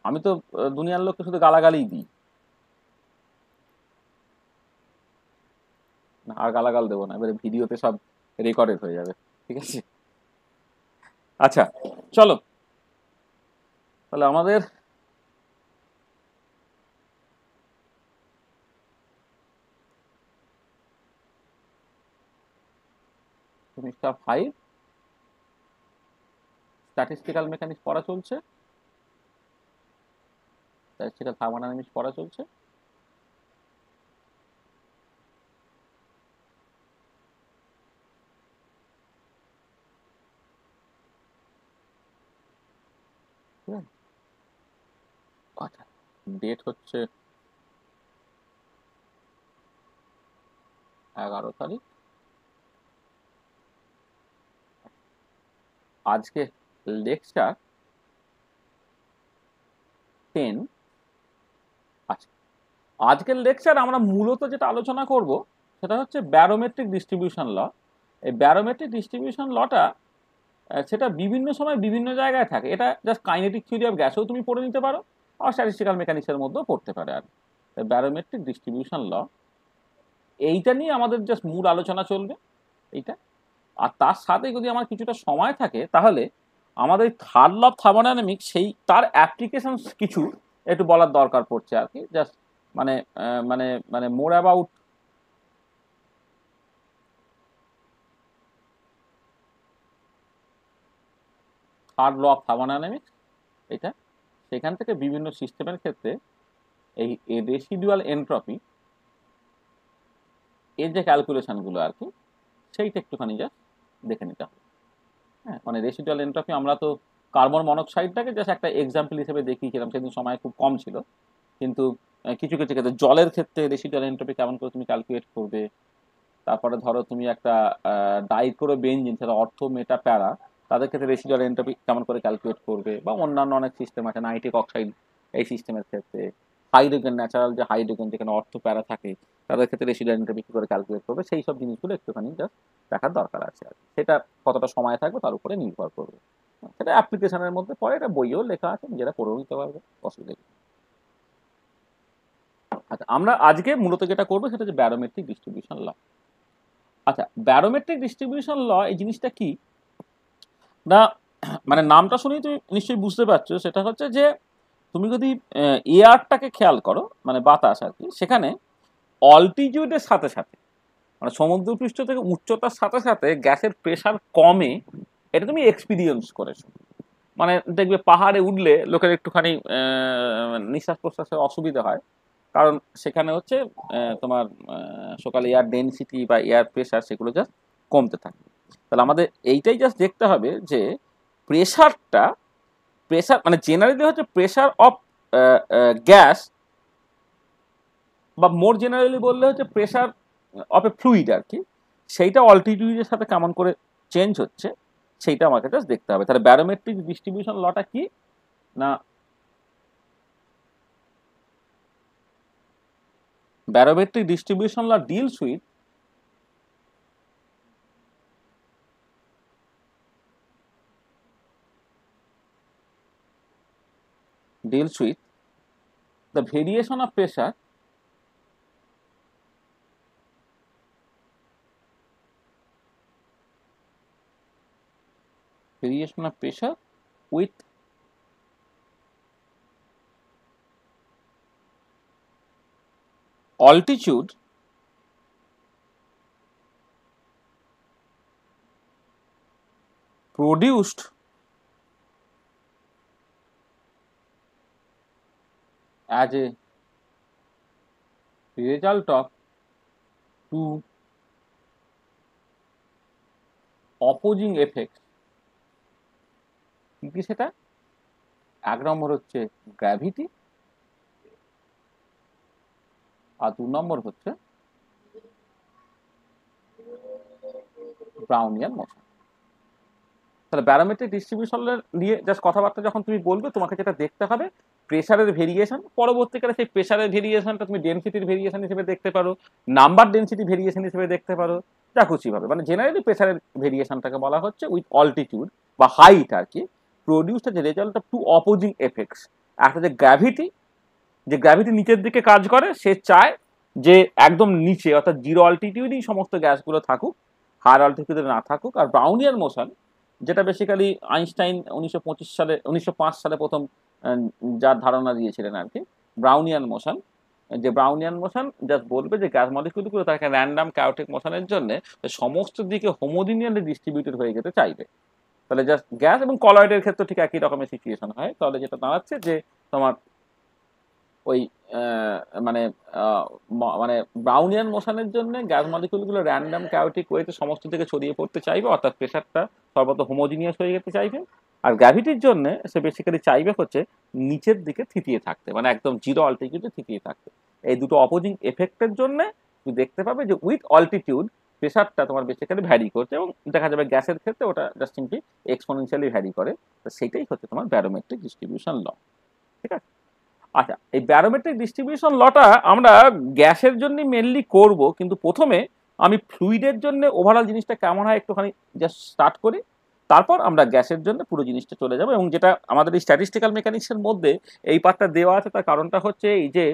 আমি তো দুনিয়ার লোককে শুধু গালাগালিই দিই, আর গালাগাল দেবো না, এবারে ভিডিওতে সব রেকর্ডেড হয়ে যাবে, ঠিক আছে? আচ্ছা, চলো তাহলে আমাদের সেমিস্টার 5 স্ট্যাটিস্টিক্যাল মেকানিক্স পড়া চলছে, স্ট্যাটিস্টিক্যাল থার্মোডাইনামিক্স পড়া চলছে। ঠিক আছে, আচ্ছা, ডেট হচ্ছে 11 তারিখ। আজকে লেকচার 10। আচ্ছা, আজকের লেকচার আমরা মূলত যেটা আলোচনা করব সেটা হচ্ছে ব্যারোমেট্রিক ডিস্ট্রিবিউশন ল। এই ব্যারোমেট্রিক ডিস্ট্রিবিউশন লটা সেটা বিভিন্ন সময় বিভিন্ন জায়গায় থাকে। এটা জাস্ট কাইনেটিক থিওরি অফ গ্যাসেও তুমি পড়ে নিতে পারো, আর স্ট্যাটিস্টিক্যাল মেকানিক্সের মধ্যেও পড়তে পারে। আর ব্যারোমেট্রিক ডিস্ট্রিবিউশন ল এইটা নিয়ে আমাদের জাস্ট মূল আলোচনা চলবে এইটা। আর তার সাথে যদি আমার কিছুটা সময় থাকে তাহলে আমাদের থার্ড ল অফ থার্মোডাইনামিক্স সেই তার অ্যাপ্লিকেশন কিছু একটু বলার দরকার পড়ছে আর কি। জাস্ট মানে মানে মানে more about third law of thermodynamics এটা, সেখান থেকে বিভিন্ন সিস্টেমের ক্ষেত্রে এই রেসিডুয়াল এনট্রপি এর যে ক্যালকুলেশনগুলো আর কি, সেইটা একটুখানি জাস্ট দেখে নিতে হবে। হ্যাঁ, মানে রেসিডুয়াল এনট্রপি আমরা তো কার্বন মনোক্সাইডটাকে জাস্ট একটা এক্সাম্পল হিসেবে দেখিয়েছিলাম, সেদিন সময় খুব কম ছিল। কিন্তু কিছু কিছু ক্ষেত্রে জলের ক্ষেত্রে রেসিডুয়াল এনট্রপি কেমন করে তুমি ক্যালকুলেট করবে, তারপরে ধরো তুমি একটা ডাইক্লোরো বেঞ্জিন, সেটা অর্থ মেটা প্যারা, তাদের ক্ষেত্রে রেসিডুয়াল এনট্রপি কেমন করে ক্যালকুলেট করবে, বা অন্যান্য অনেক সিস্টেম আছে নাইট্রিক অক্সাইড, এই সিস্টেমের ক্ষেত্রে হাইড্রোজেন, ন্যাচারাল যে হাইড্রোজেন যেখানে অর্থ প্যারা থাকে, তাদের ক্ষেত্রে রেসিডুয়াল এনট্রপি কী করে ক্যালকুলেট করবে, সেই সব জিনিসগুলো একটুখানি জাস্ট দেখার দরকার আছে আর সেটা কতটা সময় থাকবে তার উপরে নির্ভর করবে। সেটা অ্যাপ্লিকেশনের মধ্যে পড়ে, এটা বইয়েও লেখা আছে, নিজেরা পড়েও নিতে পারবে, অসুবিধা নেই। আচ্ছা, আমরা আজকে মূলত যেটা করবো সেটা হচ্ছে ব্যারোমেট্রিক ডিস্ট্রিবিউশন ল। আচ্ছা, ব্যারোমেট্রিক ডিস্ট্রিবিউশন ল এই জিনিসটা কি না, মানে নামটা শুনেই তুমি নিশ্চয়ই বুঝতে পারছো। সেটা হচ্ছে যে তুমি যদি এয়ারটাকে খেয়াল করো, মানে বাতাস আর কি, সেখানে অল্টিটিউডের সাথে সাথে, মানে সমুদ্রপৃষ্ঠ থেকে উচ্চতার সাথে সাথে গ্যাসের প্রেশার কমে, এটা তুমি এক্সপিরিয়েন্স করেছো। মানে দেখবে পাহাড়ে উঠলে লোকের একটুখানি নিঃশ্বাস প্রশ্বাসের অসুবিধা হয়, কারণ সেখানে হচ্ছে তোমার সকালে এয়ার ডেনসিটি বা এয়ার প্রেশার সেগুলো জাস্ট কমতে থাকে। তাহলে আমাদের এইটাই জাস্ট দেখতে হবে যে প্রেশারটা, প্রেশার মানে জেনারেলি হচ্ছে প্রেশার অফ গ্যাস, বা মোর জেনারেলি বললে হচ্ছে প্রেশার অফ এ ফ্লুইড আর কি, সেইটা অল্টিটিউডের সাথে কেমন করে চেঞ্জ হচ্ছে সেইটা আমাকে জাস্ট দেখতে হবে। তাহলে ব্যারোমেট্রিক ডিস্ট্রিবিউশন লটা কি না, barometric distribution law deals with the variation of pressure with altitude produced as a result of two opposing effects। কি সেটা? এক নম্বর হচ্ছে গ্র্যাভিটি, আর দু নম্বর হচ্ছে ব্রাউনিয়ান মোশন। তাহলে ব্যারোমেট্রিক ডিস্ট্রিবিউশন নিয়ে জাস্ট কথাবার্তা যখন তুমি বলবে, তোমাকে যেটা দেখতে হবে প্রেশারের ভেরিয়েশন, পরবর্তীকালে সেই প্রেশারের ভেরিয়েশনটা তুমি ডেনসিটির ভেরিয়েশন হিসেবে দেখতে পারো, নাম্বার ডেনসিটি ভেরিয়েশন হিসেবে দেখতে পারো, যা খুশিভাবে। মানে জেনারেলি প্রেশারের ভেরিয়েশনটাকে বলা হচ্ছে উইথ অল্টিটিউড বা হাইট আর কি, produced as a result of two opposing effects. একটা যে গ্র্যাভিটি নিচের দিকে কাজ করে, সে চায় যে একদম নিচে অর্থাৎ জিরো অল্টিটিউডেই সমস্ত গ্যাসগুলো থাকুক, হায়ার অল্টিটিউডে না থাকুক। আর ব্রাউনিয়ান মোশন, যেটা বেসিক্যালি আইনস্টাইন 1905 সালে প্রথম যার ধারণা দিয়েছিলেন আর কি, ব্রাউনিয়ান মোশন, যে ব্রাউনিয়ান মোশন জাস্ট বলবে যে গ্যাস মলিকিউলগুলো তাকে র্যান্ডাম ক্যাওটিক মোশনের জন্য সমস্ত দিকে হোমোজিনিয়াসলি ডিস্ট্রিবিউটেড হয়ে যেতে চাইবে। তাহলে জাস্ট গ্যাস এবং কলয়েডের ক্ষেত্রে ঠিক একই রকমের সিচুয়েশন হয়। তাহলে যেটা দাঁড়াচ্ছে যে তোমার ওই মানে মানে ব্রাউনিয়ান মোশনের জন্য গ্যাস মলিকিউলগুলো র্যান্ডাম ক্যাওটিক ওয়েতে সমস্ত দিকে ছড়িয়ে পড়তে চাইবে, অর্থাৎ প্রেশারটা সর্বত হোমোজিনিয়াস হয়ে যেতে চাইবে। আর গ্র্যাভিটির জন্য সে বেসিক্যালি চাইবে হচ্ছে নিচের দিকে থিতিয়ে থাকতে, মানে একদম জিরো অল্টিটিউডে থিতিয়ে থাকতে। এই দুটো অপোজিং এফেক্টের জন্য তুমি দেখতে পাবে যে উইথ অল্টিটিউড প্রেশারটা তোমার বেসিক্যালি ভ্যারি করছে, এবং দেখা যাবে গ্যাসের ক্ষেত্রে ওটা জাস্ট সিম্পলি এক্সপোনেনশিয়ালি ভ্যারি করে। তো সেটাই হচ্ছে তোমার ব্যারোমেট্রিক ডিস্ট্রিবিউশন ল। ঠিক আছে। আচ্ছা, এই ব্যারোমেট্রিক ডিস্ট্রিবিউশন লটা আমরা গ্যাসের জন্য মেনলি করব, কিন্তু প্রথমে আমি ফ্লুইডের জন্য ওভারঅল জিনিসটা কেমন হয় একটুখানি জাস্ট স্টার্ট করি, তারপর আমরা গ্যাসের জন্য পুরো জিনিসটা চলে যাবো। এবং যেটা আমাদের এই স্ট্যাটিস্টিক্যাল মেকানিক্সের মধ্যে এই পার্টটা দেওয়া আছে, তার কারণটা হচ্ছে এই যে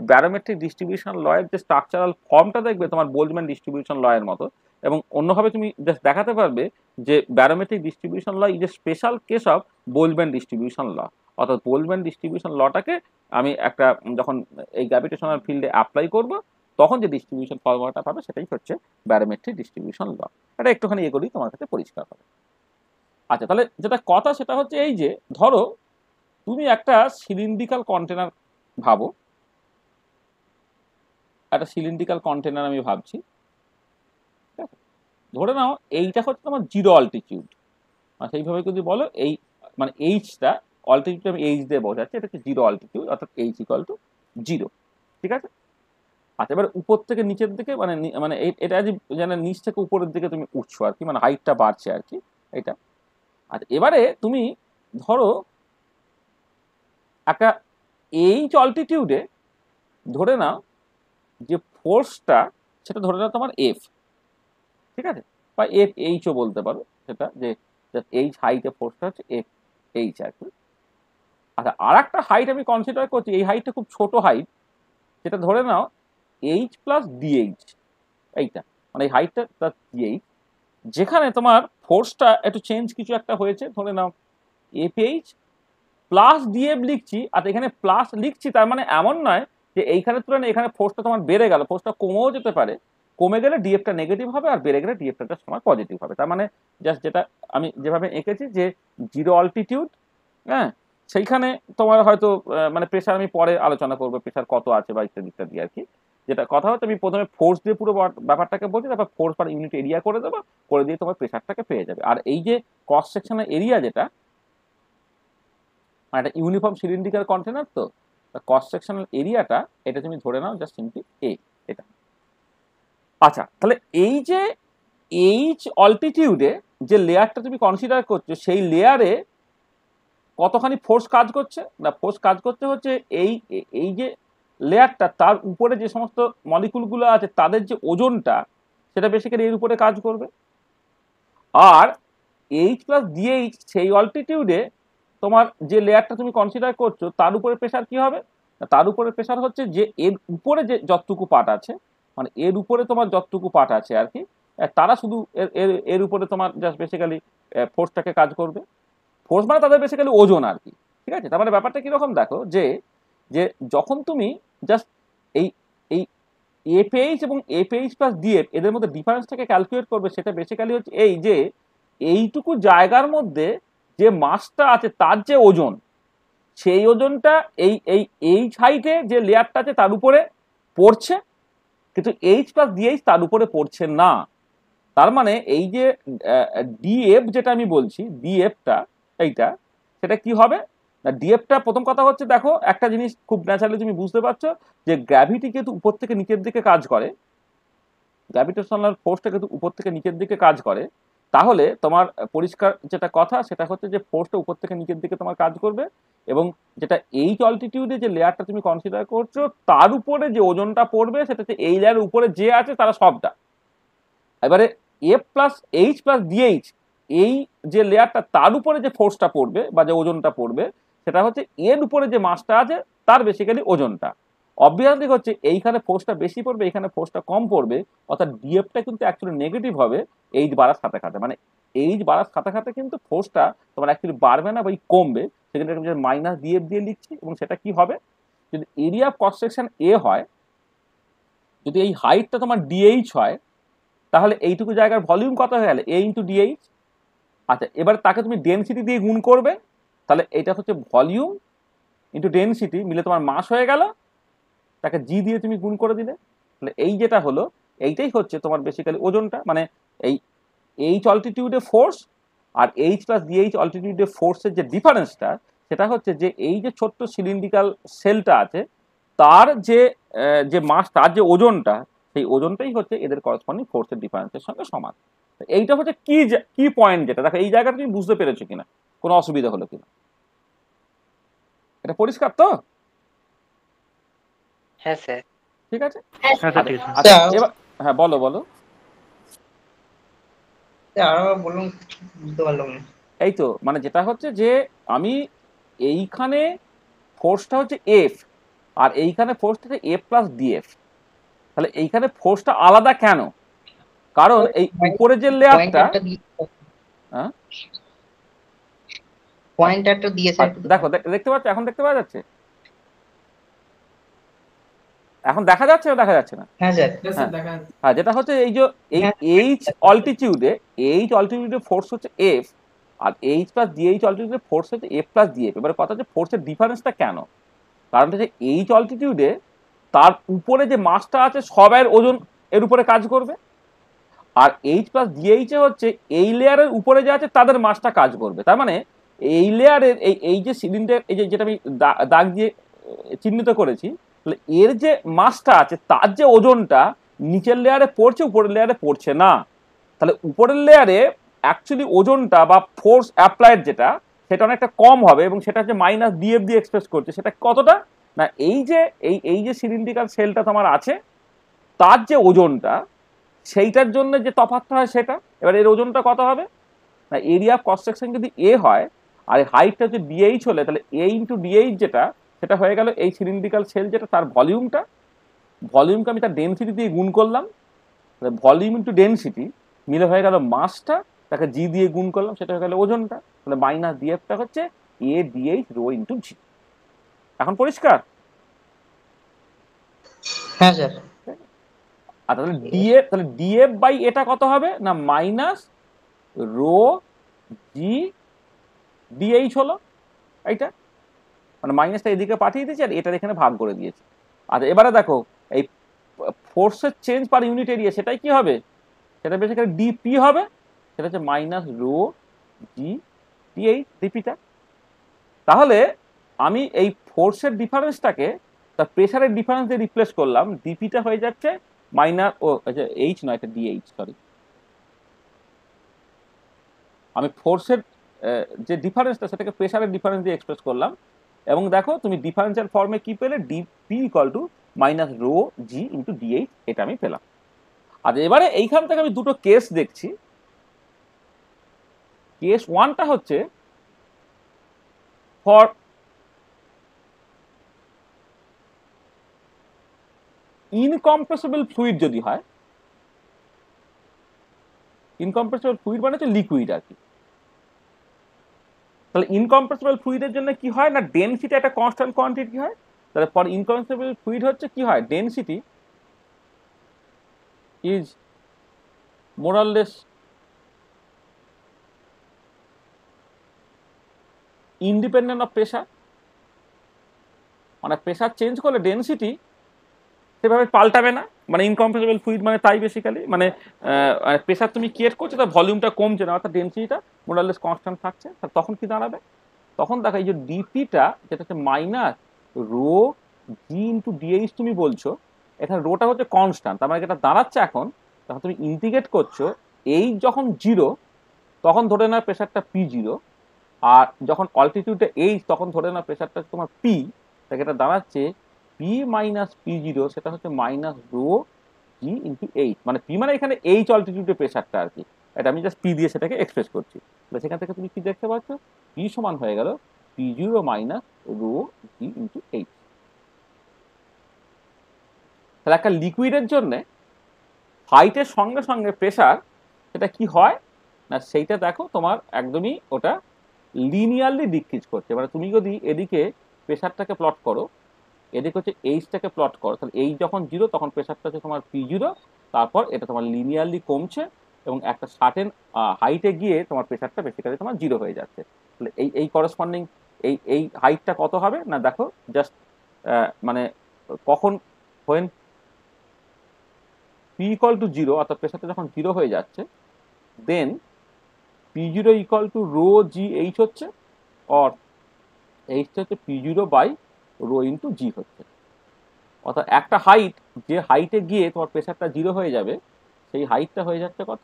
ব্যারোমেট্রিক ডিস্ট্রিবিউশন লয়ের যে স্ট্রাকচারাল ফর্মটা দেখবে তোমার বোল্টজম্যান ডিস্ট্রিবিউশন লয়ের মতো, এবং অন্যভাবে তুমি জাস্ট দেখাতে পারবে যে barometric distribution law is a special case of Boltzmann distribution law. অর্থাৎ বোল্টজম্যান ডিস্ট্রিবিউশন লটাকে আমি একটা যখন এই গ্র্যাভিটেশনাল ফিল্ডে অ্যাপ্লাই করব, তখন যে ডিস্ট্রিবিউশন ফর্মুলাটা পাবে সেটাই হচ্ছে ব্যারোমেট্রিক ডিস্ট্রিবিউশন ল। এটা একটুখানি এগুলি তোমার কাছে পরিষ্কার হবে। আচ্ছা, তাহলে যেটা কথা সেটা হচ্ছে এই যে ধরো তুমি একটা সিলিন্ড্রিক্যাল কন্টেনার ভাবো, একটা সিলিন্ড্রিক্যাল কন্টেনার আমি ভাবছি, ঠিক আছে? ধরে নাও এইটা হচ্ছে তোমার জিরো অল্টিটিউড, সেইভাবে যদি বলো এই মানে এইচটা অল্টিটিউড আমি এইচ দিয়ে বোঝাচ্ছি, এটা হচ্ছে জিরো অল্টিটিউড, অর্থাৎ এইচ ইকুয়াল টু জিরো। ঠিক আছে। আচ্ছা, এবার উপর থেকে নিচের দিকে মানে মানে এটা যেন নিচ থেকে উপরের দিকে তুমি উঠছো আর কি, মানে হাইটটা বাড়ছে আর কি এটা। আচ্ছা, এবারে তুমি ধরো একটা এইচ অল্টিটিউডে ধরে নাও যে ফোর্সটা, সেটা ধরে নাও তোমার এফ, ঠিক আছে, বা এফ এইচও বলতে পারো, সেটা যে এইচ হাইটে ফোর্সটা হচ্ছে এফ এইচ আর কি। আচ্ছা, আর একটা হাইট আমি কনসিডার করছি, এই হাইটটা খুব ছোট হাইট, যেটা ধরে নাও এইচ প্লাস ডিএইচ, এইটা মানে এই হাইটটা প্লাস ডিএইচ, যেখানে তোমার ফোর্সটা একটু চেঞ্জ কিছু একটা হয়েছে, ধরে নাও এফ এইচ প্লাস ডিএফ লিখছি। আর এখানে প্লাস লিখছি তার মানে এমন নয় যে এইখানে তুলনায় এখানে ফোর্সটা তোমার বেড়ে গেল, ফোর্সটা কমেও যেতে পারে, কমে গেলে ডিএফটা নেগেটিভ হবে আর বেড়ে গেলে ডিএফটা তোমার পজিটিভ হবে। তার মানে জাস্ট যেটা আমি যেভাবে এঁকেছি যে জিরো অল্টিটিউড, হ্যাঁ, সেইখানে তোমার হয়তো মানে প্রেশার আমি পরে আলোচনা করবো, প্রেশার কত আছে বা ইত্যাদি ইত্যাদি আর কি। যেটা কথা হচ্ছে আমি প্রথমে ফোর্স দিয়ে পুরো ব্যাপারটাকে বলছি, তারপর ফোর্স পার ইউনিট এরিয়া করে দেবো, করে দিয়ে তোমার প্রেশারটাকে পেয়ে যাবে। আর এই যে ক্রস সেকশনের এরিয়া যেটা, মানে একটা ইউনিফর্ম সিলিন্ড্রিক্যাল কন্টেনার, তো ক্রস সেকশনাল এরিয়াটা এটা তুমি ধরে নাও জাস্ট সিম্পলি এ, এটা। আচ্ছা, তাহলে এই যে এইচ অল্টিটিউডে যে লেয়ারটা তুমি কনসিডার করছো, সেই লেয়ারে কতখানি ফোর্স কাজ করছে না, ফোর্স কাজ করতে হচ্ছে এই এই যে লেয়ারটা, তার উপরে যে সমস্ত মলিকুলগুলো আছে তাদের যে ওজনটা, সেটা বেসিক্যালি এর উপরে কাজ করবে। আর এইচ প্লাস ডিএইচ সেই অল্টিটিউডে তোমার যে লেয়ারটা তুমি কনসিডার করছো তার উপরে প্রেশার কি হবে, তার উপরে প্রেশার হচ্ছে যে এর উপরে যে যতটুকু পার্ট আছে, মানে এর উপরে তোমার যতটুকু পার্ট আছে আর কি, তারা শুধু এর উপরে তোমার জাস্ট বেসিক্যালি ফোর্সটাকে কাজ করবে। ফোর্স মানে তাদের বেসিক্যালি ওজন আর কি। ঠিক আছে। তার মানে ব্যাপারটা কিরকম দেখো, যে যে যখন তুমি জাস্ট এই এই এফএইচ এবং এফএইচ প্লাস ডিএফ এদের মধ্যে ডিফারেন্সটাকে ক্যালকুলেট করবে, সেটা বেসিক্যালি হচ্ছে এই যে এইটুকু জায়গার মধ্যে যে মাসটা আছে তার যে ওজন, সেই ওজনটা এই এই এইচ হাইটে যে লেয়ারটা আছে তার উপরে পড়ছে, কিন্তু এইচ প্লাস ডিএইচ তার উপরে পড়ছে না। তার মানে এই যে ডিএফ যেটা আমি বলছি, ডিএফটা এইটা, সেটা কি হবে না, ডিএফটা প্রথম কথা হচ্ছে দেখো একটা জিনিস খুব ন্যাচারালি তুমি বুঝতে পারছো যে গ্র্যাভিটি কিন্তু উপর থেকে নিচের দিকে কাজ করে, গ্র্যাভিটেশনাল ফোর্সটা কিন্তু উপর থেকে নিচের দিকে কাজ করে। তাহলে তোমার পরিষ্কার যেটা কথা সেটা হচ্ছে যে ফোর্সটা উপর থেকে নিচের দিকে তোমার কাজ করবে, এবং যেটা এইচ অল্টিটিউডে যে লেয়ারটা তুমি কনসিডার করছো তার উপরে যে ওজনটা পড়বে সেটা হচ্ছে এই লেয়ারের উপরে যে আছে তারা সবটা। এবারে F plus H plus DH এই যে লেয়ারটা তার উপরে যে ফোর্সটা পড়বে বা যে ওজনটা পড়বে, সেটা হচ্ছে এর উপরে যে মাসটা আছে তার বেসিক্যালি ওজনটা। অবভিয়াসলি হচ্ছে এইখানে ফোর্সটা বেশি পড়বে, এইখানে ফোর্সটা কম পড়বে, অর্থাৎ ডিএফটা কিন্তু অ্যাকচুয়ালি নেগেটিভ হবে এইচ বাড়ার সাথে সাথে, মানে এইচ বাড়ার সাথে সাথে কিন্তু ফোর্সটা তোমার অ্যাকচুয়ালি বাড়বে না বা কমবে, সেখানে আমি মাইনাস ডিএফ দিয়ে লিখছি। এবং সেটা কি হবে, যদি এরিয়া অফ ক্রস সেকশন এ হয়, যদি এই হাইটটা তোমার ডিএইচ হয়, তাহলে এইটুকু জায়গার ভলিউম কত হয়ে গেল, এ ইন্টু ডিএইচ। আচ্ছা, এবার তাকে তুমি ডেনসিটি দিয়ে গুণ করবে, তাহলে এটা হচ্ছে ভলিউম ইন্টু ডেনসিটি মিলে তোমার মাস হয়ে গেল, তাকে জি দিয়ে তুমি গুণ করে দিলে। তাহলে এই যেটা হলো, এইটাই হচ্ছে তোমার বেসিক্যালি ওজনটা, মানে এই এইচ অল্টিটিউডে ফোর্স আর এইচ প্লাস ডিএইচ অল্টিটিউডে ফোর্সের যে ডিফারেন্সটা, সেটা হচ্ছে যে এই যে ছোট্ট সিলিন্ড্রিক্যাল সেলটা আছে তার যে যে মাস, তার যে ওজনটা, সেই ওজনটাই হচ্ছে এদের করসপন্ডিং ফোর্সের ডিফারেন্সের সঙ্গে সমান। এইটা হচ্ছে কি কি পয়েন্ট, যেটা দেখো এই জায়গাটা তুমি বুঝতে পেরেছো কিনা, কোনো অসুবিধা হলো কিনা, এটা পরিষ্কার তো? হ্যাঁ স্যার। ঠিক আছে। আচ্ছা, এবার হ্যাঁ বলো বলো। আরো বলুন, বুঝতে পারলাম না। এই তো মানে যেটা হচ্ছে যে আমি এইখানে ফোর্সটা হচ্ছে এফ, আর এইখানে ফোর্সটা হচ্ছে এফ প্লাস ডিএফ। তাহলে এইখানে ফোর্সটা আলাদা কেন? কারণ এই উপরে যে লেয়ারটা, হ্যাঁ পয়েন্টারটা দিয়ে স্যার দেখো দেখতে পাচ্ছ, এখন দেখতে পাওয়া যাচ্ছে, এখন দেখা যাচ্ছে না দেখা যাচ্ছে না? হ্যাঁ স্যার, হ্যাঁ, যেটা হচ্ছে এই যে এই এইচ অল্টিটিউডে, এইচ অল্টিটিউডে ফোর্স হচ্ছে এফ, আর এইচ প্লাস ডিএইচ অল্টিটিউডে ফোর্স হচ্ছে এফ প্লাস ডিএফ। এবারে কথা হচ্ছে ফোর্সের ডিফারেন্সটা কেন? কারণটা হচ্ছে এইচ অল্টিটিউডে তার উপরে যে মাসটা আছে সবের ওজন এর উপরে কাজ করবে, আর এইচ প্লাস ডিএইচ এ হচ্ছে এই লেয়ারের উপরে যে আছে তাদের মাসটা কাজ করবে। তার মানে এই লেয়ারের এই যে সিলিন্ডার, এই যে যেটা আমি দাগ দিয়ে চিহ্নিত করেছি, তাহলে এর যে মাসটা আছে তার যে ওজনটা নিচের লেয়ারে পড়ছে, উপরের লেয়ারে পড়ছে না। তাহলে উপরের লেয়ারে অ্যাকচুয়ালি ওজনটা বা ফোর্স অ্যাপ্লাইড যেটা, সেটা অনেকটা কম হবে, এবং সেটা হচ্ছে মাইনাস ডিএফ দিয়ে এক্সপ্রেস করছে। সেটা কতটা না, এই যে সিলিন্ড্রিক্যাল সেলটা তোমার আছে তার যে ওজনটা, সেইটার জন্য যে তফাৎটা হয় সেটা। এবার এর ওজনটা কত হবে না, এরিয়া অফ ক্রস সেকশন যদি এ হয় আর হাইটটা হচ্ছে ডিএইচ হলে, তাহলে এ ইন্টু ডিএইচ যেটা, সেটা হয়ে গেল এই সিলিন্ড্রিক্যাল সেল যেটা তার ভলিউমটা, ভলিউমকে আমি তার ডেনসিটি দিয়ে গুণ করলাম, ভলিউম ইন্টু ডেনসিটি মিলে হয়ে গেল মাসটা, তাকে জি দিয়ে গুণ করলাম, সেটা হয়ে গেল ওজনটা। তাহলে মাইনাস ডিএফটা হচ্ছে এ ডিএইচ রো ইন্টু জি। এখন পরিষ্কার? হ্যাঁ স্যার। আর তাহলে ডিএফ বাই এটা কত হবে না, মাইনাস রো জি ডিএইচ হলো এইটা, মানে মাইনাসটা এদিকে পাঠিয়ে দিয়েছি আর এটা এখানে ভাগ করে দিয়েছি। আচ্ছা, এবারে দেখো এই ফোর্সের চেঞ্জ পার ইউনিট এরিয়া, সেটাই কি হবে, সেটা বেসিক্যালি ডিপি হবে, সেটা হচ্ছে মাইনাস রো জি ডিএইচ ডিপিটা। তাহলে আমি এই ফোর্সের ডিফারেন্সটাকে তার প্রেসারের ডিফারেন্স দিয়ে রিপ্লেস করলাম, ডিপিটা হয়ে যাচ্ছে মাইনাস, ও আচ্ছা এইচ নয়, এটা ডিএইচ, সরি। আমি ফোর্সের যে ডিফারেন্সটা সেটাকে প্রেসারের ডিফারেন্স দিয়ে এক্সপ্রেস করলাম, এবং দেখো তুমি ডিফারেন্সিয়াল ফর্মে কি পেলে, dp equal to minus rho g into dh, এটা আমি পেলাম। আচ্ছা, এবারে এইখান থেকে আমি দুটো কেস দেখছি। কেস ওয়ানটা হচ্ছে ফর ইনকম্প্রেসিবল ফ্লুইড যদি হয়, ইনকম্প্রেসিবল ফ্লুইড মানে হচ্ছে লিকুইড আর কি। তাহলে ইনকম্প্রেসিবল ফ্লুইডের জন্য কি হয় না, ডেনসিটি একটা কনস্ট্যান্ট কোয়ান্টিটি হয়। তাহলে ফর ইনকম্প্রেসিবল ফ্লুইড হচ্ছে কি হয়, density is more or less independent of pressure, মানে প্রেশার চেঞ্জ করলে ডেনসিটি সেভাবে পাল্টাবে না, মানে ইনকম্প্রেসিবল ফ্লুইড মানে তাই বেসিক্যালি, মানে প্রেশার তুমি ক্রিয়েট করছো, তার ভলিউমটা কমছে না, অর্থাৎ ডেনসিটিটা মোর অর লেস কনস্ট্যান্ট থাকছে। তখন কি দাঁড়াবে, তখন দেখা এই যে ডিপিটা যেটা হচ্ছে minus rho g into DH তুমি বলছো, এখানে রোটা হচ্ছে কনস্ট্যান্ট, তার মানে যেটা দাঁড়াচ্ছে এখন, তখন তুমি ইন্টিগ্রেট করছো, এই যখন জিরো তখন ধরে নেওয়া প্রেশারটা পি জিরো, আর যখন অল্টিটিউডে এইচ তখন ধরে নেওয়া প্রেশারটা তোমার পি, তাকে এটা দাঁড়াচ্ছে পি মাইনাস পি জিরো, সেটা হচ্ছে minus rho g into H, মানে পি মানে এখানে এইচ অল্টিটিউডে প্রেশারটা আর কি, এটা আমি জাস্ট পি দিয়ে সেটাকে এক্সপ্রেস করছি। সেখান থেকে তুমি কি দেখতে পাচ্ছ, পি সমান হয়ে গেল P0 minus rho g into H. তাহলে একটা লিকুইডের জন্য হাইটের সঙ্গে সঙ্গে প্রেসার সেটা কি হয় না, সেইটা দেখো তোমার একদমই ওটা লিনিয়ারলি ডিক্রিজ করছে। মানে তুমি যদি এদিকে প্রেসারটাকে প্লট করো, এদিকে হচ্ছে এইচটাকে প্লট করো, তাহলে এইচ যখন 0 তখন প্রেসারটা হচ্ছে তোমার P0, তারপর এটা তোমার লিনিয়ারলি কমছে এবং একটা সার্টেন হাইটে গিয়ে তোমার প্রেসারটা বেসিক্যালি তোমার 0 হয়ে যাচ্ছে। তাহলে এই করসপন্ডিং এই হাইটটা কত হবে না, দেখো জাস্ট মানে কখন হোয়েন P ইকুয়াল টু 0 অর্থাৎ প্রেসারটা যখন 0 হয়ে যাচ্ছে, then P0 equal to rho g h হচ্ছে, অর এইচটা হচ্ছে P0 বাই রো ইন্টু জি হচ্ছে। অর্থাৎ একটা হাইট, যে হাইটে গিয়ে তোমার প্রেসারটা 0 হয়ে যাবে, সেই হাইটটা হয়ে যাচ্ছে কত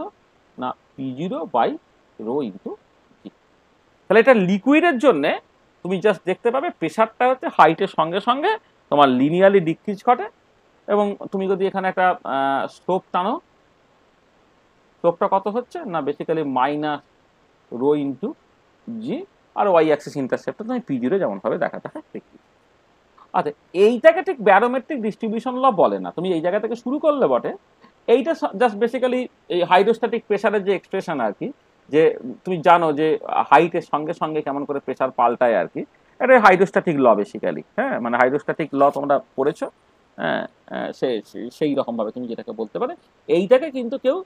না P0 বাই রো ইন্টু জি। তাহলে এটা লিকুইডের জন্য তুমি জাস্ট দেখতে পাবে প্রেসারটা হচ্ছে হাইটের সঙ্গে সঙ্গে তোমার লিনিয়ারলি ডিক্রিজ ঘটে, এবং তুমি যদি এখানে একটা স্লোপ টানো, স্লোপটা কত হচ্ছে না বেসিক্যালি মাইনাস রো ইন্টু জি, আর ওয়াই অ্যাক্সিস ইন্টারসেপ্টটা তুমি P0 যেমন ভাবে দেখাতে হয় দেখি। আচ্ছা, এইটাকে ঠিক ব্যারোমেট্রিক ডিস্ট্রিবিউশন ল বলে না, তুমি এই জায়গা থেকে শুরু করলে বটে। এইটা জাস্ট বেসিক্যালি এই হাইড্রোস্ট্যাটিক প্রেসারের যে এক্সপ্রেশন আর কি, যে তুমি জানো যে হাইটের সঙ্গে সঙ্গে কেমন করে প্রেসার পাল্টায় আর কি, এটা হাইড্রোস্ট্যাটিক ল বেসিক্যালি। হ্যাঁ, মানে হাইড্রোস্ট্যাটিক ল তোমরা পড়েছো। হ্যাঁ, সেই রকম ভাবে তুমি যেটাকে বলতে পারে, এইটাকে কিন্তু কেউ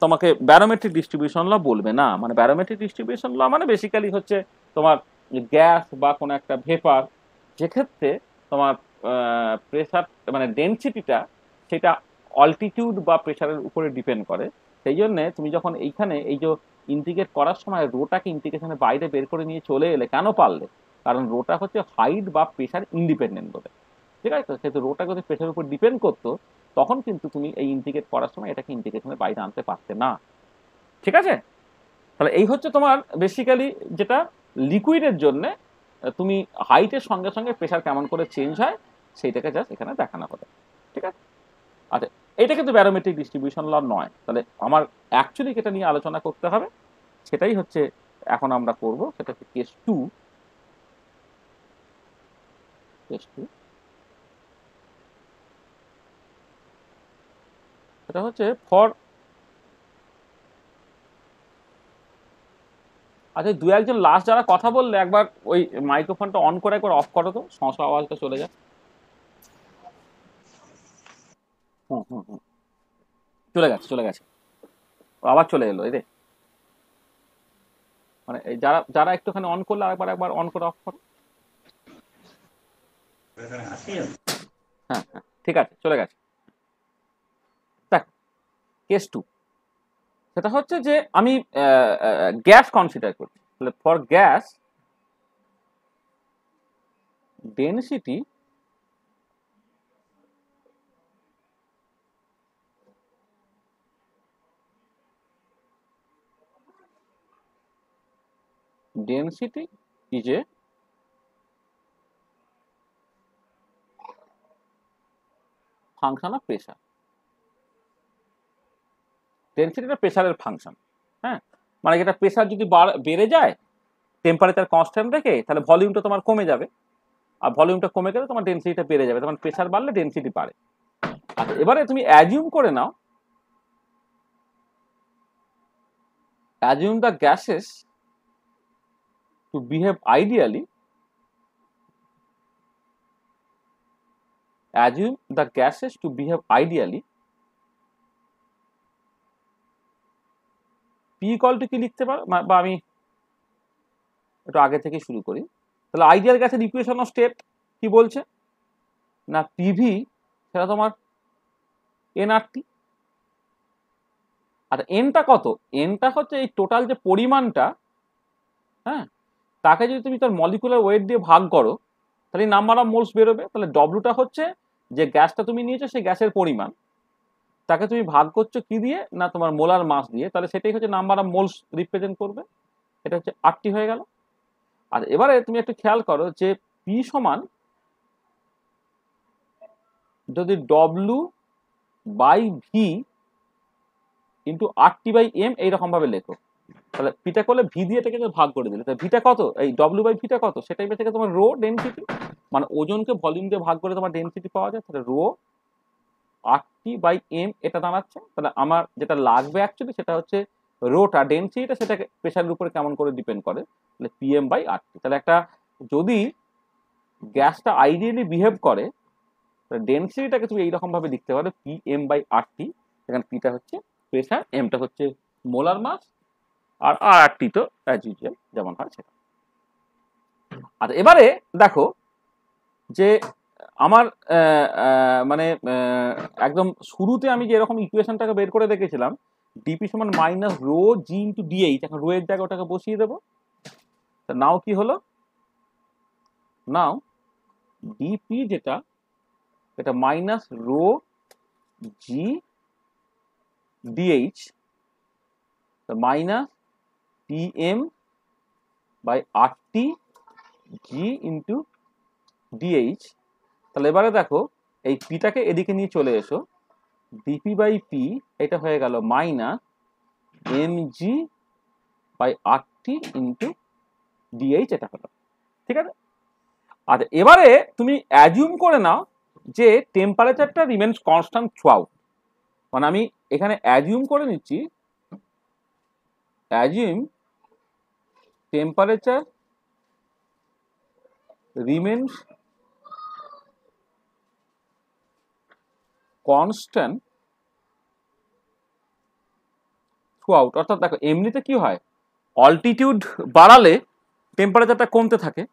তোমাকে ব্যারোমেট্রিক ডিস্ট্রিবিউশন ল বলবে না। মানে ব্যারোমেট্রিক ডিস্ট্রিবিউশন ল মানে বেসিক্যালি হচ্ছে তোমার গ্যাস বা কোনো একটা ভেপার, যেক্ষেত্রে তোমার প্রেসার মানে ডেনসিটিটা সেটা অল্টিটিউড বা প্রেসারের উপরে ডিপেন্ড করে। সেই জন্যে তুমি যখন এইখানে এই যে ইন্টিগ্রেট করার সময় রোটাকে ইন্টিগ্রেশনের বাইরে বের করে নিয়ে চলে এলে, কেন পারলে? কারণ রোটা হচ্ছে হাইট বা প্রেসার ইন্ডিপেন্ডেন্ট বলে, ঠিক আছে? তো সেহেতু রোটা যদি প্রেসারের উপর ডিপেন্ড করতো, তখন কিন্তু তুমি এই ইন্টিগ্রেট করার সময় এটাকে ইন্টিগ্রেশনের বাইরে আনতে পারতে না, ঠিক আছে? তাহলে এই হচ্ছে তোমার বেসিক্যালি যেটা লিকুইডের জন্য তুমি হাইটের সঙ্গে সঙ্গে প্রেসার কেমন করে চেঞ্জ হয় সেইটাকে জাস্ট এখানে দেখানো হবে, ঠিক আছে? আচ্ছা, এটা কিন্তু ব্যারোমেট্রিক ডিস্ট্রিবিউশন ল নয়। তাহলে আমার অ্যাকচুয়ালি যেটা নিয়ে আলোচনা করতে হবে সেটাই হচ্ছে এখন আমরা করব, সেটা হচ্ছে কেস টু। সেটা হচ্ছে ফর, আচ্ছা দু একজন লাস্ট যারা কথা বললে একবার ওই মাইক্রোফোনটা অন করে একবার অফ করো তো, সমস্যা আওয়াজটা চলে যায়। হুম হুম হুম, চলে গেছে চলে গেছে, আবার চলে এলো এই রে। মানে এই যারা যারা একটুখানি অন করলে একবার একবার অন করে অফ করো। হ্যাঁ হ্যাঁ, ঠিক আছে, চলে গেছে। দেখ, কেস টু, সেটা হচ্ছে যে আমি গ্যাস কনসিডার করছি। তাহলে for gas density density is a function of pressure. ডেনসিটিটা প্রেসারের ফাংশন। হ্যাঁ, মানে যেটা প্রেসার যদি বেড়ে যায় টেম্পারেচার কনস্ট্যান্ট রেখে, তাহলে ভলিউমটা তোমার কমে যাবে, আর ভলিউমটা কমে গেলে তোমার ডেনসিটিটা বেড়ে যাবে, তখন প্রেসার বাড়লে ডেনসিটি বাড়ে। আচ্ছা, এবারে তুমি অ্যাজিউম করে নাও, assume the gases to behave ideally, assume the gases to behave ideally, P equal to কি লিখতে পারো, বা আমি একটু আগে থেকে শুরু করি। তাহলে আইডিয়াল গ্যাসের ইকুয়েশন অফ স্টেট কি বলছে না, পিভি সেটা তোমার এনআরটি। আচ্ছা, এনটা কত? এনটা হচ্ছে এই টোটাল যে পরিমাণটা, হ্যাঁ, তাকে যদি তুমি তার মলিকুলার ওয়েট দিয়ে ভাগ করো, তাহলে নাম্বার অফ মোলস বেরোবে। তাহলে ডব্লুটা হচ্ছে যে গ্যাসটা তুমি নিয়েছো সেই গ্যাসের পরিমাণ, তাকে তুমি ভাগ করছো কি দিয়ে না তোমার মোলার মাস দিয়ে, তাহলে সেটাই হচ্ছে নাম্বার অফ মোলস রিপ্রেজেন্ট করবে। এটা হচ্ছে আরটি হয়ে গেল। আর এবারে তুমি একটু খেয়াল করো যে পি সমান যদি ডব্লু by v into RT by m এইরকম ভাবে লেখো, তাহলে পিটা করলে ভি দিয়ে এটাকে ভাগ করে দিলে, তাহলে ভিটা কত, এই ডব্লিউ বাই ভিটা কত, সেটাই থেকে তোমার রো ডেনসিটি, মানে ওজনকে ভলিউম দিয়ে ভাগ করে তোমার ডেনসিটি পাওয়া যায়। তাহলে রো আরটি বাই এম এটা দাঁড়াচ্ছে। তাহলে আমার যেটা লাগবে অ্যাকচুয়ালি সেটা হচ্ছে রোটা ডেনসিটিটা, সেটাকে প্রেশারের উপরে কেমন করে ডিপেন্ড করে, তাহলে পিএম বাই আরটি। তাহলে একটা যদি গ্যাসটা আইডিয়ালি বিহেভ করে, ডেনসিটিটাকে তুমি এইরকম ভাবে লিখতে পারো পিএম বাই আরটি। এখানে পিটা হচ্ছে প্রেশার, এমটা হচ্ছে মোলার মাস, আর আরটি তো অ্যাজ ইউজুয়াল যেমন হয় সেটা। আচ্ছা এবারে দেখো যে আমার মানে একদম শুরুতে আমি যে এরকম ইকুয়েশনটাকে বের করে দেখেছিলাম, ডিপি সমান minus rho g into DH, এখন রো এর জায়গায় ওটাকে বসিয়ে দেবো। নাও কি হলো, নাও ডিপি যেটা এটা minus rho g dh minus PM by RT g into dh. তাহলে এবারে দেখো এই পিটাকে এদিকে নিয়ে চলে এসো, ডিপি বাই পি এটা হয়ে গেল minus M G by RT into dh, এটা হলো ঠিক আছে। আচ্ছা এবারে তুমি অ্যাজিউম করে নাও যে টেম্পারেচারটা রিমেন্স কনস্ট্যান্ট থ্রুআউট, মানে আমি এখানে অ্যাজিউম করে নিচ্ছি, assume temperature remains constant throughout. অর্থাৎ দেখো এমনিতে কি হয়, অল্টিটিউড বাড়ালে টেম্পারেচারটা কমতে থাকে।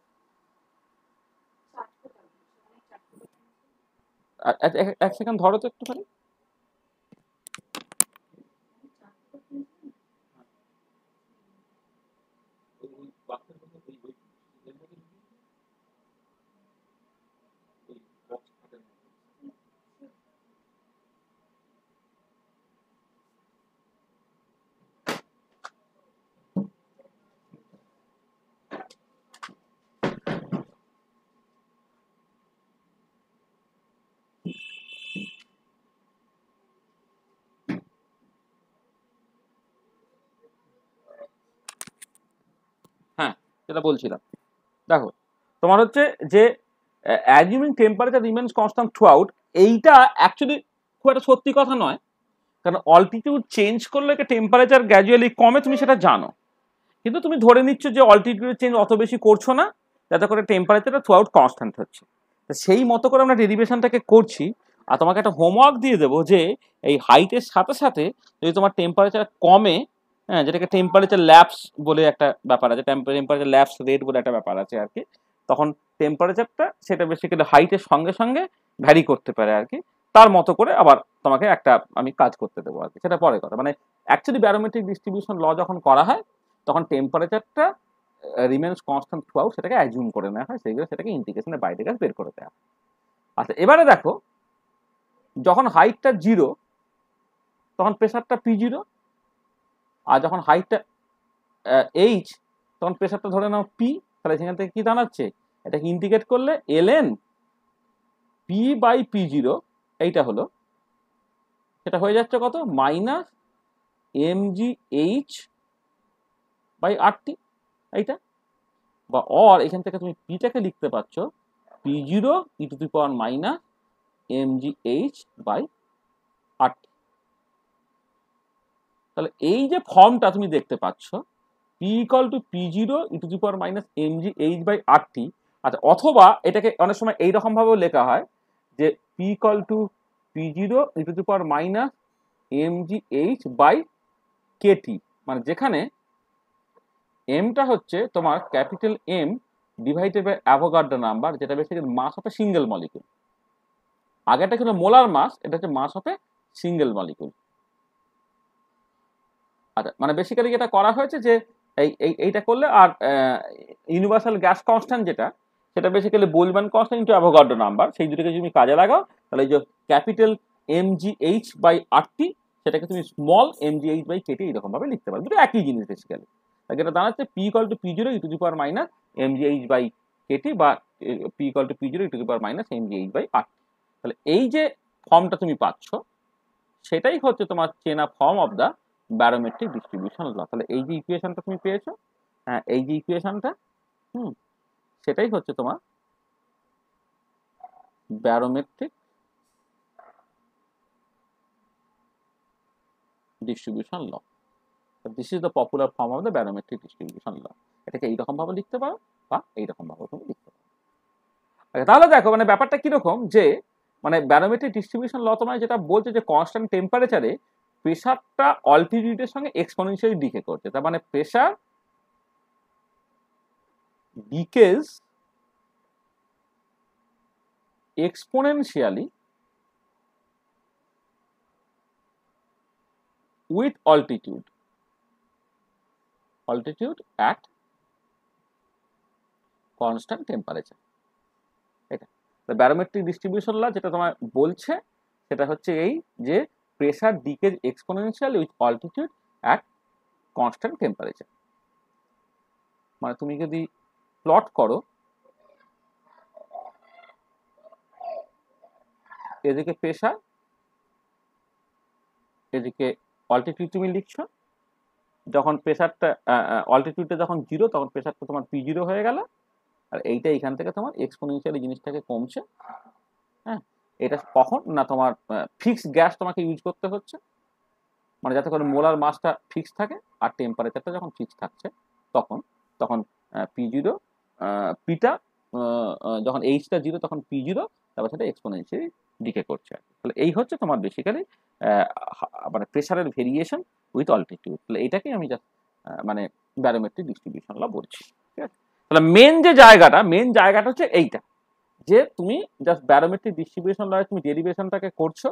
এক সেকেন্ড ধরো তো একটুখানি। হ্যাঁ যেটা বলছিলাম, দেখো তোমার হচ্ছে যে assuming temperature remains constant throughout, এইটা অ্যাকচুয়ালি খুব একটা সত্যি কথা নয়, কারণ অল্টিটিউড চেঞ্জ করলে টেম্পারেচার গ্র্যাজুয়ালি কমে, তুমি সেটা জানো, কিন্তু তুমি ধরে নিচ্ছ যে অল্টিটিউড চেঞ্জ অত বেশি করছো না, যাতে করে টেম্পারেচারটা থ্রুআউট কনস্ট্যান্ট হচ্ছে। সেই মতো করে আমরা ডেরিভেশনটাকে করছি। আর তোমাকে একটা হোমওয়ার্ক দিয়ে দেবো যে এই হাইটের সাথে সাথে যদি তোমার টেম্পারেচার কমে, হ্যাঁ যেটাকে টেম্পারেচার ল্যাপস বলে একটা ব্যাপার আছে, টেম্পারেচার ল্যাপস রেট বলে একটা ব্যাপার আছে আর কি, তখন টেম্পারেচারটা সেটা বেসিক্যালি হাইটের সঙ্গে সঙ্গে ভ্যারি করতে পারে আর কি, তার মতো করে আবার তোমাকে একটা আমি কাজ করতে দেবো আর কি, সেটা পরে কথা। মানে অ্যাকচুয়ালি ব্যারোমেট্রিক ডিস্ট্রিবিউশন ল যখন করা হয় তখন টেম্পারেচারটা রিমেন্স কনস্ট্যান্ট থ্রুআউট সেটাকে অ্যাজিউম করে নেওয়া হয়, সেইগুলো সেটাকে ইন্টিগ্রেশনের বাইরে কাজ বের করে দেওয়া। আচ্ছা এবারে দেখো যখন হাইটটা 0 তখন প্রেসারটা P0, আর যখন হাইটটা H তখন প্রেসারটা ধরে নাও P। তাহলে সেখান থেকে কি দাঁড়াচ্ছে, এটাকে ইন্টিগ্রেট করলে ln P বাই P0 এইটা হলো, সেটা হয়ে যাচ্ছে কত, মাইনাস mgh বাই RT এইটা, বা অর এখান থেকে তুমি পিটাকে লিখতে পারছো P0 e to the power minus mgh by RT। তাহলে এই যে ফর্মটা তুমি দেখতে পাচ্ছ P equal to P0 e to the power minus mgh by RT। আচ্ছা অথবা এটাকে অনেক সময় এইরকম ভাবেও লেখা হয় যে P equal to P0 e to the power minus mgh by KT, মানে যেখানে এমটা হচ্ছে তোমার capital M divided by Avogadro number, যেটা basically mass of a single molecule. আগেটা ছিল মোলার মাস, এটা হচ্ছে mass of a single molecule. আচ্ছা মানে বেসিক্যালি যেটা করা হয়েছে যে এইটা করলে, আর ইউনিভার্সাল গ্যাস কনস্ট্যান্ট যেটা, সেটা basically Boltzmann constant into Avogadro number, সেই দুটোকে যদি তুমি কাজে লাগাও তাহলে এই যে ক্যাপিটাল mgh বাই RT সেটাকে তুমি স্মল mgh বাই KT এইরকম ভাবে লিখতে পারো, দুটো একই জিনিস বেসিক্যালি। যেটা দাঁড়াচ্ছে P equal to P0 e to the power minus mgh by KT, বা P equal to P0 e to the power minus mgh by RT। তাহলে এই যে ফর্মটা তুমি পাচ্ছ সেটাই হচ্ছে তোমার চেনা ফর্ম অফ দা ব্যারোমেট্রিক ডিস্ট্রিবিউশন ল। তাহলে এই যে ইকুয়েশনটা তুমি পেয়েছো, হ্যাঁ এই যে ইকুয়েশনটা, সেটাই হচ্ছে তোমার barometric distribution law. This is the popular form of the barometric distribution law. এটাকে এইরকম ভাবে লিখতে পারো বা এইরকম ভাবে তুমি লিখতে পারো। তাহলে দেখো মানে ব্যাপারটা কিরকম, যে মানে ব্যারোমেট্রিক ডিস্ট্রিবিউশন ল তোমায় যেটা বলছে যে কনস্ট্যান্ট টেম্পারেচারে প্রেশারটা অল্টিটিউডের সঙ্গে এক্সপোনেনশিয়ালি ডিকে করছে। তার মানে pressure ডিকেজ exponentially with altitude at constant temperature। এটা ব্যারোমেট্রিক ডিস্ট্রিবিউশন ল যেটা তোমার বলছে সেটা হচ্ছে এই যে pressure ডিকেজ exponentially with altitude at constant temperature. মানে তুমি যদি প্লট করো, এদিকে প্রেসার, এদিকে অল্টিটিউড তুমি লিখছো, যখন প্রেসারটা অল্টিটিউডটা যখন 0 তখন প্রেসারটা তোমার P0 হয়ে গেল, আর এইটা এখান থেকে তোমার এক্সপোনেনশিয়ালি জিনিসটাকে কমছে। হ্যাঁ, এটা কখন না তোমার ফিক্সড গ্যাস তোমাকে ইউজ করতে হচ্ছে, মানে যাতে করে মোলার মাসটা ফিক্স থাকে আর টেম্পারেচারটা যখন ফিক্স থাকছে তখন তখন P0 পিটা যখন এইচটা 0 তখন P0, তারপর সেটা এক্সপোনেনশিয়ালি ডিকে করছে। তাহলে এই হচ্ছে তোমার বেসিক্যালি মানে প্রেসারের ভেরিয়েশন উইথ অল্টিটিউড। তাহলে এইটাকেই আমি জাস্ট মানে ব্যারোমেট্রিক ডিস্ট্রিবিউশন ল বলছি। ঠিক আছে, তাহলে মেন জায়গাটা হচ্ছে এইটা, যে তুমি জাস্ট ব্যারোমেট্রিক ডিস্ট্রিবিউশন লয়ে তুমি ডেরিভেশনটাকে করছো।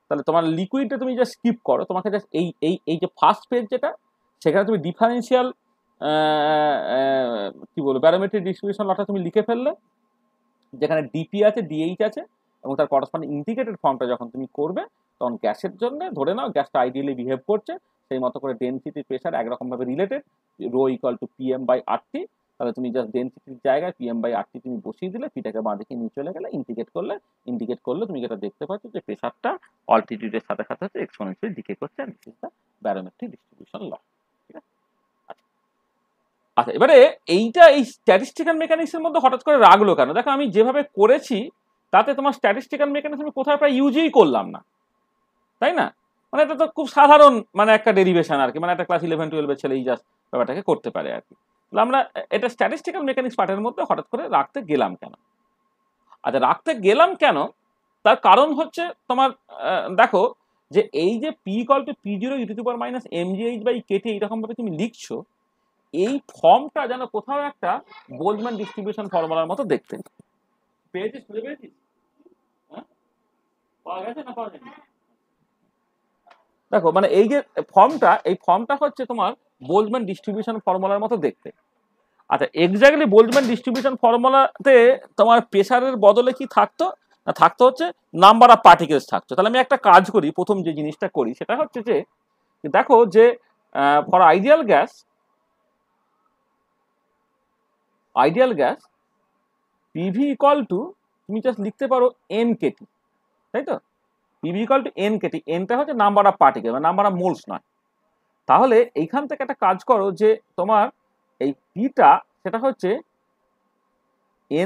তাহলে তোমার লিকুইডটা তুমি জাস্ট স্কিপ করো, তোমাকে জাস্ট এই যে ফার্স্ট পেজ যেটা, সেখানে তুমি ডিফারেন্সিয়াল কি বলবো ব্যারোমেট্রিক ডিস্ট্রিবিউশন লটা তুমি লিখে ফেললে, যেখানে ডিপি আছে, ডিএইচ আছে, এবং তার করসপন্ডিং ইন্টিগ্রেটেড ফর্মটা যখন তুমি করবে তখন গ্যাসের জন্য ধরে নাও গ্যাসটা আইডিয়ালি বিহেভ করছে সেই মতো করে ডেনসিটি প্রেসার একরকম ভাবে related, rho equal to PM/RT। তাহলে তুমি জাস্ট ডেনসিটির জায়গায় PM/RT তুমি বসিয়ে দিলে, পিটাকে বাঁ দিকে নিয়ে চলে গেলে, ইন্ডিকেট করলে তুমি যেটা দেখতে পাচ্ছ যে প্রেসারটা অল্টিটিউডের সাথে সাথে হচ্ছে এক্সপোনেনশিয়ালি ডিকে করছে। This is the barometric distribution ল। ঠিক আছে, আচ্ছা এবারে এইটা এই স্ট্যাটিস্টিক্যাল মেকানিক্সের মধ্যে হঠাৎ করে রাখলো কেন? দেখো আমি যেভাবে করেছি তাতে তোমার স্ট্যাটিস্টিক্যাল মেকানিক্স আমি কোথাও প্রায় ইউজই করলাম না, তাই না? মানে এটা তো খুব সাধারণ মানে একটা ডেরিভেশন আর কি, মানে একটা ক্লাস 11-12 ছেলেই জাস্ট ব্যাপারটাকে করতে পারে আর কি। তাহলে আমরা এটা স্ট্যাটিস্টিক্যাল মেকানিক্স পার্টের মধ্যে হঠাৎ করে রাখতে গেলাম কেন? আচ্ছা রাখতে গেলাম কেন, তার কারণ হচ্ছে তোমার দেখো যে এই যে P=P0 e⁻⁻mgh/kT এইরকম ভাবে তুমি লিখছো, এই ফর্মটা যেন কোথাও একটা বোলম্যান ডিস্ট্রিবিউশন ফর্মুলার মতো দেখতে। পেয়েছিস, খুঁজে পেয়েছিস? হ্যাঁ, পাওয়া গেছে না পাওয়া যায়নি? দেখো মানে এই যে ফর্মটা হচ্ছে তোমার বোলম্যান ডিস্ট্রিবিউশন ফর্মুলার মতো দেখতে। আচ্ছা এক্স্যাক্টলি বোলম্যান ডিস্ট্রিবিউশন ফর্মুলাতে তোমার প্রেসারের বদলে কি থাকতো না, থাকতো হচ্ছে নাম্বার অফ পার্টিকেলস থাকতো। তাহলে আমি একটা কাজ করি, প্রথম যে জিনিসটা করি সেটা হচ্ছে যে দেখো যে for ideal gas PV equal to তুমি জাস্ট লিখতে পারো NKT, তাই তো? PV ইকুয়াল টু NKT, এনটা হচ্ছে নাম্বার অফ পার্টিকেল মানে নাম্বার অফ মোলস নয়। তাহলে এইখান থেকে একটা কাজ করো যে তোমার এই পিটা সেটা হচ্ছে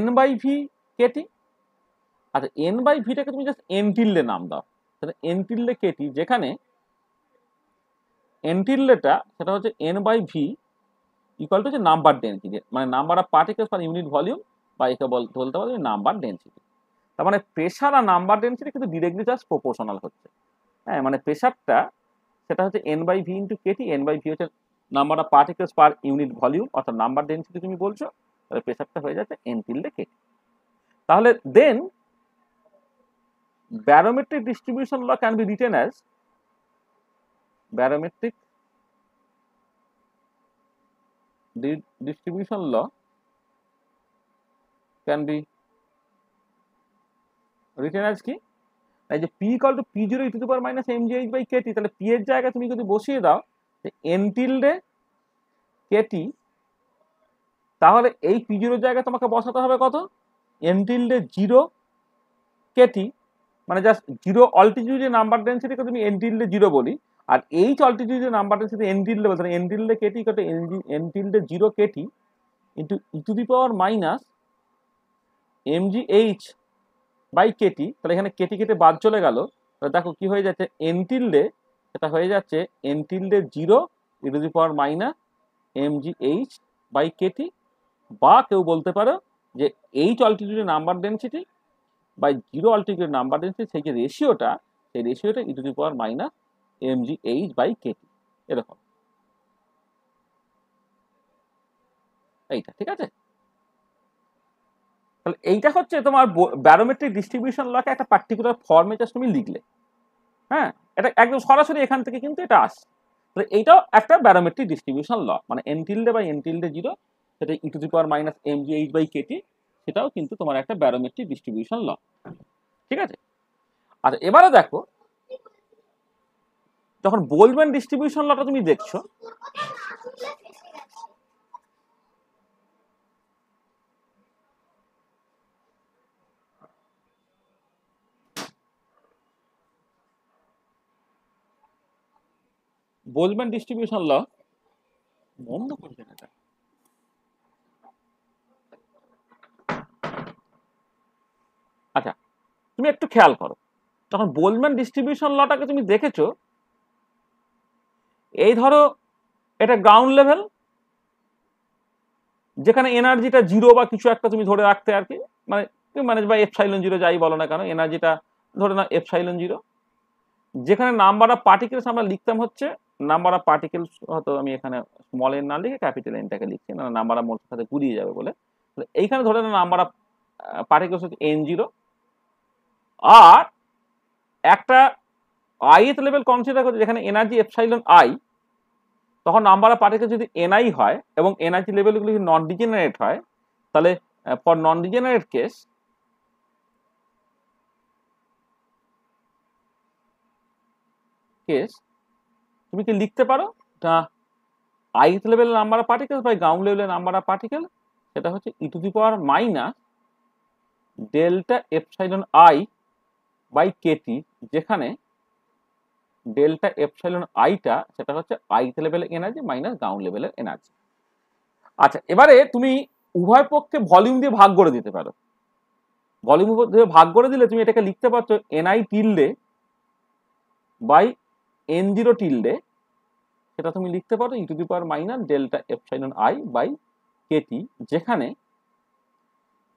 N/V/KT। আচ্ছা N/V-টাকে তুমি জাস্ট N tilde নাম দাও, তাহলে N tilde/KT, যেখানে N tilde-টা সেটা হচ্ছে N/V ইকুয়াল টু হচ্ছে নাম্বার ডেনসিটি, মানে number of particles per unit volume, বা একে বলতে পারো নাম্বার ডেনসিটি। তার মানে প্রেসার আর নাম্বার ডেনসিটি কিন্তু ডিরেক্টলি জাস্ট প্রপোর্শনাল হচ্ছে। হ্যাঁ, মানে প্রেসারটা সেটা হচ্ছে N/V/KT, N/V হচ্ছে number of particles per unit volume, অর্থাৎ নাম্বার ডেনসিটি তুমি বলছো, তাহলে প্রেসারটা হয়ে যাচ্ছে N tilde/KT। তাহলে দেন barometric distribution law can be written as barometric distribution law can be written as কি, এই যে P=P0 e⁻⁻mgh/kT, তাহলে P এর জায়গায় তুমি যদি বসিয়ে দাও N tilde/KT, তাহলে এই P0 জায়গায় তোমাকে বসাতে হবে কত, N tilde/0KT, মানে জাস্ট 0 অল্টিটিউডে নাম্বার ডেনসিটিকে তুমি N tilde 0 বলি, আর এইচ অল্টিটিউডের নাম্বারটা যদি এন টিল্ডে বলতে এন টিল্ডে কেটি কত N tilde 0 kT into E to the power minus mgh by kT, তাহলে এখানে কেটি কেটে বাদ চলে গেল, তাহলে দেখো কি হয়ে যাচ্ছে এন টিল্ডে, এটা হয়ে যাচ্ছে N tilde 0 e to the power minus mgh by KT, বা কেউ বলতে পারো যে এইচ অল্টিটিউডের নাম্বার ডেন্সিটি বাই 0 অল্টিটিউডের নাম্বার ডেন্সিটি, সেই যে রেশিওটা, সেই রেশিওটা e to the power minus mgh by KT, এরকম। এইটা ঠিক আছে। তাহলে এইটা হচ্ছে তোমার ব্যারোমেট্রিক ডিস্ট্রিবিউশন লকে একটা পার্টিকুলার ফর্মে জাস্ট তুমি লিখলে, হ্যাঁ, এটা একদম সরাসরি এখান থেকে কিন্তু এটা আসছে। তাহলে এইটাও একটা ব্যারোমেট্রিক ডিস্ট্রিবিউশন ল, মানে N tilde by N tilde 0, সেটা e to the power minus mgh by KT, সেটাও কিন্তু তোমার একটা ব্যারোমেট্রিক ডিস্ট্রিবিউশন ল, ঠিক আছে। আচ্ছা এবারে দেখো, যখন বোলম্যান ডিস্ট্রিবিউশন লটা তুমি দেখছো, বোলম্যান ডিস্ট্রিবিউশন ল বন্ধ করবে না এটা। আচ্ছা তুমি একটু খেয়াল করো, যখন বোলম্যান ডিস্ট্রিবিউশন লটাকে তুমি দেখেছো, এই ধরো এটা গ্রাউন্ড লেভেল, যেখানে এনার্জিটা 0 বা কিছু একটা তুমি ধরে রাখতে আর কি, মানে মানে বা এপসাইলন 0 যাই বলো না কেন, এনার্জিটা ধরে না এপসাইলন 0, যেখানে নাম্বার অফ পার্টিকেলস আমরা লিখতাম হচ্ছে নাম্বার অফ পার্টিকেলস, হয়তো আমি এখানে স্মল এন না লিখে ক্যাপিটাল এনটাকে লিখছি, না নাম্বার অফ মোলসের সাথে গুলিয়ে যাবে বলে, এইখানে ধরে না নাম্বার অফ পার্টিকেলস হচ্ছে n0, আর একটা ith লেভেল কনসিডার করছে যেখানে এনার্জি এপসাইলন আই, তখন নাম্বার অফ পার্টিকেল যদি এনআই হয় এবং এনার্জি লেভেলগুলো যদি নন ডিজেনারেট হয়, তাহলে ফর নন ডিজেনারেট কেস তুমি কি লিখতে পারো, ith লেভেলের number of particle by ground লেভেলের নাম্বার অফ পার্টিকেল, সেটা হচ্ছে ই to the power minus delta epsilon I by KT, যেখানে ডেল্টা এপসাইলন আইটা সেটা হচ্ছে ith লেভেলের এনার্জি মাইনাস গ্রাউন্ড লেভেলের এনার্জি। আচ্ছা এবারে তুমি উভয় পক্ষে ভলিউম দিয়ে ভাগ করে দিতে পারো, ভলিউম দিয়ে ভাগ করে দিলে তুমি এটাকে লিখতে পারছো NI tilde by n0 tilde, সেটা তুমি লিখতে পারো E to the power minus delta epsilon I by KT, যেখানে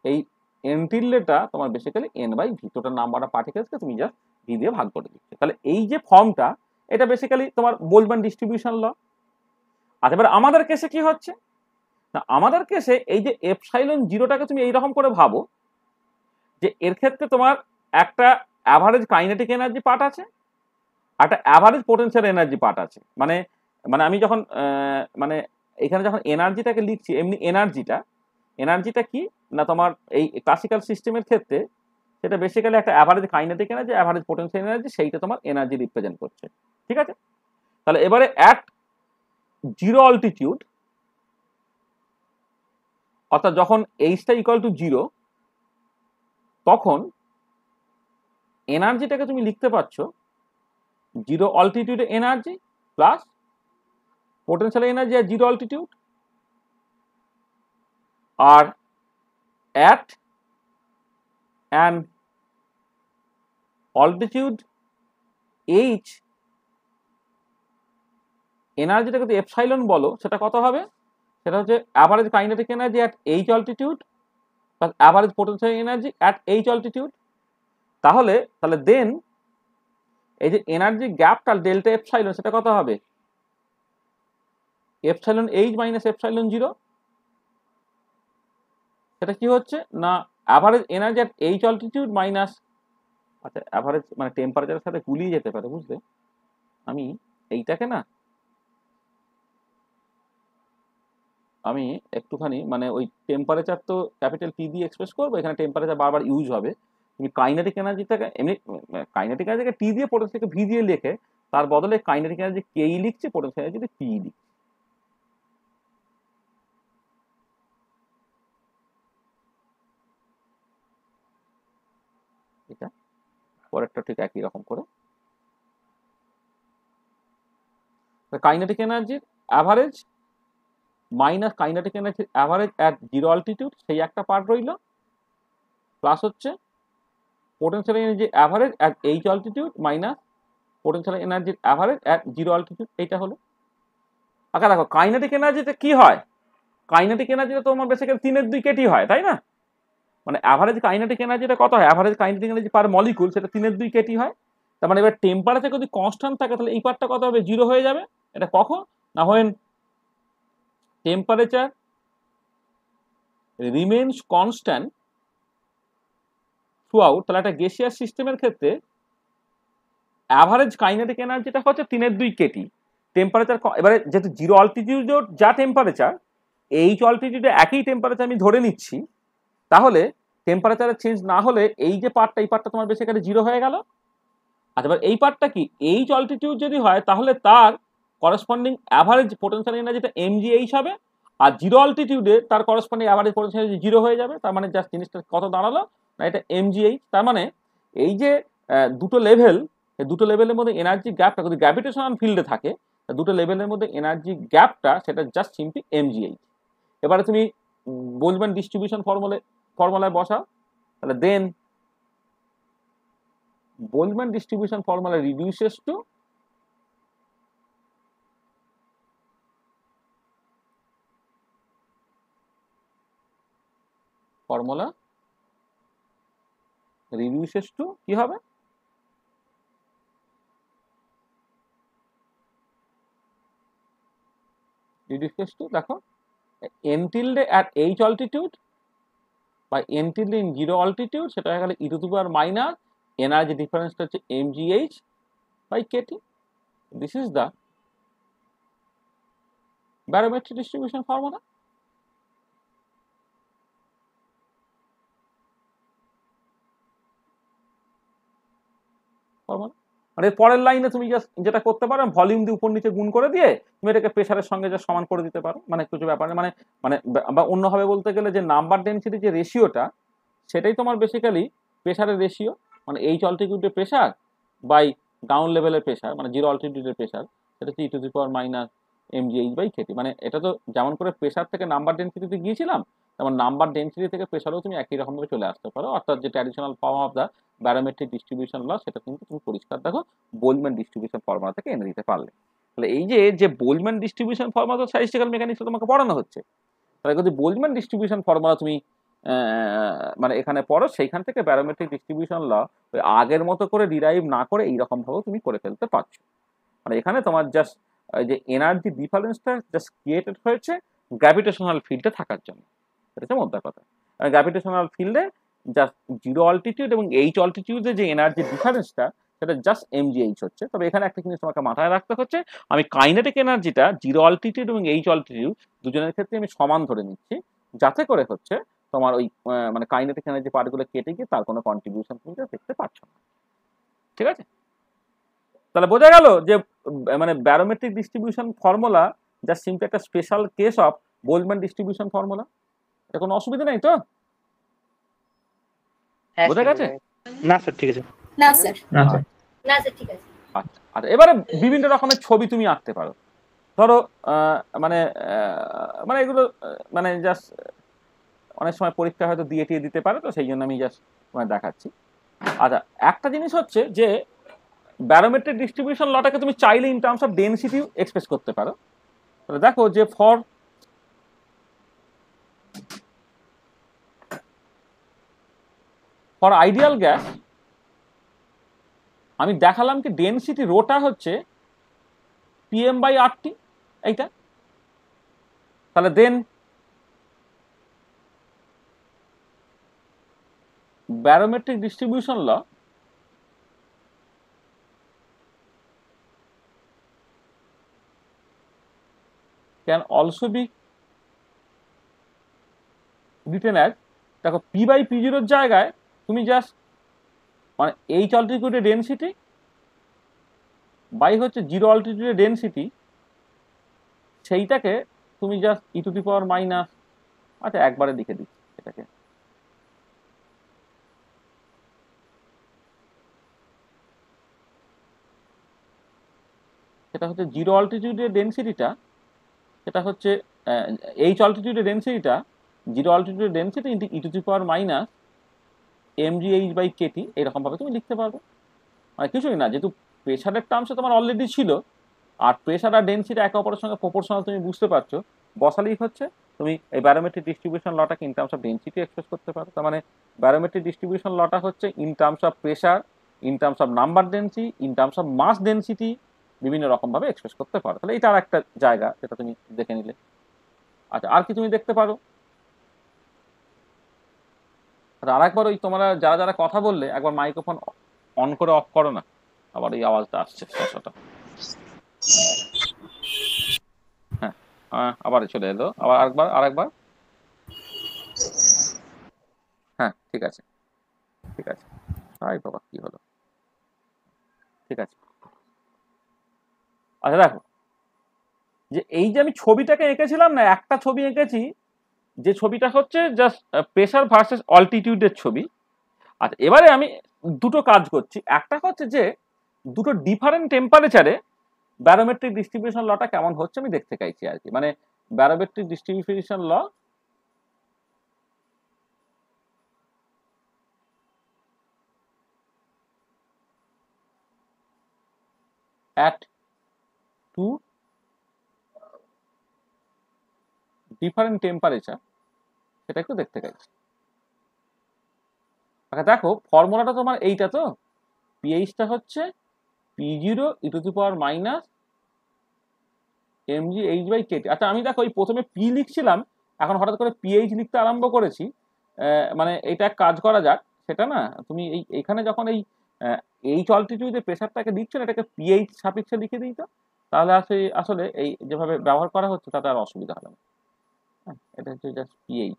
এই এন টিল্ডেটা তোমার basically N by V, total number of পার্টিকেলসকে তুমি জাস্ট ভি দিয়ে ভাগ করে দিচ্ছ। তাহলে এই যে ফর্মটা, এটা বেসিক্যালি তোমার বোলম্যান ডিস্ট্রিবিউশন ল। আচ্ছা এবার আমাদের কেসে কি হচ্ছে না, আমাদের কেসে এই যে এপসাইলন 0টাকে তুমি এইরকম করে ভাবো যে এর ক্ষেত্রে তোমার একটা অ্যাভারেজ কাইনেটিক এনার্জি পার্ট আছে, একটা অ্যাভারেজ পোটেনশিয়াল এনার্জি পার্ট আছে, মানে মানে আমি যখন মানে এখানে যখন এনার্জিটাকে লিখছি, এমনি এনার্জিটা কি না, তোমার এই ক্লাসিক্যাল সিস্টেমের ক্ষেত্রে সেটা বেসিক্যালি একটা average kinetic energy, average potential energy, সেইটা তোমার এনার্জি রিপ্রেজেন্ট করছে, ঠিক আছে। তাহলে এবারে অ্যাট 0 অল্টিটিউড, অর্থাৎ যখন এইচটা ইকুয়াল টু 0, তখন এনার্জিটাকে তুমি লিখতে পারছো 0 অল্টিটিউডে এনার্জি প্লাস পোটেনশিয়াল এনার্জি আর 0 অল্টিটিউড, আর at an altitude h এনার্জিটাকে যদি এপসাইলন বলো, সেটা কত হবে, সেটা হচ্ছে average kinetic energy at H altitude plus average potential energy at H altitude. তাহলে দেন এই যে এনার্জি গ্যাপটা ডেল্টা এপসাইলন, সেটা কত হবে, এপসাইলন এইচ মাইনাস এপসাইলন 0, সেটা কি হচ্ছে না average energy at H altitude minus, আচ্ছা অ্যাভারেজ মানে টেম্পারেচারের সাথে গুলিয়ে যেতে পারে, বুঝলে, আমি এইটাকে না আমি একটুখানি মানে ওই টেম্পারেচার তো ক্যাপিটাল টি দিয়ে এক্সপ্রেস করবো, এখানে টেম্পারেচার বারবার ইউজ হবে, তুমি কাইনেটিক এনার্জিটাকে এমনি কাইনেটিক এনার্জিকে টি দিয়ে পোটেনশিয়ালকে ভি দিয়ে লিখে তার বদলে কাইনেটিক এনার্জি কেই লিখছে, পোটেনশিয়াল এনার্জি পি লিখছে, এটা পরেরটা ঠিক একই রকম করে। কাইনেটিক এনার্জির অ্যাভারেজ মাইনাস কাইনেটিক এনার্জির অ্যাভারেজ অ্যাট জিরো অল্টিটিউড, সেই একটা পার্ট রইল, প্লাস হচ্ছে potential energy average at H altitude minus potential এনার্জির অ্যাভারেজ অ্যাট জিরো অল্টিটিউড, এইটা হলো। আচ্ছা দেখো কাইনেটিক এনার্জিতে কি হয়, কাইনেটিক এনার্জিতে তোমার বেসিক্যালি 3/2 কেটি হয়, তাই না? মানে অ্যাভারেজ কাইনেটিক এনার্জিটা কত হয়, অ্যাভারেজ কাইনেটিক এনার্জি পার মলিকুল সেটা 3/2 কেটি হয়। তার মানে এবার টেম্পারেচার যদি কনস্ট্যান্ট থাকে তাহলে এই পার্টটা কত হবে, জিরো হয়ে যাবে। এটা কখন না, when temperature remains constant through out, তাহলে একটা গ্যাসিয়াস সিস্টেমের ক্ষেত্রে অ্যাভারেজ কাইনেটিক এনার্জিটা হচ্ছে 3/2 কেটি। টেম্পারেচার এবারে যেহেতু জিরো অল্টিটিউড যা টেম্পারেচার, এইচ অল্টিটিউডে একই টেম্পারেচার আমি ধরে নিচ্ছি, তাহলে টেম্পারেচারের চেঞ্জ না হলে এই যে পার্টটা, এই পার্টটা তোমার বেসিক্যালি জিরো হয়ে গেল। আচ্ছা এবার এই পার্টটা কি, এইচ অল্টিটিউড যদি হয় তাহলে তার করসপন্ডিং অ্যাভারেজ পোটেনশিয়াল এনার্জিটা এমজিএইচ হবে, আর জিরো অল্টিটিউডে তার corresponding average potential energy zero হয়ে যাবে। তার মানে জাস্ট জিনিসটা কত দাঁড়ালো না, এটা এমজিএইচ। তার মানে এই যে দুটো লেভেল, এই দুটো লেভেলের মধ্যে এনার্জি গ্যাপটা যদি গ্র্যাভিটেশনাল ফিল্ডে থাকে, দুটো লেভেলের মধ্যে এনার্জি গ্যাপটা সেটা জাস্ট সিম্পলি এমজিএইচ। এবারে তুমি বোলম্যান ডিস্ট্রিবিউশন ফর্মুলায় বসাও, তাহলে দেন Boltzmann distribution formula reduces to কি হবে, reduces to দেখো n tilde at h altitude by n tilde in zero altitude, সেটা হয়ে গেল e to the power minus energy ডিফারেন্সটা হচ্ছে mgh by kt. This is the barometric distribution formula. মানে পরের লাইনে তুমি জাস্ট যেটা করতে পারো, ভলিউম দিয়ে উপর নিচে গুণ করে দিয়ে তুমি এটাকে প্রেসারের সঙ্গে যা সমান করে দিতে পারো, মানে কিছু ব্যাপার মানে মানে বা অন্যভাবে বলতে গেলে যে নাম্বার ডেনসিটি যে রেশিওটা, সেটাই তোমার বেসিক্যালি প্রেসারের রেশিও, মানে এইচ অল্টিটিউডের প্রেসার বাই গ্রাউন্ড লেভেলের প্রেসার, মানে জিরো অল্টিটিউডের প্রেসার, সেটা হচ্ছে ই to the power minus mgh by KT. মানে এটা তো যেমন করে প্রেসার থেকে নাম্বার ডেনসিটিতে গিয়েছিলাম, তেমন নাম্বার ডেনসিটি থেকে প্রেসারও তুমি একই রকমভাবে চলে আসতে পারো। অর্থাৎ যে traditional form of the barometric distribution law, সেটা কিন্তু তুমি পরিষ্কার দেখো বোলম্যান ডিস্ট্রিবিউশন ফর্মুলা থেকে এনে দিতে পারলে। তাহলে এই যে বোলম্যান ডিস্ট্রিবিউশন ফর্মুলা তো স্ট্যাটিস্টিক্যাল মেকানিক্স তোমাকে পড়ানো হচ্ছে, তাহলে যদি বোলম্যান ডিস্ট্রিবিউশন ফর্মুলা তুমি মানে এখানে পড়ো, সেইখান থেকে ব্যারোমেট্রিক ডিস্ট্রিবিউশন ল আগের মতো করে ডিরাইভ না করে এইরকম ভাবে তুমি করে ফেলতে পারছো। মানে এখানে তোমার জাস্ট যে এনার্জি ডিফারেন্সটা জাস্ট ক্রিয়েটেড হয়েছে গ্র্যাভিটেশনাল ফিল্ডে থাকার জন্য, এটা হচ্ছে মোদ্দা কথা। গ্র্যাভিটেশনাল ফিল্ডে জাস্ট জিরো অল্টিটিউড এবং এইচ অল্টিটিউডে যে এনার্জি ডিফারেন্সটা, সেটা জাস্ট এমজিএইচ হচ্ছে। তবে এখানে একটা জিনিস তোমাকে মাথায় রাখতে হচ্ছে, আমি কাইনেটিক এনার্জিটা জিরো অল্টিটিউড এবং এইচ অল্টিটিউড দুজনের ক্ষেত্রে আমি সমান ধরে নিচ্ছি, যাতে করে হচ্ছে তোমার ওই মানে কাইনেটিক এনার্জি পার্টগুলো কেটে গিয়ে তার কোনো কন্ট্রিবিউশন তুমি দেখতে পাচ্ছ না। ঠিক আছে, তাহলে বোঝা গেল যে মানে barometric distribution formula just simply একটা special case of Boltzmann distribution formula. এটা কোনো অসুবিধা নেই তো, বোঝা গেছে? না স্যার ঠিক আছে। না স্যার, না স্যার। না স্যার ঠিক আছে। আচ্ছা আচ্ছা, এবারে বিভিন্ন রকমের ছবি তুমি আঁকতে পারো। ধরো মানে মানে এগুলো মানে জাস্ট অনেক সময় পরীক্ষা হয়তো দিয়ে দিতে পারে, তো সেই জন্য আমি জাস্ট তোমায় দেখাচ্ছি। আচ্ছা, একটা জিনিস হচ্ছে যে ব্যারোমেট্রিক ডিস্ট্রিবিউশন লটাকে তুমি চাইলে in terms of density express করতে পারো। তাহলে দেখো যে ফর আইডিয়াল গ্যাস আমি দেখালাম কি ডেনসিটি রোটা হচ্ছে পিএম বাই আরটি, এইটা। তাহলে then barometric distribution law can also be written as, দেখো পি বাই পি জিরোর জায়গায় তুমি জাস্ট মানে এইচ অল্টিটিউডের ডেনসিটি বাই হচ্ছে জিরো অল্টিটিউডের ডেনসিটি, সেইটাকে তুমি just E to the power minus, আচ্ছা একবারে লিখে দিচ্ছি এটাকে, সেটা হচ্ছে জিরো অল্টিটিউডের ডেন্সিটিটা, সেটা হচ্ছে এইচ অল্টিটিউডের ডেন্সিটিটা, জিরো অল্টিটিউডের density into E to the power minus mgh by KT, এরকমভাবে তুমি লিখতে পারবে। মানে কিছুই না, যেহেতু প্রেশারের টার্মসে তোমার অলরেডি ছিল, আর প্রেশার আর ডেন্সিটি একে অপরের সঙ্গে প্রপোর্শনাল, তুমি বুঝতে পারছো, বসালেই হচ্ছে তুমি এই ব্যারোমেট্রিক ডিস্ট্রিবিউশন লটাকে in terms of density express করতে পারো। তার মানে ব্যারোমেট্রিক ডিস্ট্রিবিউশন লটা হচ্ছে in terms of pressure, in terms of number density, in terms of mass density বিভিন্ন রকমভাবে এক্সপ্রেস করতে পারো। তাহলে এটা আর একটা জায়গা যেটা তুমি দেখে নিলে। আচ্ছা, আর কি তুমি দেখতে পারো? আর একবার ওই তোমরা যারা যারা কথা বললে একবার মাইক্রোফোন অন করে অফ করো না, আবার এই আওয়াজটা আসছে শশাটা। হ্যাঁ, আবার চলে এলো, আবার আরেকবার। হ্যাঁ, ঠিক আছে, ঠিক আছে। তাই বাবা, কি হলো? ঠিক আছে। আচ্ছা দেখো, যে এই যে আমি ছবিটাকে এঁকেছিলাম না, একটা ছবি এঁকেছি, যে ছবিটা হচ্ছে জাস্ট প্রেসার ভার্সেস অল্টিটিউডের ছবি। আচ্ছা, এবারে আমি দুটো কাজ করছি। একটা হচ্ছে যে দুটো ডিফারেন্ট টেম্পারেচারে ব্যারোমেট্রিক ডিস্ট্রিবিউশন লটা কেমন হচ্ছে আমি দেখতে চাইছি আর কি। মানে barometric distribution law at two different temperature, সেটা একটু দেখতে চাইছি। আচ্ছা দেখো, ফর্মুলাটা তোমার এইটা তো, পিএইচটা হচ্ছে P0 e to the power minus mgh by kT. আচ্ছা আমি দেখো, এই প্রথমে পি লিখছিলাম, এখন হঠাৎ করে পিএইচ লিখতে আরম্ভ করেছি। মানে এটা কাজ করা যাক, সেটা না, তুমি এইখানে যখন এই এইচ অল্টিটিউডে প্রেসারটাকে দিচ্ছ না, এটাকে পিএইচ সাপেক্ষে লিখে দিই তো, তাহলে আসলে এই যেভাবে ব্যবহার করা হচ্ছে তাতে আর অসুবিধা হবে না। হ্যাঁ, এটা হচ্ছে জাস্ট পিএইচ।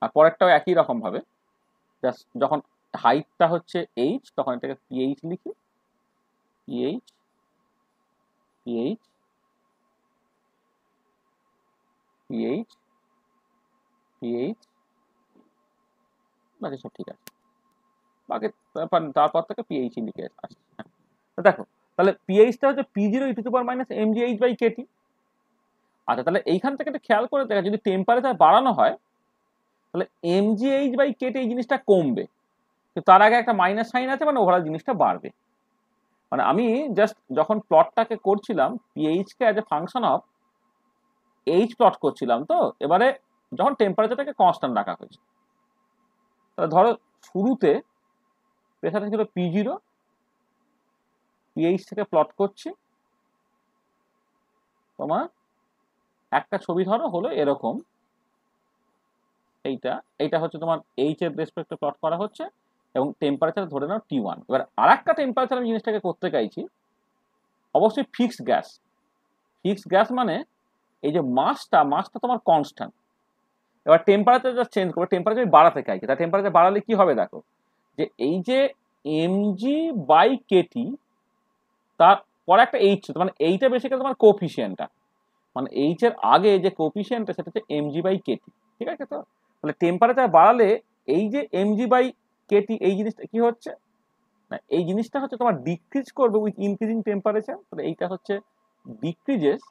আর পরেরটাও একই রকম ভাবে, জাস্ট যখন হাইটটা হচ্ছে এইচ তখন এটাকে পিএইচ লিখি, পিএইচ পিএইচ পিএইচ পিএইচ, বাকি সব ঠিক আছে। বাকি তারপর থেকে পিএইচ লিখে আসছে। দেখো, তাহলে পিএইচটা হচ্ছে P0 e to the power minus mgh by kT. আচ্ছা, তাহলে এইখান থেকে একটা খেয়াল করে দেখা, যদি টেম্পারেচার বাড়ানো হয় তাহলে mgh বাই কেটি এই জিনিসটা কমবে, তো তার আগে একটা মাইনাস সাইন আছে, মানে ওভারঅল জিনিসটা বাড়বে। মানে আমি জাস্ট যখন প্লটটাকে করছিলাম pH K as a function of H plot করছিলাম, তো এবারে যখন টেম্পারেচারটাকে কনস্ট্যান্ট রাখা হয়েছে, তাহলে ধরো শুরুতে প্রেসারটা ছিল P0, পিএইচ থেকে প্লট করছি তোমার একটা ছবি, ধরো হলো এরকম, এইটা হচ্ছে তোমার এইচ এর রেসপেক্টে প্লট করা হচ্ছে, এবং টেম্পারেচার ধরে নাও T1। এবার আর একটা টেম্পারেচার আমি জিনিসটাকে করতে চাইছি, অবশ্যই ফিক্সড গ্যাস। ফিক্সড গ্যাস মানে এই যে মাসটা তোমার কনস্ট্যান্ট। এবার টেম্পারেচার জাস্ট চেঞ্জ করবে, টেম্পারেচার বাড়াতে চাইছে, তা টেম্পারেচার বাড়ালে কি হবে দেখো, যে এই যে এমজি বাই কেটি, তারপরে একটা এইচ, মানে এইটা বেসিক্যালি তোমার কোফিসিয়েন্টটা, মানে এইচ এর আগে যে কোফিসিয়েন্টটা সেটা হচ্ছে এমজি বাই কেটি। ঠিক আছে? তো তাহলে টেম্পারেচার বাড়ালে এই যে এমজি বাই কেটি এই জিনিসটা কি হচ্ছে না, এই জিনিসটা হচ্ছে তোমার ডিক্রিজ করবে উইথ ইনক্রিজিং টেম্পারেচার। তাহলে এইটা হচ্ছে ডিক্রিজেস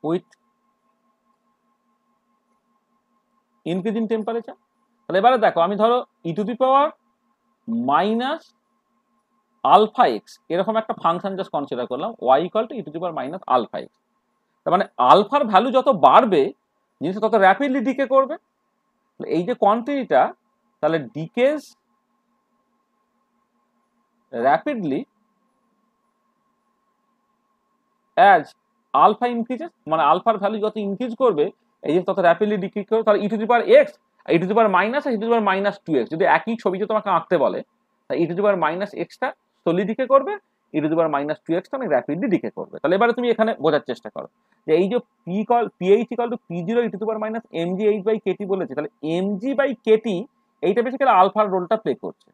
উইথ ইনক্রিজিং টেম্পারেচার। তাহলে এবারে দেখো, আমি ধরো E to the power minus alpha X এরকম একটা ফাংশন জাস্ট কনসিডার করলাম, Y equal to E to the power minus alpha X. তার মানে আলফার ভ্যালু যত বাড়বে জিনিসটা তত র্যাপিডলি ডিকে করবে। এই যে কোয়ান্টিটিটা, তাহলে decays rapidly as alpha increases, মানে আলফার ভ্যালু যত ইনক্রিজ করবে এই যে তত র্যাপিডলি ডিক্রিজ করবে। তাহলে E to the power X, E to the power minus, E to the power minus 2x, যদি একই ছবিতে তোমাকে আঁকতে বলে, তাই E to the power minus এক্সটা স্লোলি ডিকে করবে, E to the power minus 2x টা অনেক র্যাপিডলি ডিকে করবে। তাহলে এবারে তুমি এখানে বোঝার চেষ্টা করো যে এই যে P H equal to P0 e to the power minus mgh by kT বলেছে, তাহলে mg বাই কেটি এইটা বেসিক্যালি আলফার রোলটা প্লে করছে।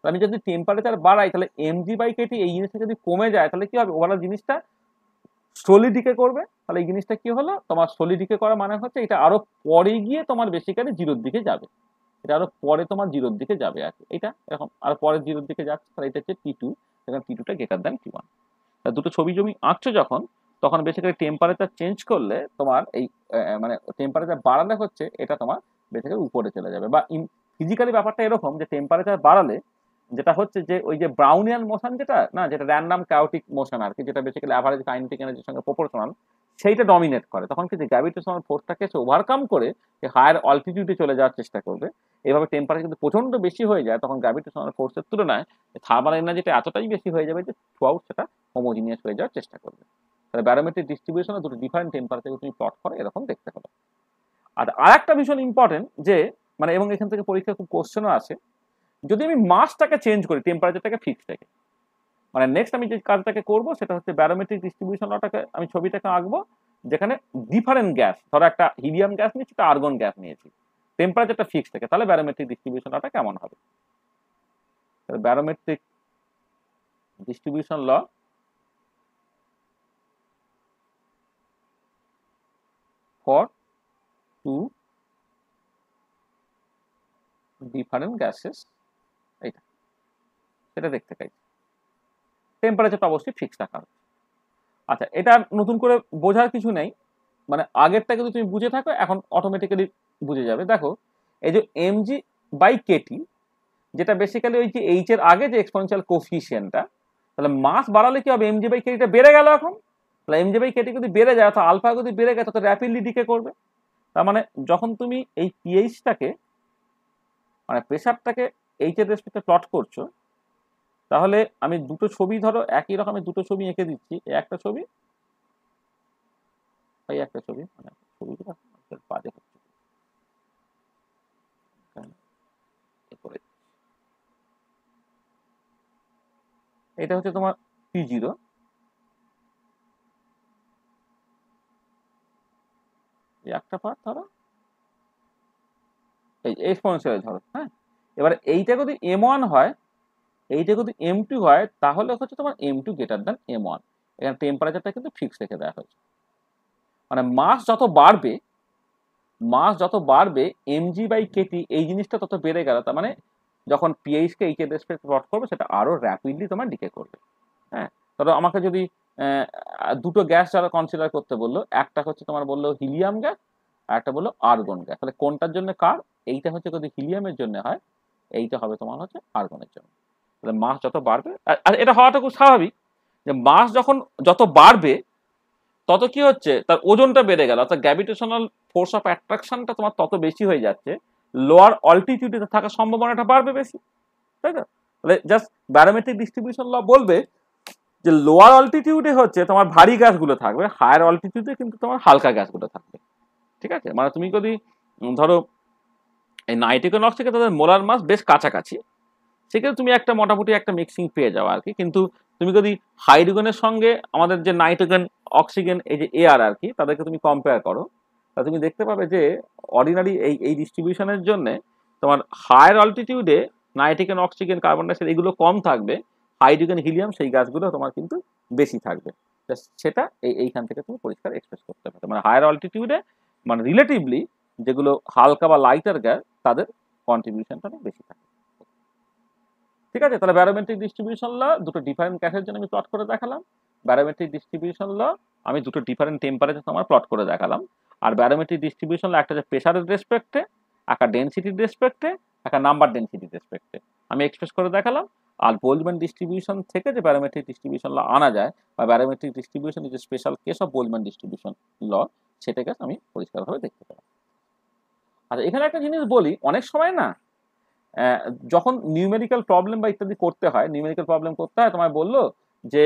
আমি যদি টেম্পারেচার বাড়াই তাহলে mg বাই কেটি এই জিনিসটা যদি কমে যায় তাহলে কি হবে, ওভারঅল জিনিসটা স্লোলি ডিকে করবে। তাহলে এই জিনিসটা কি হলো, তোমার স্লোলি ডিকে করা মানে হচ্ছে এটা আরো পরে গিয়ে তোমার বেসিক্যালি জিরোর দিকে যাবে। এটা আরো পরে তোমার জিরোর দিকে যাবে আর কি। এটা এরকম আরো পরে জিরোর দিকে যাচ্ছে, তাহলে এটা হচ্ছে T2, এখানে T2টা গ্রেটার দ্যান T1। দুটো ছবি জমি আঁকছো যখন, তখন বেসিক্যালি টেম্পারেচার চেঞ্জ করলে তোমার এই মানে টেম্পারেচার বাড়ালে হচ্ছে এটা তোমার বেসিক্যালি উপরে চলে যাবে। বা ফিজিক্যালি ব্যাপারটা এরকম যে টেম্পারেচার বাড়ালে যেটা হচ্ছে যে ওই যে ব্রাউনিয়ান মোশন যেটা না, যেটা র্যান্ডাম কায়োটিক মোশন আর কি, যেটা বেসিক্যালি অ্যাভারেজ কাইনেটিক এনার্জির সঙ্গে প্রপোর্শনাল, সেইটা ডমিনেট করে। তখন কি যে গ্র্যাভিটেশনাল ফোর্সটাকে সে ওভারকাম করে যে হায়ার অল্টিটিউডে চলে যাওয়ার চেষ্টা করবে। এভাবে টেম্পারেচার কিন্তু প্রচন্ড বেশি হয়ে যায়, তখন গ্র্যাভিটেশনাল ফোর্সের তুলনায় থার্মাল এনার্জিটা এতটাই বেশি হয়ে যাবে যে থ্রু আউট সেটা হোমোজিনিয়াস হয়ে যাওয়ার চেষ্টা করবে। তাহলে ব্যারোমেট্রিক ডিস্ট্রিবিউশনে দুটো ডিফারেন্ট টেম্পারেচার তুমি প্লট করো, এরকম দেখতে হবে। আর আরেকটা ভীষণ ইম্পর্টেন্ট যে মানে, এবং এখান থেকে পরীক্ষা খুব কোশ্চেনও আছে, যদি আমি মাসটাকে চেঞ্জ করি টেম্পারেচারটাকে ফিক্স রেখে, মানে নেক্সট আমি যে কাজটাকে করবো সেটা হচ্ছে ব্যারোমেট্রিক ডিস্ট্রিবিউশন লটাকে আমি ছবিটাকে আঁকবো, যেখানে ডিফারেন্ট গ্যাস, ধরো একটা হিলিয়াম গ্যাস নিয়েছি, একটা আর্গন গ্যাস নিয়েছি, টেম্পারেচারটা ফিক্স থাকে, তাহলে ব্যারোমেট্রিক ডিস্ট্রিবিউশন লটা কেমন হবে? Barometric distribution law for two different gases, এইটা সেটা দেখতে চাইছি। টেম্পারেচারটা অবশ্যই ফিক্স রাখা হবে। আচ্ছা, এটা নতুন করে বোঝার কিছু নেই, মানে আগেরটা কিন্তু তুমি বুঝে থাকো, এখন অটোমেটিক্যালি বুঝে যাবে। দেখো এই যে mg/kT, যেটা বেসিক্যালি ওই যে এইচ এর আগে যে এক্সপোনেনশিয়াল কোফিসিয়েন্টটা, তাহলে মাস বাড়ালে কি হবে, mg/kTটা বেড়ে গেল এখন। তাহলে mg/kT যদি বেড়ে যায়, অর্থাৎ আলফা যদি বেড়ে গেছে, তত র্যাপিডলি ডিকে করবে। তার মানে যখন তুমি এই পিএইচটাকে মানে প্রেশারটাকে এইচ এর রেসপেক্টে প্লট করছো, তাহলে আমি দুটো ছবি, ধরো একই রকমের দুটো ছবি এঁকে দিচ্ছি, একটা ছবি, এই একটা ছবি, মানে ছবিটা বাজে হচ্ছে, এটা হচ্ছে তোমার P0, একটা পার্ট ধরো, এই এক্সপোনেনশিয়াল ধরো, হ্যাঁ। এবারে এইটা যদি m1 হয়, এইটা যদি m2 হয়, তাহলে হচ্ছে তোমার m2 গ্রেটার দ্যান m1। এখানে টেম্পারেচারটা কিন্তু ফিক্স রেখে দেওয়া হয়েছে। মানে মাস যত বাড়বে mg/kT এই জিনিসটা তত বেড়ে গেল। তার মানে যখন পিএইচ কে এইচ এর রেসপেক্টে প্লট করবে, সেটা আরো র্যাপিডলি তোমার ডিকে করবে। হ্যাঁ, ধরো আমাকে যদি দুটো গ্যাস যারা কনসিডার করতে বললো, একটা হচ্ছে তোমার বললো হিলিয়াম গ্যাস, আর একটা বললো আর্গন গ্যাস, তাহলে কোনটার জন্য কার? এইটা হচ্ছে যদি হিলিয়ামের জন্য হয়, এইটা হবে তোমার হচ্ছে আর্গনের জন্য। তাহলে মাস যত বাড়বে, আর এটা হওয়াটা খুব স্বাভাবিক, যে মাস যখন যত বাড়বে তত কি হচ্ছে, তার ওজনটা বেড়ে গেল, অর্থাৎ গ্র্যাভিটেশনাল ফোর্স অফ অ্যাট্রাকশনটা তোমার তত বেশি হয়ে যাচ্ছে, লোয়ার অল্টিটিউডে থাকার সম্ভাবনাটা বাড়বে বেশি, তাই না? তাহলে জাস্ট ব্যারোমেট্রিক ডিস্ট্রিবিউশন ল বলবে যে লোয়ার অল্টিটিউডে হচ্ছে তোমার ভারী গ্যাসগুলো থাকবে, হায়ার অল্টিটিউডে কিন্তু তোমার হালকা গ্যাসগুলো থাকবে। ঠিক আছে, মানে তুমি যদি ধরো এই নাইট্রোজেন অক্সিজেন তাদের মোলার মাস বেশ কাছাকাছি, সেক্ষেত্রে তুমি একটা মোটামুটি একটা মিক্সিং পেয়ে যাও আর কি। কিন্তু তুমি যদি হাইড্রোজেনের সঙ্গে আমাদের যে নাইট্রোজেন অক্সিজেন এই যে এয়ার আর কি, তাদেরকে তুমি কম্পেয়ার করো, তা তুমি দেখতে পাবে যে অর্ডিনারি এই ডিস্ট্রিবিউশনের জন্য তোমার হায়ার অল্টিটিউডে নাইট্রোজেন অক্সিজেন কার্বন ডাইঅক্সাইড এগুলো কম থাকবে, হাইড্রোজেন হিলিয়াম সেই গাছগুলো তোমার কিন্তু বেশি থাকবে। সেটা এইখান থেকে তুমি পরিষ্কার এক্সপ্রেস করতে পারো, মানে হায়ার অল্টিটিউডে মানে রিলেটিভলি যেগুলো হালকা বা লাইটার গ্যাস, তাদের কন্ট্রিবিউশনটা অনেক বেশি থাকে। ঠিক আছে, তাহলে ব্যারোমেট্রিক ডিস্ট্রিবিউশন ল দুটো ডিফারেন্ট গ্যাসের জন্য আমি প্লট করে দেখালাম। ব্যারোমেট্রিক ডিস্ট্রিবিউশন ল আমি দুটো ডিফারেন্ট টেম্পারেচার তোমার প্লট করে দেখালাম। আর ব্যারোমেট্রিক ডিস্ট্রিবিউশন ল একটা যে প্রেসারের রেসপেক্টে, একটা ডেনসিটির রেসপেক্টে, একটা নাম্বার ডেনসিটির রেসপেক্টে আমি এক্সপ্রেস করে দেখালাম। আর বোলম্যান ডিস্ট্রিবিউশন থেকে যে ব্যারোমেট্রিক ডিস্ট্রিবিউশন ল আনা যায়, বা barometric distribution is a special case of Boltzmann distribution law, সেটাকে আমি পরিষ্কারভাবে দেখতে পেলাম। আচ্ছা, এখানে একটা জিনিস বলি, অনেক সময় না যখন নিউমেরিক্যাল প্রবলেম বা ইত্যাদি করতে হয়, তোমায় বললো যে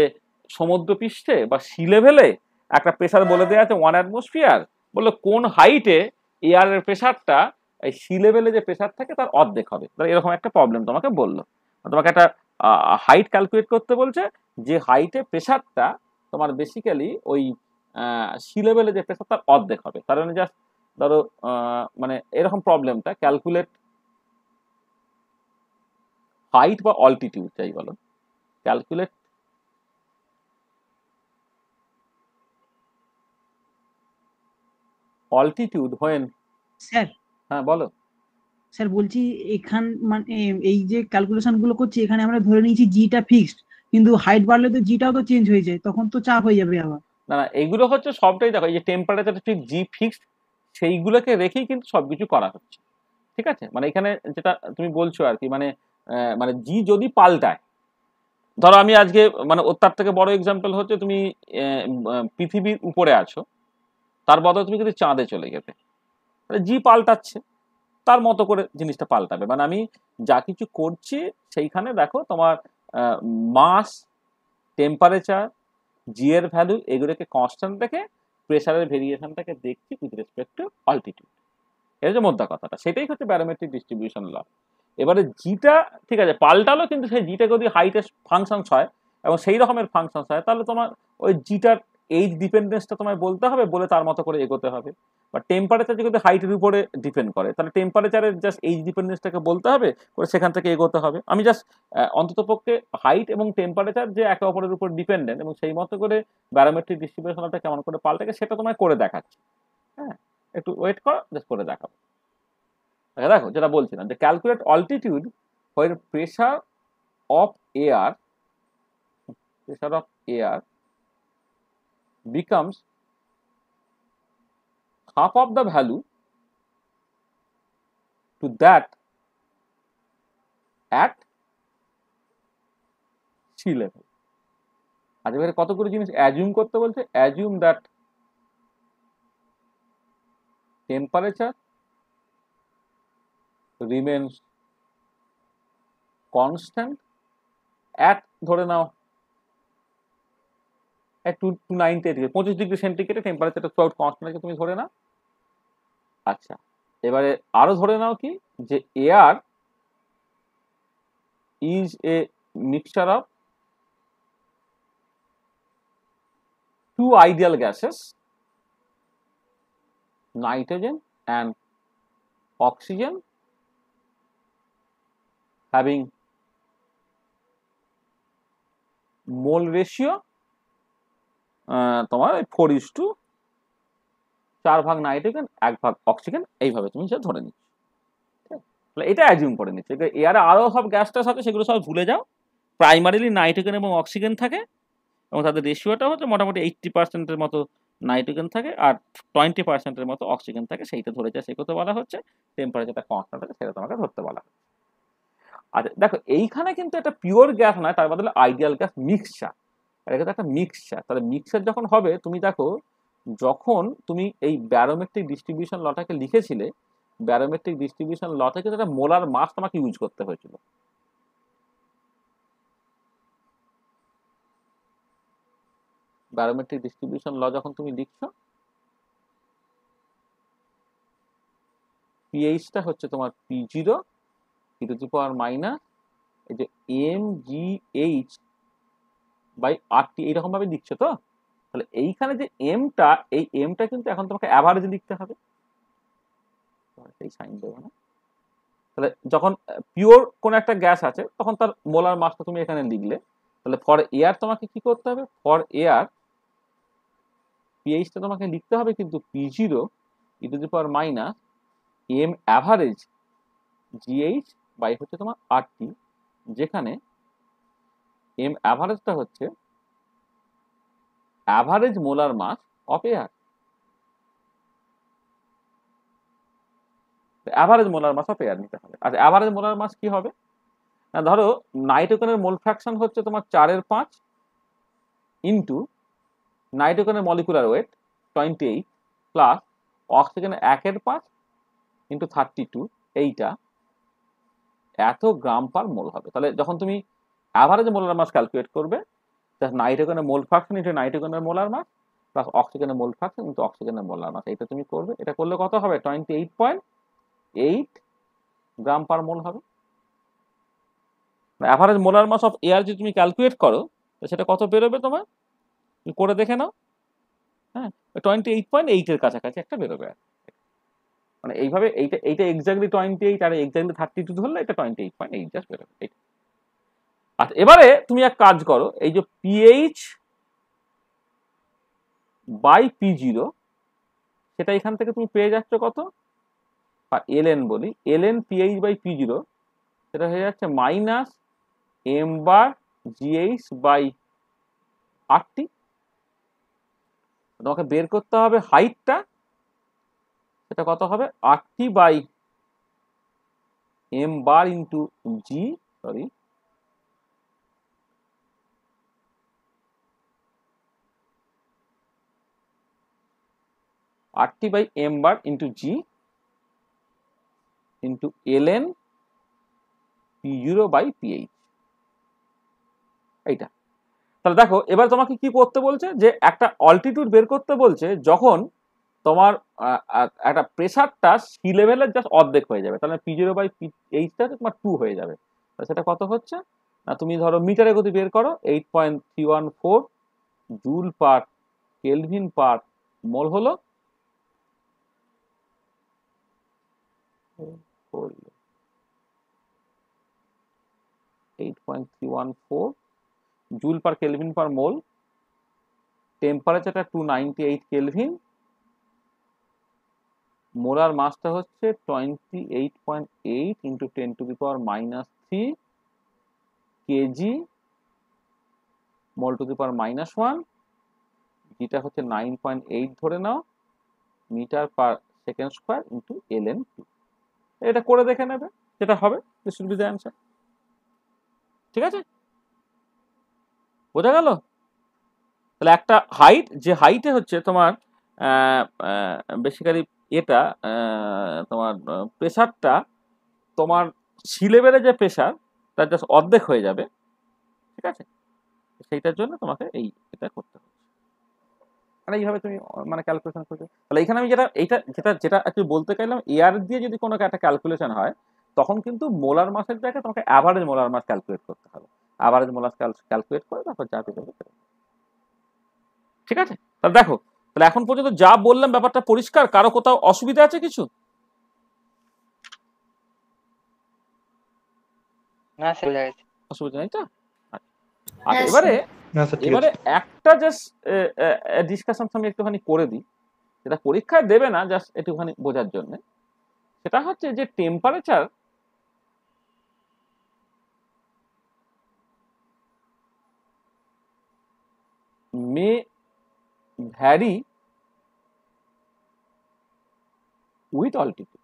সমুদ্রপৃষ্ঠে বা সি লেভেলে একটা প্রেসার বলে দেওয়া আছে 1 অ্যাটমসফিয়ার, বললো কোন হাইটে এয়ারের প্রেসারটা এই সি লেভেলে যে প্রেসার থাকে তার অর্ধেক হবে। এরকম একটা প্রবলেম তোমাকে বললো, তোমাকে একটা হাইট ক্যালকুলেট করতে বলছে, যে হাইটে প্রেসারটা তোমার বেসিক্যালি ওই সি লেভেলে যে প্রেসার তার অর্ধেক হবে। তার মানে জাস্ট ধরো মানে এরকম প্রবলেমটা ক্যালকুলেট হাইট বা অল্টিটিউড যাই বলো, ক্যালকুলেট অল্টিটিউড হোয়েন, স্যার হ্যাঁ বলো। স্যার বলছি এখান মানে এই যে ক্যালকুলেশন গুলো করছি এখানে আমরা ধরে নিয়েছি জিটা ফিক্সড, কিন্তু হাইট বাড়লে তো জিটাও তো চেঞ্জ হয়ে যায়, তখন তো চাপ হয়ে যাবে আবার। না না, এইগুলো হচ্ছে সবটাই দেখো, এই যে টেম্পারেচার ঠিক জি ফিক্সড সেইগুলোকে রেখেই কিন্তু সবকিছু করা হচ্ছে। ঠিক আছে, মানে এখানে যেটা তুমি বলছো আর কি, মানে মানে জি যদি পাল্টায়, ধরো আমি আজকে মানে তার থেকে বড় এক্সাম্পল হচ্ছে তুমি পৃথিবীর উপরে আছো, তার বদলে তুমি কিন্তু চাঁদে চলে গেলে, মানে জি পাল্টাচ্ছে, তার মতো করে জিনিসটা পাল্টাবে। মানে আমি যা কিছু করছি সেইখানে দেখো তোমার মাস, টেম্পারেচার, জি এর ভ্যালু এগুলোকে কনস্ট্যান্ট রেখে প্রেসারের ভেরিয়েশনটাকে দেখছি উইথ রেসপেক্ট টু অল্টিটিউড। এটা হচ্ছে মোদ্দা কথাটা, সেটাই হচ্ছে ব্যারোমেট্রিক ডিস্ট্রিবিউশন ল। এবারে জিটা ঠিক আছে পাল্টালো, কিন্তু সেই জিটা যদি হাইটের ফাংশনস হয় এবং সেই রকমের ফাংশনস হয়, তাহলে তোমার ওই জিটার এইজ ডিপেন্ডেন্সটা তোমায় বলতে হবে, বলে তার মতো করে এগোতে হবে। বা টেম্পারেচার যদি হাইটের উপরে ডিপেন্ড করে, তাহলে টেম্পারেচারের জাস্ট এইজ ডিপেন্ডেন্সটাকে বলতে হবে, করে সেখান থেকে এগোতে হবে। আমি জাস্ট অন্ততপক্ষে হাইট এবং টেম্পারেচার যে একে অপরের উপর ডিপেন্ডেন্ট এবং সেই মতো করে ব্যারোমেট্রিক ডিস্ট্রিবিউশনটা কেমন করে পাল্টাকে সেটা তোমায় করে দেখাচ্ছি। হ্যাঁ, একটু ওয়েট করো, জাস্ট করে দেখাবো। দেখো যেটা বলছিলাম, যে calculate altitude where of air pressure of air becomes half of the value to that at sea level. আজ এবারে কতগুলো জিনিস অ্যাজিউম করতে বলছে। Assume that temperature remains constant at, ধরে নাও 25 ডিগ্রি টেম্পারেচারটা থ্রুআউট কনস্ট্যান্ট আছে তুমি ধরে নাও। আচ্ছা, এবারে আরো ধরে নাও কি, যে air is a mixture of two ideal gases, nitrogen and oxygen, having mole ratio তোমার 4:4 ভাগ নাইট্রোজেন 1 ভাগ অক্সিজেন, এইভাবে তুমি সেটা ধরে নিচ্ছ। তাহলে এটা অ্যাজিউম করে নিচ্ছে। এয়ারে আরো সব গ্যাস ট্যাস আছে, সেগুলো সব ভুলে যাও। প্রাইমারিলি নাইট্রোজেন এবং অক্সিজেন থাকে এবং তাদের রেশিওটা হচ্ছে মোটামুটি 80% মতো নাইট্রোজেন থাকে আর 20% মতো অক্সিজেন থাকে, সেইটা ধরে যা সেগুলো বলা হচ্ছে। টেম্পারেচারটা কনস্ট্যান্ট থাকে সেটা তোমাকে ধরতে বলা হচ্ছে। আচ্ছা দেখো, এইখানে কিন্তু এটা পিওর গ্যাস নয়, তার বদলে আইডিয়াল গ্যাস মিক্সচার। এটা কিন্তু একটা মিক্সচার। তাহলে মিক্সচার যখন হবে, তুমি দেখো যখন তুমি এই ব্যারোমেট্রিক ডিস্ট্রিবিউশন লটাকে লিখেছিলে, ব্যারোমেট্রিক ডিস্ট্রিবিউশন ল থেকে একটা মোলার মাস তোমাকে ইউজ করতে হয়েছিল। ব্যারোমেট্রিক ডিস্ট্রিবিউশন ল যখন তুমি লিখছো, পিএইচটা হচ্ছে তোমার P0 e to the power minus এই যে mgh বাই RT, এইরকম ভাবে লিখছো তো। তাহলে এইখানে যে এমটা, এই এমটা কিন্তু এখন তোমাকে অ্যাভারেজ লিখতে হবে, এই সাইন দেবো না। তাহলে যখন পিওর কোন একটা গ্যাস আছে, তখন তার মোলার মাসটা তুমি এখানে লিখলে। তাহলে ফর এয়ার তোমাকে কি করতে হবে, ফর এয়ার পিএইচটা তোমাকে লিখতে হবে কিন্তু P0 e to the power minus M average GH by হচ্ছে তোমার RT, যেখানে এম অ্যাভারেজটা হচ্ছে average molar mass of air. Average molar mass of air নিতে হবে। আচ্ছা, অ্যাভারেজ মোলার মাস কি হবে না, ধরো নাইট্রোজেনের মোল ফ্র্যাকশন হচ্ছে তোমার 4/5 ইন্টু নাইট্রোজেনের মলিকুলার ওয়েট 28 প্লাস অক্সিজেনের 1/5 ইন্টু 32, এইটা এত গ্রাম পার মোল হবে। তাহলে যখন তুমি অ্যাভারেজ মোলার মাস ক্যালকুলেট করবে, নাইট্রোজেনের মোল ফ্র্যাকশন ইন্টু নাইট্রোজেনের মোলার মাস প্লাস অক্সিজেনের মোল ফ্র্যাকশন ইন্টু অক্সিজেনের মোলার মাস, এইটা তুমি করবে। এটা করলে কত হবে, 28.8 গ্রাম পার মোল হবে। Average molar mass of air যদি তুমি ক্যালকুলেট করো, সেটা কত বেরোবে তোমার, তুমি করে দেখে নাও। হ্যাঁ, 28.8 এর কাছাকাছি একটা বেরোবে। মানে এইভাবে এইটা এক্স্যাক্টলি 28 আর এক্স্যাক্টলি 32 ধরলে এটা 28.8 জাস্ট বেরোবে। আচ্ছা, এবারে তুমি এক কাজ করো, এই যে পিএইচ বাই P0 সেটা এখান থেকে তুমি পেয়ে যাচ্ছ কত, বা ln বলি, ln ph বাই p0 সেটা হয়ে যাচ্ছে minus m bar gh by rt। তোমাকে বের করতে হবে হাইটটা, সেটা কত হবে rt by m bar into g, sorry rt by m bar into g into ln p0 by ph। এইটা তাহলে দেখো এবার তোমাকে কি করতে বলছে, যে একটা অল্টিটিউড বের করতে বলছে যখন তোমার একটা প্রেসারটা সি লেভেলের জাস্ট অর্ধেক হয়ে যাবে, তাহলে p0 বাই ph তোমার 2 হয়ে যাবে। সেটা কত হচ্ছে না, তুমি ধরো মিটারে গতি বের করো, 8.314 জুল পার কেলভিন পার মোল হলো 8.314 জুল পার কেলভিন পার মোল। টেম্পারেচারটা 298 কেলভিন, মোলার মাসটা হচ্ছে 28.8 into 10⁻³ KG mole to the power -1, যেটা হচ্ছে 9.8 ধরে নাও metre per second square into ln2। এটা করে দেখে নেবে, যেটা হবে this will be the answer. ঠিক আছে, বোঝা গেল? তাহলে একটা হাইট, যে হাইটে হচ্ছে তোমার বেসিক্যালি এটা তোমার প্রেসারটা তোমার সি লেভেলে যে প্রেসার তার জাস্ট অর্ধেক হয়ে যাবে, ঠিক আছে, সেইটার জন্য তোমাকে এটা করতে হবে। মানে এইভাবে তুমি মানে ক্যালকুলেশন করবে। তাহলে এখানে আমি যেটা একটু বলতে চাইলাম, এয়ার দিয়ে যদি কোনো একটা ক্যালকুলেশন হয় তখন কিন্তু মোলার মাসের জায়গায় তোমাকে অ্যাভারেজ মোলার মাস ক্যালকুলেট করতে হবে। অ্যাভারেজ মোলার ক্যালকুলেট করে তারপর যা পেতে হবে। ঠিক আছে, তাহলে দেখো, তাহলে এখন পর্যন্ত যা বললাম ব্যাপারটা পরিষ্কার? কারো কোথাও অসুবিধা আছে কিছু? না স্যার বুঝা গেছে। অসুবিধা নেই তো? আচ্ছা, হ্যাঁ, এবারে একটা জাস্ট ডিসকাশন আমি একটুখানি করে দিই, যেটা পরীক্ষায় দেবে না, জাস্ট একটুখানি বোঝার জন্য। সেটা হচ্ছে যে temperature may vary with altitude.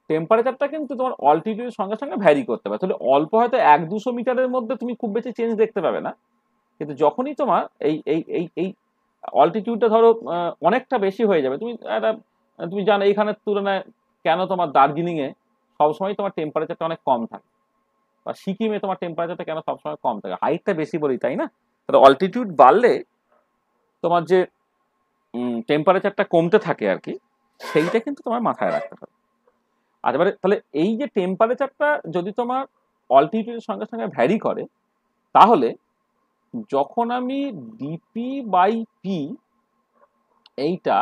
টেম্পারেচারটা কিন্তু তোমার অল্টিটিউডের সঙ্গে সঙ্গে ভ্যারি করতে পারে। তাহলে অল্প হয়তো 1-200 মিটারের মধ্যে তুমি খুব বেশি চেঞ্জ দেখতে পাবে না, কিন্তু যখনই তোমার এই অল্টিটিউডটা ধরো অনেকটা বেশি হয়ে যাবে, তুমি জানো এইখানের তুলনায় কেন তোমার দার্জিলিং এ সবসময় তোমার টেম্পারেচারটা অনেক কম থাকে, বা সিকিমে তোমার টেম্পারেচারটা কেন সবসময় কম থাকে, হাইটটা বেশি বলি, তাই না? তাহলে অল্টিটিউড বাড়লে তোমার যে টেম্পারেচারটা কমতে থাকে আর কি, সেইটা কিন্তু তোমার মাথায় রাখতে হবে। আর এবারে তাহলে এই যে টেম্পারেচারটা যদি তোমার অল্টিটিউডের সঙ্গে সঙ্গে ভ্যারি করে, তাহলে যখন আমি ডিপি বাই পি এইটা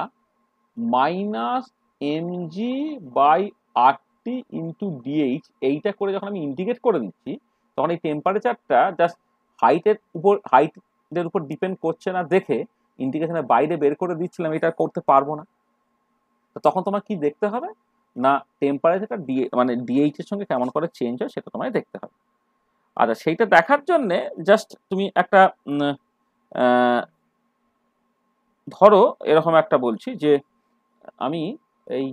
-mg by RT into DH এইটা করে যখন আমি ইন্টিগ্রেট করে দিচ্ছি, তখন এই টেম্পারেচারটা জাস্ট হাইটের উপর ডিপেন্ড করছে না দেখে ইন্টিগ্রেশনের বাইরে বের করে দিচ্ছিলাম, এটা করতে পারবো না। তখন তোমার কি দেখতে হবে না, টেম্পারেচারটা মানে ডিএইচ এর সঙ্গে কেমন করে চেঞ্জ হয় সেটা তোমায় দেখতে হবে। আচ্ছা, সেইটা দেখার জন্যে জাস্ট তুমি একটা ধরো এরকম একটা বলছি যে আমি এই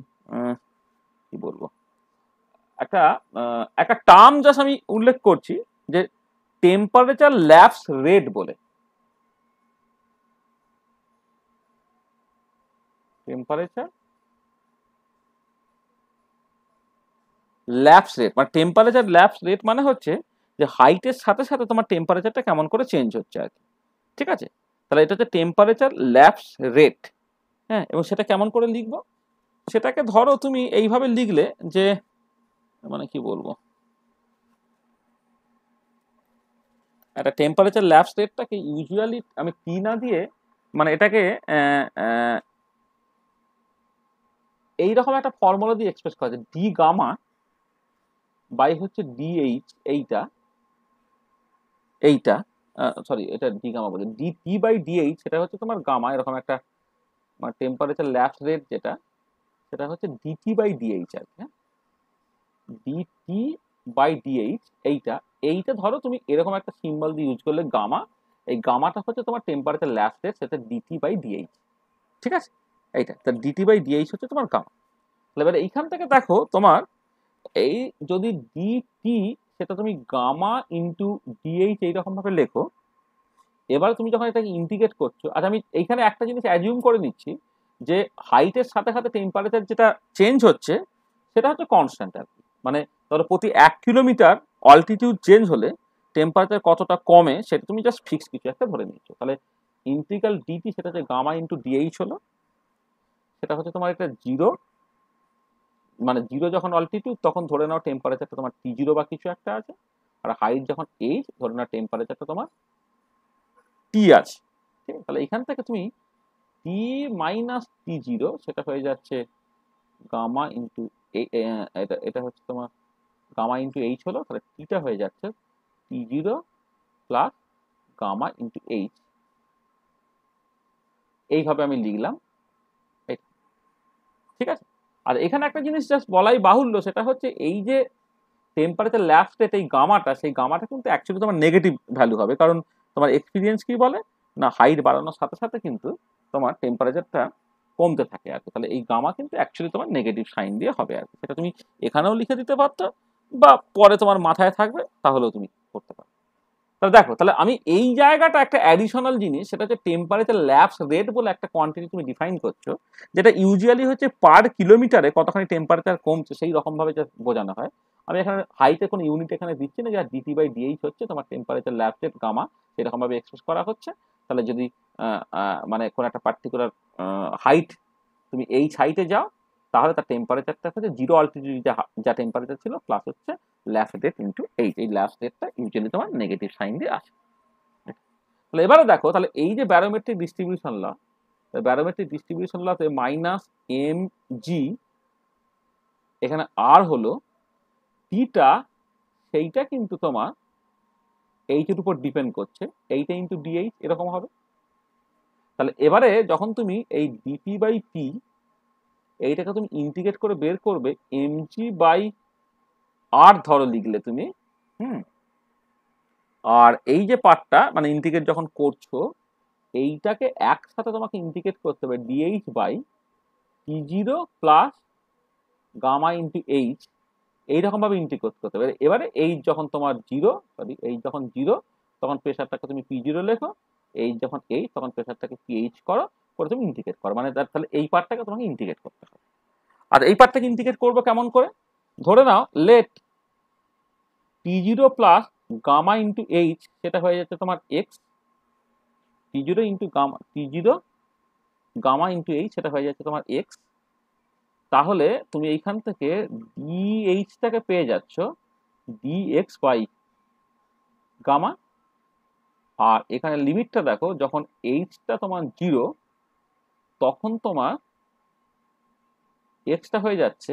কি বলবো, একটা টার্ম জাস্ট আমি উল্লেখ করছি যে টেম্পারেচার ল্যাপস রেট বলে। টেম্পারেচার ল্যাপস রেট মানে টেম্পারেচার ল্যাপস রেট মানে হচ্ছে যে হাইটের সাথে সাথে তোমার টেম্পারেচারটা কেমন করে চেঞ্জ হচ্ছে আর কি। ঠিক আছে, তাহলে এটা হচ্ছে টেম্পারেচার ল্যাপস রেট। হ্যাঁ, এবং সেটা কেমন করে লিখবো, সেটাকে ধরো তুমি এইভাবে লিখলে যে মানে কি বলবো, একটা টেম্পারেচার ল্যাপস রেটটাকে ইউজুয়ালি আমি টি না দিয়ে মানে এটাকে এইরকম একটা ফর্মুলা দিয়ে এক্সপ্রেস করা যায়, ডি গামা বাই হচ্ছে ডিএইচ, এইটা সরি এটা ডি গামা বলে, ডি টি বাই ডিএইচ সেটা হচ্ছে তোমার গামা, এরকম একটা টেম্পারেচার ল্যাপস রেট যেটা সেটা হচ্ছে ডিটি বাই ডিএইচ আর কি। ডিটি বাই ডিএইচ এইটা ধরো তুমি এরকম একটা সিম্বল দিয়ে ইউজ করলে গামা, এই গামাটা হচ্ছে তোমার টেম্পারেচার ল্যাপস রেট, সেটা ডিটি বাই ডিএইচ, ঠিক আছে? এইটা তা ডিটি বাই ডিএইচ হচ্ছে তোমার গামা। এবারে এইখান থেকে দেখো তোমার এই যদি ডিটি সেটা তুমি গামা ইন্টু ডিএইচ এইরকম ভাবে লেখো, এবার তুমি যখন এটাকে ইন্টিগ্রেট করছো, আচ্ছা আমি এইখানে একটা জিনিস অ্যাজিউম করে নিচ্ছি যে হাইটের সাথে সাথে টেম্পারেচার যেটা চেঞ্জ হচ্ছে সেটা হচ্ছে কনস্ট্যান্ট আর কি। মানে ধরো প্রতি 1 কিলোমিটার অল্টিটিউড চেঞ্জ হলে টেম্পারেচার কতটা কমে সেটা তুমি জাস্ট ফিক্স কিছু একটা ধরে নিচ্ছ। তাহলে ইন্টিগ্রাল ডিটি সেটা হচ্ছে গামা ইন্টু ডিএইচ হলো, সেটা হচ্ছে তোমার এটা 0, মানে 0 যখন অল্টিটিউড তখন ধরে নাও টেম্পারেচারটা তোমার T0 বা কিছু একটা আছে, আর হাইট যখন এইচ ধরে নাও টেম্পারেচারটা তোমার T আছে, ঠিক আছে? তাহলে এখান থেকে তুমি T মাইনাস T0 সেটা হয়ে যাচ্ছে গামা ইন্টু এটা হচ্ছে তোমার গামা ইন্টু এইচ হলো, তাহলে টিটা হয়ে যাচ্ছে T0 plus gamma into H, এইভাবে আমি লিখলাম, ঠিক আছে? আর এখানে একটা জিনিস জাস্ট বলাই বাহুল্য, সেটা হচ্ছে এই যে টেম্পারেচার ল্যাপস রেট এই গামাটা, সেই গামাটা কিন্তু অ্যাকচুয়ালি তোমার নেগেটিভ ভ্যালু হবে, কারণ তোমার এক্সপিরিয়েন্স কি বলে না হাইট বাড়ানোর সাথে সাথে কিন্তু তোমার টেম্পারেচারটা কমতে থাকে আর কি। তাহলে এই গামা কিন্তু অ্যাকচুয়ালি তোমার নেগেটিভ সাইন দিয়ে হবে আর কি। সেটা তুমি এখানেও লিখে দিতে পারতো বা পরে তোমার মাথায় থাকবে তাহলেও তুমি করতে পারো। তাহলে দেখো, তাহলে আমি এই জায়গাটা একটা অ্যাডিশনাল জিনিস, সেটা হচ্ছে টেম্পারেচার ল্যাপস রেট বলে একটা কোয়ান্টিটি তুমি ডিফাইন করছো, যেটা ইউজুয়ালি হচ্ছে পার কিলোমিটারে কতখানি টেম্পারেচার কমছে সেই রকম ভাবে বোঝানো হয়। আমি এখানে হাইটে কোনো ইউনিট এখানে দিচ্ছি না, যে ডিটি বাই ডিএইচ হচ্ছে তোমার টেম্পারেচার ল্যাপস রেট গামা, সেরকম ভাবে এক্সপ্রেস করা হচ্ছে। তাহলে যদি মানে কোনো একটা পার্টিকুলার হাইট তুমি এইচ হাইটে যাও, তাহলে তার টেম্পারেচারটা হচ্ছে 0 অল্টিটিউড যা টেম্পারেচার ছিল প্লাস হচ্ছে ল্যাপস রেট ইন্টু এইচ, এই ল্যাপস রেটটা ইউজুয়ালি তোমার নেগেটিভ সাইন দিয়ে আসে। তাহলে এবারে দেখো, তাহলে এই যে ব্যারোমেট্রিক ডিস্ট্রিবিউশন ল, ব্যারোমেট্রিক ডিস্ট্রিবিউশন লতে মাইনাস এম জি, এখানে আর হলো টিটা, সেইটা কিন্তু তোমার এইচ এর উপর ডিপেন্ড করছে, এইটা ইন্টু ডিএইচ এরকম হবে। তাহলে এবারে যখন তুমি এই ডিপি বাই পি এইটাকে তুমি ইন্টিগ্রেট করে বের করবে এমজি বাই আর ধরো লিখলে তুমি, আর এই যে পার্টটা মানে ইন্টিগ্রেট যখন করছো এইটাকে একসাথে তোমাকে ইন্টিগ্রেট করতে হবে DH by T0 plus gamma into H, এইরকম ভাবে ইন্টিগ্রেট করতে হবে। এবারে এই যখন তোমার 0, সরি এই যখন 0 তখন প্রেশারটাকে তুমি P0 লেখো, এই যখন এইচ তখন প্রেশারটাকে PH করো, করে তুমি ইন্টিগ্রেট করো, মানে তাহলে এই পার্টটাকে তোমাকে ইন্টিগ্রেট করতে হবে। আর এই পার্টটাকে ইন্টিগ্রেট করবো কেমন করে, ধরে নাও let T0 plus gamma into H সেটা হয়ে যাচ্ছে তোমার X, T0 into gamma, T0 gamma into H সেটা হয়ে যাচ্ছে তোমার এক্স। তাহলে তুমি এইখান থেকে ডিএইচটাকে পেয়ে যাচ্ছ ডিএক্স বাই গামা, আর এখানে লিমিটটা দেখো যখন এইচটা তোমার 0 তখন তোমার এক্সটা হয়ে যাচ্ছে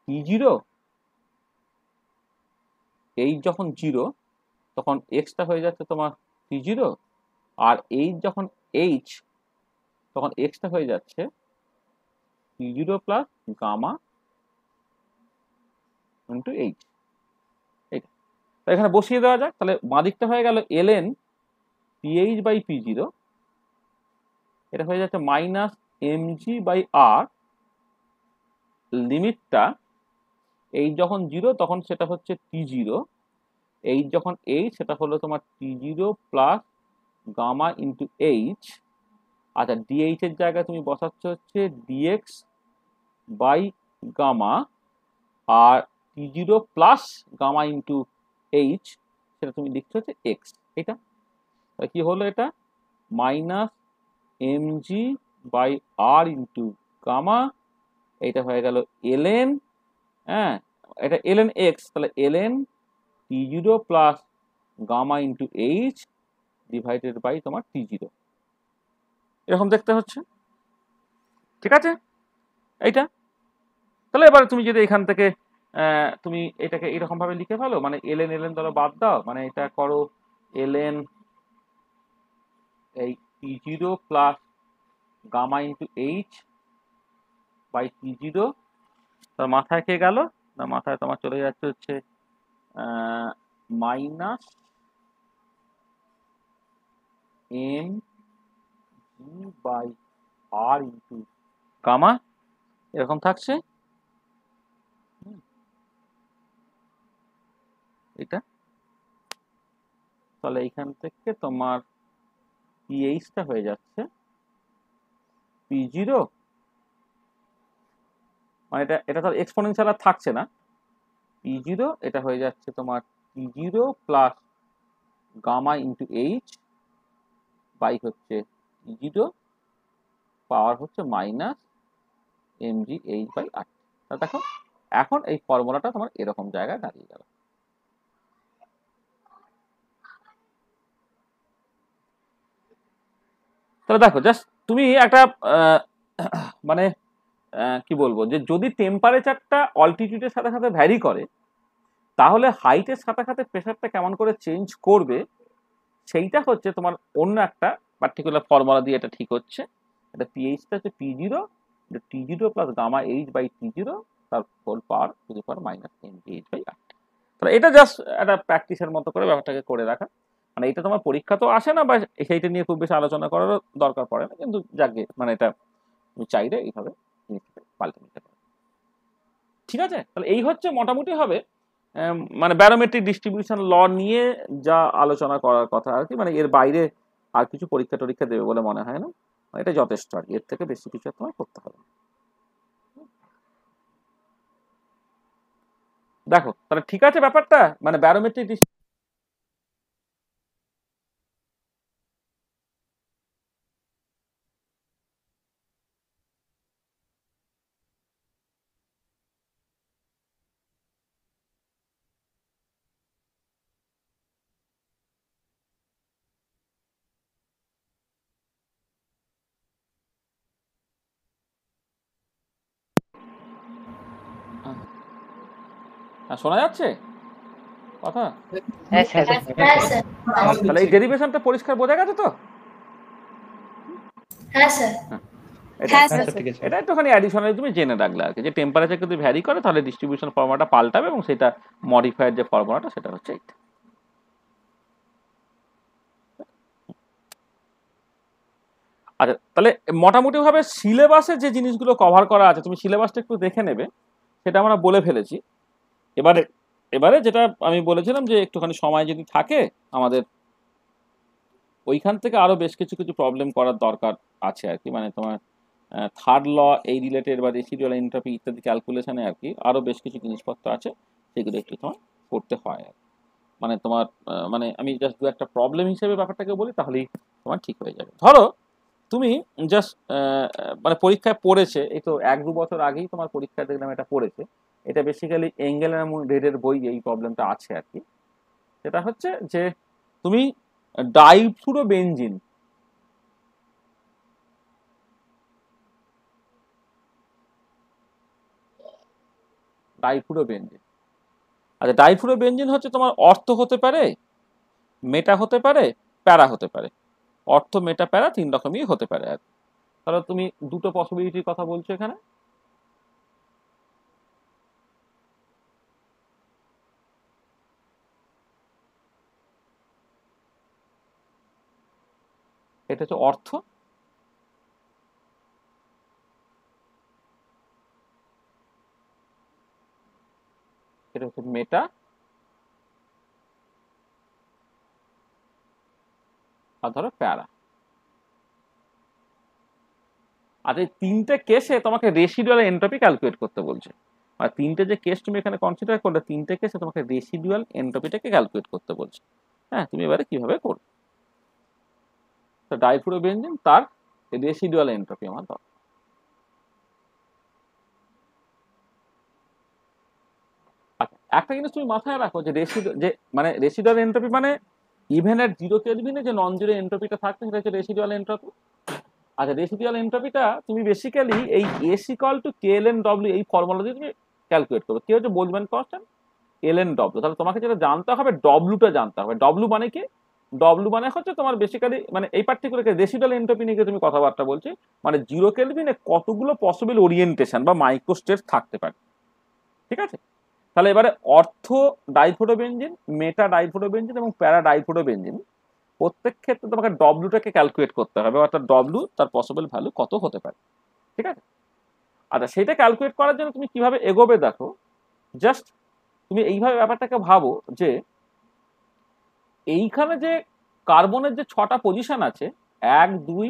T0, এইচ যখন 0 তখন এক্সটা হয়ে যাচ্ছে তোমার T0, আর এইচ যখন এইচ তখন এক্সটা হয়ে যাচ্ছে T0 plus gamma into H. এইটা এখানে বসিয়ে দেওয়া যাক, তাহলে বাঁদিকটা হয়ে গেল ln PH বাই P0, এটা হয়ে যাচ্ছে মাইনাস mg বাই আর, লিমিটটা এইচ যখন 0 তখন সেটা হচ্ছে T0, এইচ যখন এইচ সেটা হলো তোমার T0 plus gamma into H. আচ্ছা ডিএইচ এর জায়গায় তুমি বসাচ্ছ হচ্ছে ডিএক্স বাই গামা, আর T0 plus gamma into H সেটা তুমি লিখছো হচ্ছে এক্স। এটা কি হলো, এটা minus MG by R into gamma, এইটা হয়ে গেল ln, হ্যাঁ এটা ln এক্স, তাহলে ln T0 plus gamma into H divided by তোমার T0, এরকম দেখতে হচ্ছে, ঠিক আছে এইটা। তাহলে এবার তুমি যদি এখান থেকে তুমি এটাকে এরকম ভাবে লিখে ফেলো, মানে ln ধরো বাদ দাও, মানে এটা করো ln এই T0 plus gamma into H by T zero, তার মাথায় কে গেল না, মাথায় তোমার চলে যাচ্ছে হচ্ছে minus M G by R into gamma, এরকম থাকছে এটা। তাহলে এইখান থেকে তোমার পিএইচটা হয়ে যাচ্ছে পি জিরো, মানে এটা এটা তো এক্সপোনেনশিয়াল আর থাকছে না, পি জিরো এটা হয়ে যাচ্ছে তোমার P zero plus gamma into H by হচ্ছে পি জিরো পাওয়ার হচ্ছে minus M G H by R. দেখো এখন এই ফর্মুলাটা তোমার এরকম জায়গায় দাঁড়িয়ে গেল। তাহলে দেখো জাস্ট তুমি একটা মানে কি বলবো, যে যদি টেম্পারেচারটা অল্টিটিউডের সাথে সাথে ভ্যারি করে তাহলে হাইটের সাথে সাথে প্রেশারটা কেমন করে চেঞ্জ করবে সেইটা হচ্ছে তোমার অন্য একটা পার্টিকুলার ফর্মুলা দিয়ে এটা ঠিক হচ্ছে। এটা পিএইচটা হচ্ছে P zero, T zero plus gamma H by T zero তার whole power to the power minus M G H by R. তাহলে এটা জাস্ট একটা প্র্যাকটিসের মতো করে ব্যাপারটাকে করে রাখা, মানে এটা তোমার পরীক্ষা তো আসে না বা সেইটা নিয়ে খুব বেশি আলোচনা করারও দরকার পড়ে না, কিন্তু যাকে মানে এটা তুমি চাইলে এইভাবে জিনিসটাকে পাল্টে নিতে পারো। ঠিক আছে, তাহলে এই হচ্ছে মোটামুটি হবে মানে ব্যারোমেট্রিক ডিস্ট্রিবিউশন ল নিয়ে যা আলোচনা করার কথা আর কি। মানে এর বাইরে আর কিছু পরীক্ষা টরীক্ষা দেবে বলে মনে হয় না, এটা যথেষ্ট আর এর থেকে বেশি কিছু তোমার করতে হবে। দেখো তাহলে ঠিক আছে ব্যাপারটা, মানে ব্যারোমেট্রিক শোনা যাচ্ছে কথা? হ্যাঁ স্যার। হ্যাঁ স্যার। তাহলে এই ডেরিভেশনটা পরিষ্কার বোঝা গেছে তো? হ্যাঁ স্যার। হ্যাঁ স্যার। এটা একটুখানি অ্যাডিশনালি তুমি জেনে রাখলে আর কি, যে টেম্পারেচার যদি ভ্যারি করে তাহলে ডিস্ট্রিবিউশন ফর্মুলাটা পাল্টাবে এবং সেটা মডিফাইড যে ফর্মুলাটা সেটা হচ্ছে এইটা। আচ্ছা তাহলে মোটামুটি ভাবে সিলেবাসে যে জিনিসগুলো কভার করা আছে তুমি সিলেবাসটা একটু দেখে নেবে, সেটা আমরা বলে ফেলেছি। এবারে এবারে যেটা আমি বলেছিলাম যে একটুখানি সময় যদি থাকে আমাদের ওইখান থেকে আরো বেশ কিছু কিছু প্রবলেম করার দরকার আছে আর কি, মানে তোমার থার্ড ল এই রিলেটেড বা রেসিডুয়াল এন্ট্রপি ইত্যাদি ক্যালকুলেশনে আর কি আরো বেশ কিছু জিনিসপত্র আছে, সেগুলো একটু তোমার করতে হয় আর মানে তোমার মানে আমি জাস্ট দু একটা প্রবলেম হিসেবে ব্যাপারটাকে বলি তাহলেই তোমার ঠিক হয়ে যাবে। ধরো তুমি জাস্ট মানে পরীক্ষায় পড়েছে, এই তো 1-2 বছর আগেই তোমার পরীক্ষায় দেখলাম এটা পড়েছে, এটা বেসিক্যালি এঙ্গেল এবং রেডের বই এই প্রবলেমটা আছে আর কি। সেটা হচ্ছে যে তুমি ডাইফ্লুরোবেনজিন ডাইফ্লুরোবেনজিন আচ্ছা ডাইফ্লুরোবেনজিন হচ্ছে তোমার অর্থ হতে পারে, মেটা হতে পারে, প্যারা হতে পারে। অর্থ মেটা প্যারা 3 রকমই হতে পারে আর তাহলে তুমি দুটো পসিবিলিটির কথা বলছো এখানে। এটা হচ্ছে অর্থ, এটা হচ্ছে মেটা, আর ধরো প্যারা। আর এই তিনটে কেসে তোমাকে রেসিডুয়াল এন্ট্রপি ক্যালকুলেট করতে বলছে, আর তিনটে যে কেস তুমি এখানে কনসিডার করলে তিনটে কেসে তোমাকে রেসিডুয়াল এন্ট্রপিটাকে ক্যালকুলেট করতে বলছে। হ্যাঁ তুমি এবারে কিভাবে করবে, তো ডাইফ্লুরোবেনজিন তার রেসিডুয়াল এন্ট্রপি আমার দরকার। আচ্ছা একটা জিনিস তুমি মাথায় রাখো যে মানে রেসিডুয়াল এন্ট্রপি মানে ইভেন এট 0 কেলভিনে যে নন জিরো এন্ট্রপিটা থাকছে সেটা হচ্ছে রেসিডুয়াল এন্ট্রপি। আচ্ছা রেসিডুয়াল এন্ট্রপিটা তুমি বেসিক্যালি এই এস ইকুয়াল টু কেএলএন ডব্লিউ এই ফর্মুলা দিয়ে তুমি ক্যালকুলেট করবে। কি হচ্ছে বোলজম্যান কনস্ট্যান্ট এলএন ডব্লিউ, তাহলে তোমাকে যেটা জানতে হবে ডব্লিউটা জানতে হবে। ডব্লিউ মানে কি ডব্লু মানে হচ্ছে তোমার বেসিক্যালি মানে এই পার্টিকুলার রেসিডুয়াল এন্ট্রপি নিয়ে তুমি কথাবার্তা বলছি, মানে 0 কেলভিনে কতগুলো পসিবল ওরিয়েন্টেশন বা মাইক্রো স্টেট থাকতে পারে। ঠিক আছে, তাহলে এবারে অর্থ ডাইফ্লোরোবেনজিন, মেটা ডাইফ্লোরোবেনজিন এবং প্যারা ডাইফ্লোরোবেনজিন প্রত্যেক ক্ষেত্রে তোমাকে ডব্লুটাকে ক্যালকুলেট করতে হবে, অর্থাৎ ডব্লু তার পসিবল ভ্যালু কত হতে পারে। ঠিক আছে, আচ্ছা সেটা ক্যালকুলেট করার জন্য তুমি কিভাবে এগোবে দেখো, জাস্ট তুমি এইভাবে ব্যাপারটাকে ভাবো যে এইখানে যে কার্বনের যে 6টা পজিশন আছে 1 2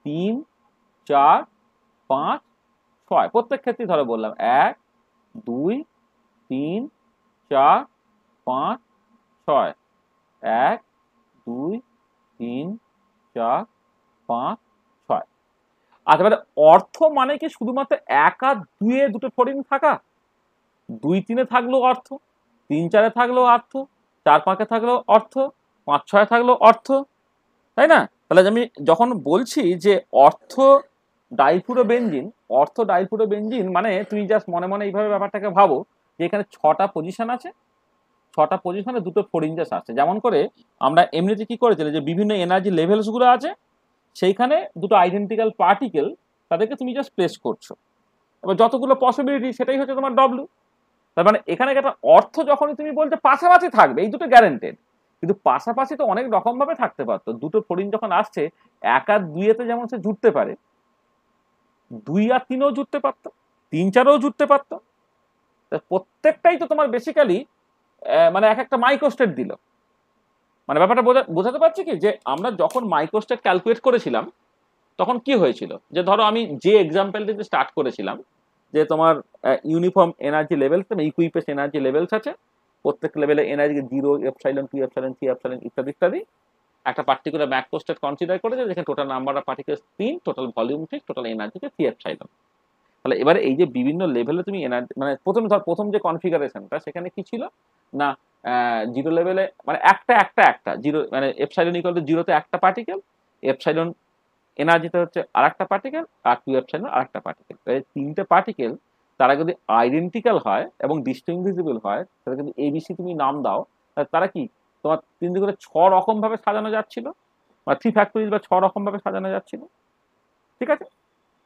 3 4 5 6, প্রত্যেক ক্ষেত্রেই ধরো বললাম 1 2 3 4 5 6, 1 2 3 4 5 6। আচ্ছা মানে অর্থ মানে কি শুধুমাত্র 1 আর 2 এ দুটো ফ্লোরিন থাকা? 2 3 এ থাকলেও অর্থ, 3 4 এ থাকলেও অর্থ, 4 5 এ থাকলেও অর্থ, 5 6 এ থাকলেও অর্থ, তাই না? তাহলে আমি যখন বলছি যে অর্থ ডাইফ্লোরোবেনজিন মানে তুমি জাস্ট মনে মনে এইভাবে ব্যাপারটাকে ভাবো যে এখানে 6টা পজিশন আছে, 6টা পজিশনে দুটো ফ্লোরিন জাস্ট আছে। যেমন করে আমরা এমনিতে কি করেছিলাম যে বিভিন্ন এনার্জি লেভেলস গুলো আছে, সেইখানে দুটো আইডেন্টিক্যাল পার্টিকেল তাদেরকে তুমি জাস্ট প্লেস করছো, এবার যতগুলো পসিবিলিটি সেটাই হচ্ছে তোমার ডব্লু। তার মানে এখানে একটা অর্থ যখনই তুমি বলছো পাশাপাশি থাকবে, এই দুটো গ্যারান্টেড, কিন্তু পাশাপাশি তো অনেক রকম ভাবে থাকতে পারতো। দুটো ফ্লোরিন যখন আসছে 1 আর 2 এতে যেমন সে জুড়তে পারে, 2 আর 3-ও জুড়তে পারতো, 3 4-ও জুড়তে পারতো। প্রত্যেকটাই তো তোমার বেসিক্যালি মানে এক একটা মাইক্রোস্টেট দিল। মানে ব্যাপারটা বোঝাতে পারছি কি, যে আমরা যখন মাইক্রোস্টেট ক্যালকুলেট করেছিলাম তখন কি হয়েছিল, যে ধরো আমি যে এক্সাম্পলটি স্টার্ট করেছিলাম যে তোমার ইউনিফর্ম এনার্জি লেভেলস এবং ইকুইপেস এনার্জি লেভেলস আছে, প্রত্যেক লেভেলে এনার্জি 0 এপসাইলন 2 এপসাইলন 3 এপসাইলন ইত্যাদি ইত্যাদি, একটা পার্টিকুলার ম্যাক্রোস্টেট কনসিডার করেছে যেখানে total number of particles 3, total volume 6, total energy 3 epsilon. তাহলে এবারে এই যে বিভিন্ন লেভেলে তুমি এনার্জি মানে প্রথম যে কনফিগারেশনটা সেখানে কি ছিল না, 0 লেভেলে মানে একটা 0 মানে এপসাইলন ইকুয়াল টু 0 তে একটা পার্টিকেল, এপসাইলন এনার্জিতে হচ্ছে আরেকটা পার্টিকেল, আর 2 এপসাইলন আরেকটা পার্টিকেল। এই তিনটে পার্টিকেল তারা যদি আইডেন্টিক্যাল হয় এবং ডিস্টিংগুইশেবল হয়, তাহলে কিন্তু এবিসি তুমি নাম দাও, তারা কি তোমার 3 দিকে 6 রকম ভাবে সাজানো যাচ্ছিল, বা 3 ফ্যাক্টরিজ বা 6 রকম ভাবে সাজানো যাচ্ছিল। ঠিক আছে,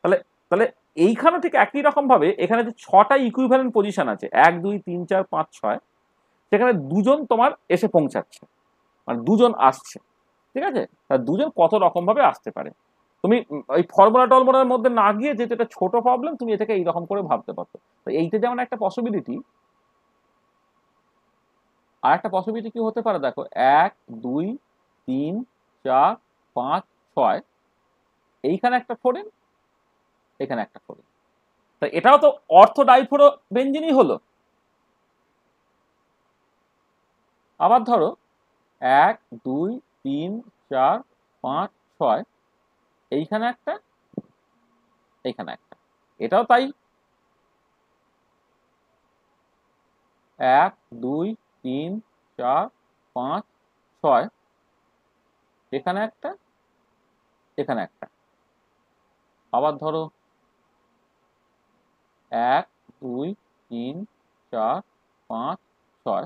তাহলে তাহলে এইখানেও ঠিক একই রকম ভাবে এখানে যে 6টা ইকুইভ্যালেন্ট পজিশন আছে 1 2 3 4 5 6, সেখানে দুজন তোমার এসে পৌঁছাচ্ছে, মানে দুজন আসছে। ঠিক আছে, দুজন কত রকম ভাবে আসতে পারে, তুমি ওই ফর্মুলা টর্মুলার মধ্যে না গিয়ে, যেহেতু এটা ছোট প্রবলেম, তুমি এটাকে এইরকম করে ভাবতে পারতো। তো এইটা যেমন একটা পসিবিলিটি, আর একটা পসিবিলিটি কি হতে পারে দেখো, 1 2 3 4 5 6, এইখানে একটা ফ্লোরিন, এখানে একটা ফ্লোরিন, তা এটাও তো অর্থ ডাইফ্লোরোবেনজিনই হলো। আবার ধরো 1 2 3 4 5 6, এইখানে একটা, এইখানে একটা, এটাও তাই 1 2 3 4 5 6, এখানে একটা, এখানে একটা। আবার ধরো 1 2 3 4 5 6,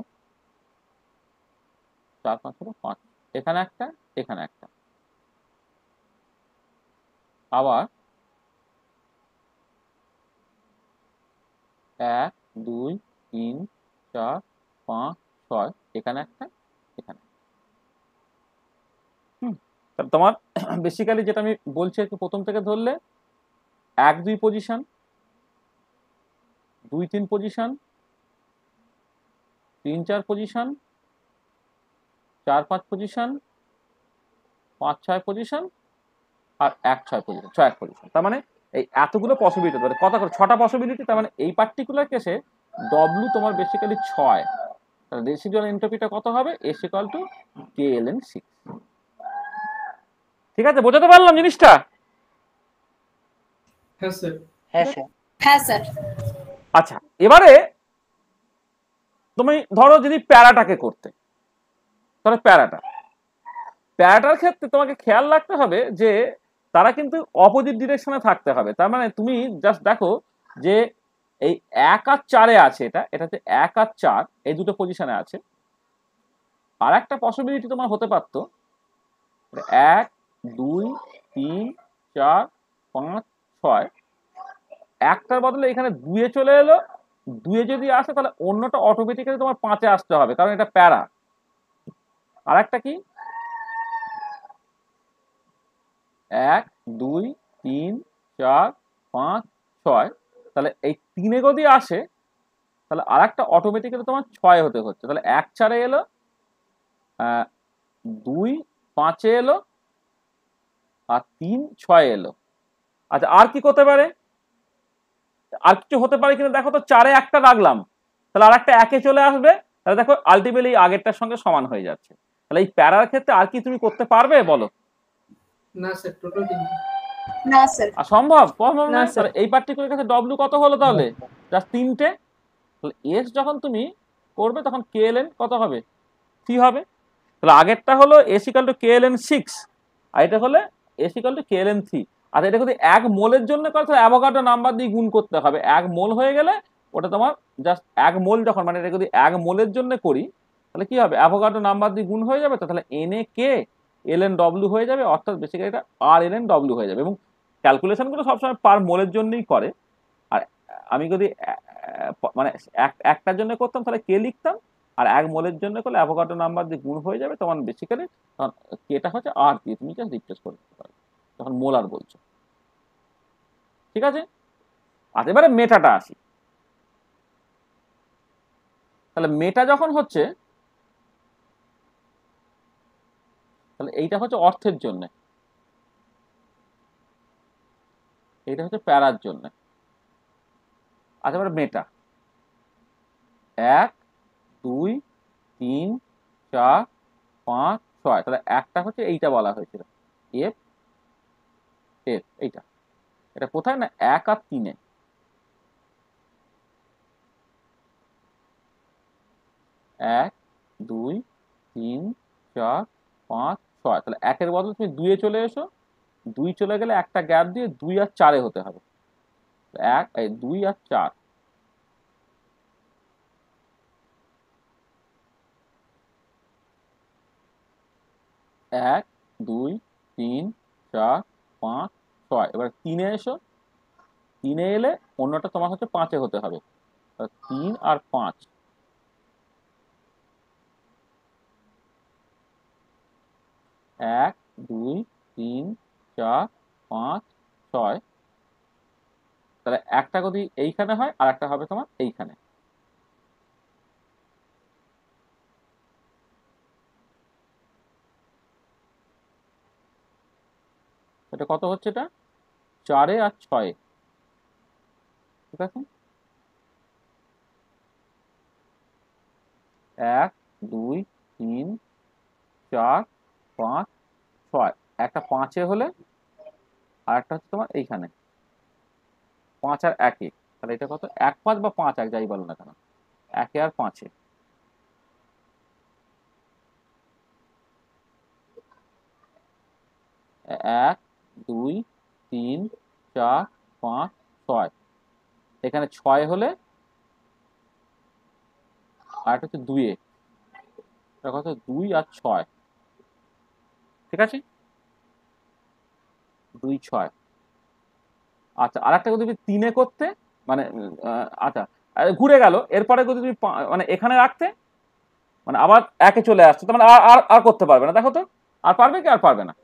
4 5 6 5, এখানে একটা, এখানে একটা। আবার 1 2 3 4 5 6, এখানে একটা, এখানে। তোমার বেসিক্যালি যেটা আমি বলছি একটু প্রথম থেকে ধরলে, 1 2 position, 2 3 position, 3 4 position, 4 5 position, 5 6 position, আর 1 6 পজিশন, 6 1 পজিশন। তার মানে এই এতগুলো পসিবিলিটি, মানে কত করে 6টা পসিবিলিটি। তার মানে এই পার্টিকুলার কেসে ডব্লিউ তোমার বেসিক্যালি 6, তাহলে রেসিডুয়াল এন্ট্রপিটা কত হবে, S = KLN6। ঠিক আছে, বোঝাতে পারলাম জিনিসটা? হ্যাঁ স্যার। হ্যাঁ স্যার। হ্যাঁ স্যার। আচ্ছা এবারে তুমি ধরো যদি প্যারাটাকে করতে, তাহলে প্যারাটার ক্ষেত্রে তোমাকে খেয়াল রাখতে হবে যে তারা কিন্তু অপোজিট ডিরেকশনে থাকতে হবে। তার মানে তুমি জাস্ট দেখো যে এই 1 আর 4-এ আছে, এটাতে 1 আর 4 এই দুটো পজিশনে আছে, আর একটা পসিবিলিটি তোমার হতে পারতো 1 2 3 4 5 6, একটার বদলে এখানে 2 চলে এলো, 2 যদি আসে তাহলে অন্যটা অটোমেটিক্যালি তোমার 5 আসতে হবে, কারণ এটা প্যারা। আর একটা কি 1 2 3 4 5 6, তাহলে এই 3 যদি আসে তাহলে আর একটা অটোমেটিক্যালি তোমার 6 হতে হচ্ছে, তাহলে 1 4 এলো, 2 5 এলো, আর 3 6 এলো। আচ্ছা আর কি করতে পারে, আর কিছু হতে পারে কিনা দেখো তো। 4-এ একটা রাখলাম, তাহলে আর একটা 1-এ চলে আসবে, তাহলে দেখো আলটিমেটলি আগেরটার সঙ্গে সমান হয়ে যাচ্ছে। তাহলে এই প্যারার ক্ষেত্রে আর কি তুমি করতে পারবে বলো? না স্যার, টোটাল না স্যার। আর সম্ভব সম্ভব না, না। স্যার। তাহলে এই পার্টিকুলার ক্ষেত্রে ডব্লিউ কত হলো তাহলে? জাস্ট 3টে। তাহলে এস যখন তুমি করবে তখন কেএলএন কত হবে? 3 হবে। তাহলে আগেরটা হলো এস ইকাল টু কেএলএন 6, আর এটা হলে এস ইকাল টু কেএলএন 3। আর এটা যদি 1 মোলের জন্য করে তাহলে অ্যাভোগাড্রো নাম্বার দিয়ে গুণ করতে হবে। 1 মোল হয়ে গেলে ওটা তোমার জাস্ট 1 মোল যখন, মানে এটা যদি 1 মোলের জন্য করি তাহলে কি হবে, অ্যাভোগাড্রো নাম্বার দিয়ে গুণ হয়ে যাবে, তো তাহলে এনএ কে এলএন ডব্লিউ হয়ে যাবে, অর্থাৎ বেসিক্যালি এটা আর এলএন ডব্লিউ হয়ে যাবে। এবং ক্যালকুলেশনগুলো সবসময় পার মোলের জন্যই করে। আর আমি যদি মানে একটার জন্য করতাম তাহলে কে লিখতাম, আর 1 মোলের জন্য করলে অ্যাভোগাড্রো নাম্বার দিয়ে গুণ হয়ে যাবে, তখন বেসিক্যালি তখন কেটা হচ্ছে আর দিয়ে তুমি জাস্ট রিপ্লেস করে দিতে পারবে, তখন মোলার বলছো। ঠিক আছে। আচ্ছা এবারে মেটাটা আসি। তাহলে মেটা যখন হচ্ছে তাহলে এইটা হচ্ছে অর্থের জন্য, এইটা হচ্ছে প্যারার জন্য। আচ্ছা এবারে মেটা 1 2 3 4 5 6, তাহলে একটা হচ্ছে এইটা বলা হয়েছিল এফ এফ, এইটা এটা কোথায় না 1 আর 3-এ। 1 2 3 4 5 6, তাহলে 1-এর বদলে তুমি 2-এ চলে এসো, 2 চলে গেলে একটা গ্যাপ দিয়ে 2 আর 4-এ হতে হবে। 2 আর 4, 1 2 3 4 5 6, এবার 3-এ এসো, 3-এ এলে অন্যটা তোমার হচ্ছে 5-এ হতে হবে, 3 আর 5, 1 2 3 4 5 6, তাহলে একটা যদি এইখানে হয় আর একটা হবে তোমার এইখানে। এটা কত হচ্ছে, এটা 4-এ আর 6-এ। ঠিক আছে, 1 2 3 4 5 6, একটা 5-এ হলে আর একটা হচ্ছে তোমার এইখানে 5 আর 1-এ। তাহলে এটা কত, 1 5 বা 5 1 যাই বলো না কেন, 1-এ আর 5-এ। 1 2 3 4 5 6, এখানে 6 হলে আর একটা হচ্ছে 2-এ, এটা কত 2 আর 6। ঠিক আছে, 2 6। আচ্ছা আর একটা যদি 3-এ করতে, মানে আচ্ছা ঘুরে গেল, এরপরে যদি তুমি মানে এখানে রাখতে, মানে আবার 1-এ চলে আসছে, তার মানে আর আর করতে পারবে না। দেখো তো আর পারবে কি, আর পারবে না।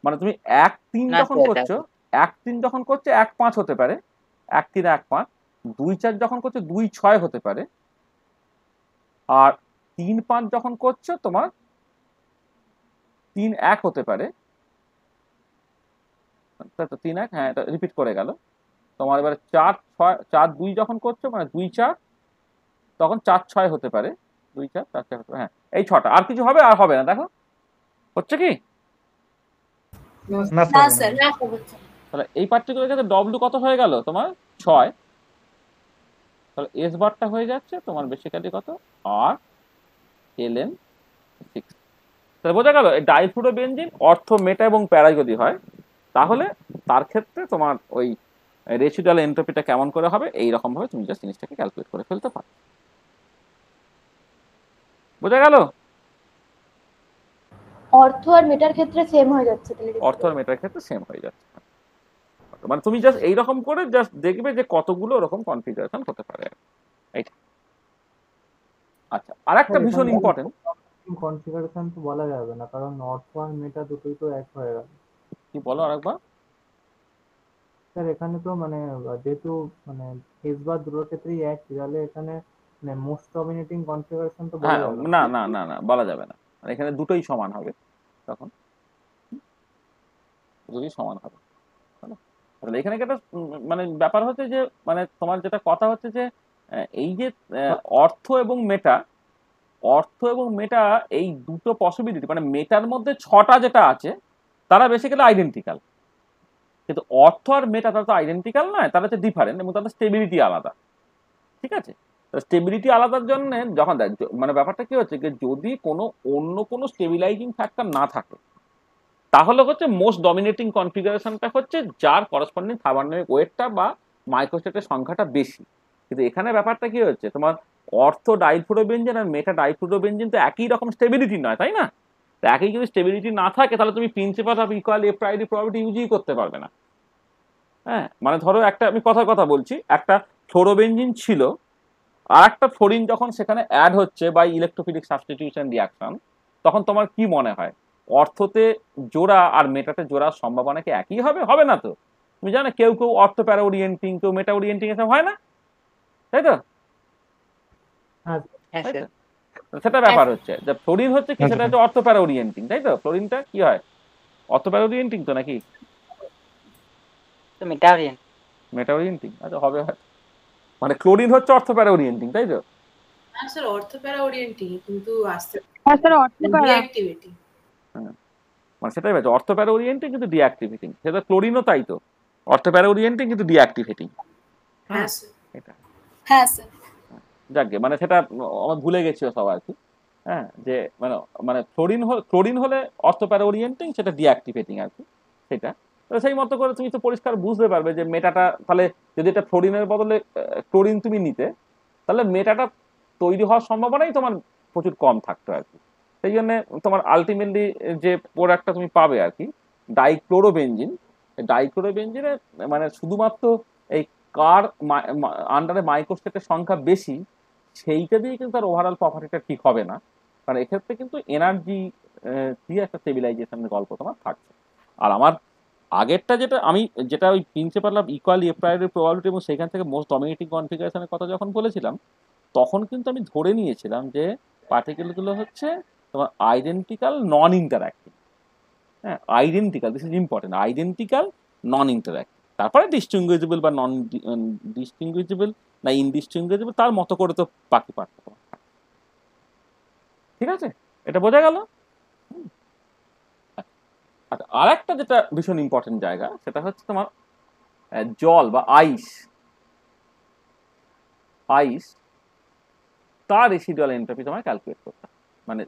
মানে তুমি 1 3 না যখন স্যার, করছো, 1 3 যখন করছো 1 5 হতে পারে, 1 3 1 5, 2 4 যখন করছো 2 6 হতে পারে, আর 3 5 যখন করছো তোমার 3 1 হতে পারে। 3 1, হ্যাঁ এটা রিপিট করে গেল তোমার। এবারে 4 6 4 2 যখন করছো মানে 2 4, তখন 4 6 হতে পারে, 2 4 4 6 হতে পারে। হ্যাঁ এই 6টা, আর কিছু হবে আর হবে না। দেখো হচ্ছে কি, না না স্যার। স্যার। না স্যার হচ্ছে না। তাহলে এই পার্টিকুলার ক্ষেত্রে ডব্লিউ কত হয়ে গেল তোমার 6, তাহলে এস বারটা হয়ে যাচ্ছে তোমার বেসিক্যালি কত, আর এলএন 6। তাহলে বোঝা গেল এই ডাইফ্লুরোবেনজিন অর্থ মেটা এবং প্যারা যদি হয় তাহলে তার ক্ষেত্রে তোমার ওই রেসিডুয়াল এন্ট্রপিটা কেমন করে হবে, এই রকম ভাবে তুমি জাস্ট জিনিসটাকে ক্যালকুলেট করে ফেলতে পারো। বোঝা গেল? অর্থ আর মেটার ক্ষেত্রে সেম হয়ে যাচ্ছে তাহলে অর্থ আর মেটার ক্ষেত্রে সেম হয়ে যাচ্ছে। মানে তুমি জাস্ট এইরকম করে জাস্ট দেখবে যে কতগুলো ওরকম কনফিগারেশন হতে পারে। এইটা। আচ্ছা, আর একটা স্যার ভীষণ এখানে ইম্পর্টেন্ট। কনফিগারেশন তো বলা যাবে না, কারণ অর্থ আর মেটা দুটোই তো এক হয়ে গেল। কি বলো আরেকবার? স্যার এখানে তো মানে যেহেতু মানে এস বার দুটোর ক্ষেত্রেই এক, তাহলে এখানে মানে মোস্ট ডমিনেটিং কনফিগারেশন তো বলা হ্যাঁ, যাবে না না। না না না বলা যাবে না। মানে এখানে দুটোই সমান হবে তখন, দুটোই সমান হবে। তাই না? তাহলে এখানে কি একটা মানে ব্যাপার হচ্ছে যে মানে তোমার যেটা কথা হচ্ছে যে এই যে অর্থ এবং মেটা, অর্থ এবং মেটা এই দুটো পসিবিলিটি মানে মেটার মধ্যে ছটা যেটা আছে তারা বেসিক্যালি আইডেন্টিক্যাল, কিন্তু অর্থ আর মেটা তারা তো আইডেন্টিক্যাল নয়, তারা হচ্ছে ডিফারেন্ট এবং তাদের স্টেবিলিটি আলাদা। ঠিক আছে? স্টেবিলিটি আলাদার জন্য যখন মানে ব্যাপারটা কি হচ্ছে যে যদি কোনো অন্য কোনো স্টেবিলাইজিং ফ্যাক্টর না থাকে তাহলে হচ্ছে মোস্ট ডমিনেটিং কনফিগারেশনটা হচ্ছে যার করসপন্ডিং থার্মোডাইনামিক ওয়েটটা বা মাইক্রোস্টেটের সংখ্যাটা বেশি। কিন্তু এখানে ব্যাপারটা কি হচ্ছে, তোমার অর্থ ডাইফ্লোরোবেনজিন আর মেটা ডাইফ্লোরোবেনজিন তো একই রকম স্টেবিলিটি নয়, তাই না? তো একই যদি স্টেবিলিটি না থাকে তাহলে তুমি principle of equal a priority probability ইউজই করতে পারবে না। হ্যাঁ, মানে ধরো একটা আমি কথার কথা বলছি, একটা ফ্লোরোবেনজিন ছিল, আর একটা ফ্লোরিন যখন সেখানে অ্যাড হচ্ছে বাই ইলেকট্রোফিলিক সাবস্টিটিউশন রিঅ্যাকশন, তখন তোমার কি মনে হয় অর্থতে জোড়া আর মেটাতে জোড়ার সম্ভাবনা কি একই হবে? হবে না তো। তুমি জানো কেউ কেউ অর্থ প্যারা ওরিয়েন্টিং, কেউ মেটা ওরিয়েন্টিং, এসব হয় না, তাই তো? হ্যাঁ হ্যাঁ তাই স্যার। তো, সেটা ব্যাপার হচ্ছে যে ফ্লোরিন হচ্ছে কি, সেটা হচ্ছে অর্থ প্যারা ওরিয়েন্টিং, তাই তো? ফ্লোরিনটা কি হয়, অর্থ প্যারা ওরিয়েন্টিং তো নাকি তো মেটারিয়ান। মেটা ওরিয়েন্টিং? আচ্ছা হবে হয়তো, মানে ক্লোরিন হচ্ছে অর্থ প্যারা ওরিয়েন্টিং, তাই তো? হ্যাঁ স্যার, অর্থ প্যারা ওরিয়েন্টিং, কিন্তু আস্তে হ্যাঁ স্যার অর্থ প্যারা ডিঅ্যাক্টিভিটি। হ্যাঁ, মানে সেটাই বলছে অর্থ প্যারা ওরিয়েন্টিং কিন্তু ডিঅ্যাক্টিভেটিং, সেটা ক্লোরিনও তাই তো, অর্থ প্যারা ওরিয়েন্টিং কিন্তু ডিঅ্যাক্টিভেটিং। হ্যাঁ স্যার। এটা হ্যাঁ স্যার। যাকে মানে সেটা আমার ভুলে গেছিল সব আর কি। হ্যাঁ, যে মানে মানে ক্লোরিন হলে অর্থ প্যারা ওরিয়েন্টিং, সেটা ডিঅ্যাক্টিভেটিং আর কি সেটা। তো সেই মতো করে তুমি তো পরিষ্কার বুঝতে পারবে যে মেটাটা তাহলে যদি এটা ফ্লোরিনের বদলে ক্লোরিন তুমি নিতে, তাহলে মেটাটা তৈরি হওয়ার সম্ভাবনাই তোমার প্রচুর কম থাকতো আর কি। সেই জন্য তোমার আলটিমেটলি যে প্রোডাক্টটা তুমি পাবে আর কি, ডাইক্লোরোবেনজিন, ডাইক্লোরোবেনজিনে মানে শুধুমাত্র এই কার আন্ডারে মাইক্রোস্টেটের সংখ্যা বেশি সেইটা দিয়ে কিন্তু তার ওভারঅল প্রপার্টিটা ঠিক হবে না, কারণ এক্ষেত্রে কিন্তু এনার্জি দিয়ে একটা স্টেবিলাইজেশনের গল্প তোমার থাকছে। আর আমার আগেরটা যেটা আমি যেটা ওই principal of equal a priority probability এবং সেখান থেকে মোস্ট ডমিনেটিং কনফিগারেশনের কথা যখন বলেছিলাম, তখন কিন্তু আমি ধরে নিয়েছিলাম যে পার্টিকেলগুলো হচ্ছে তোমার আইডেন্টিক্যাল নন ইন্টারঅ্যাক্টিভ। হ্যাঁ, identical, this is important, identical non interactive. তারপরে ডিস্টিংগুইজেবল বা নন ডিস্টিংগুইজেবল না ইনডিস্টিংগুইজেবল তার মতো করে তো বাকি পার্থক্য। ঠিক আছে, এটা বোঝা গেল? আচ্ছা, আর একটা যেটা ভীষণ ইম্পর্টেন্ট জায়গা সেটা হচ্ছে তোমার জল বা আইস, আইস তার রেসিডুয়াল এন্ট্রপি তোমায় ক্যালকুলেট করতে হবে। মানে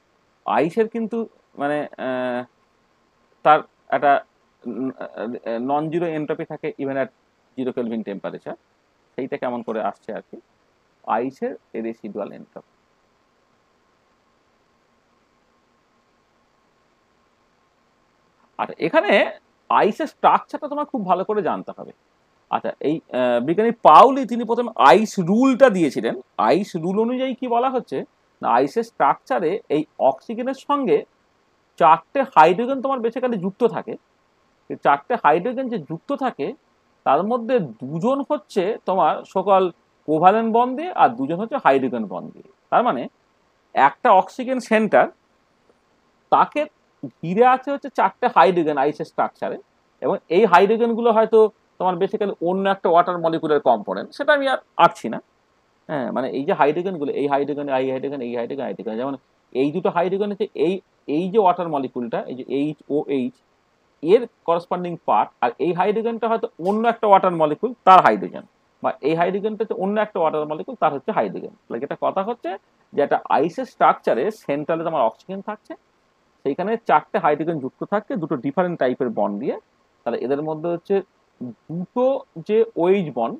আইসের কিন্তু মানে তার একটা নন জিরো এন্ট্রপি থাকে ইভেন অ্যাট 0 কেলভিন টেম্পারেচার, সেইটা কেমন করে আসছে আর কি, আইসের রেসিডুয়াল এন্ট্রপি। আচ্ছা, এখানে আইসের স্ট্রাকচারটা তোমার খুব ভালো করে জানতে হবে। আচ্ছা, এই বিজ্ঞানী পাউলি তিনি প্রথম আইস রুলটা দিয়েছিলেন। আইস রুল অনুযায়ী কি বলা হচ্ছে না, আইসের স্ট্রাকচারে এই অক্সিজেনের সঙ্গে 4টে হাইড্রোজেন তোমার বেসিক্যালি যুক্ত থাকে। 4টে হাইড্রোজেন যে যুক্ত থাকে তার মধ্যে 2জন হচ্ছে তোমার সকল কোভালেন্ট বন্ড দিয়ে আর 2জন হচ্ছে হাইড্রোজেন বন্ড দিয়ে। তার মানে একটা অক্সিজেন সেন্টার, তাকে ঘিরে আছে হচ্ছে 4টে হাইড্রোজেন আইসের স্ট্রাকচারে, এবং এই হাইড্রোজেনগুলো হয়তো তোমার বেসিক্যালি অন্য একটা ওয়াটার মলিকুলের কম্পোনেন্ট, সেটা আমি আর আঁকছি না। হ্যাঁ, মানে এই যে হাইড্রোজেনগুলো, এই হাইড্রোজেন, এই হাইড্রোজেন, এই হাইড্রোজেন, হাইড্রোজেন, যেমন এই দুটো হাইড্রোজেন হচ্ছে এই এই যে ওয়াটার মলিকুলটা, এই যে এইচ ও এইচ এর করসপন্ডিং পার্ট, আর এই হাইড্রোজেনটা হয়তো অন্য একটা ওয়াটার মলিকুল তার হাইড্রোজেন, বা এই হাইড্রোজেনটা হচ্ছে অন্য একটা ওয়াটার মলিকুল তার হচ্ছে হাইড্রোজেন। তাহলে এটা কথা হচ্ছে যে একটা আইসের স্ট্রাকচারে সেন্ট্রালে তোমার অক্সিজেন থাকছে, সেইখানে 4টে হাইড্রোজেন যুক্ত থাকছে দুটো ডিফারেন্ট টাইপের বন্ড দিয়ে। তাহলে এদের মধ্যে হচ্ছে দুটো যে ওএইচ বন্ড,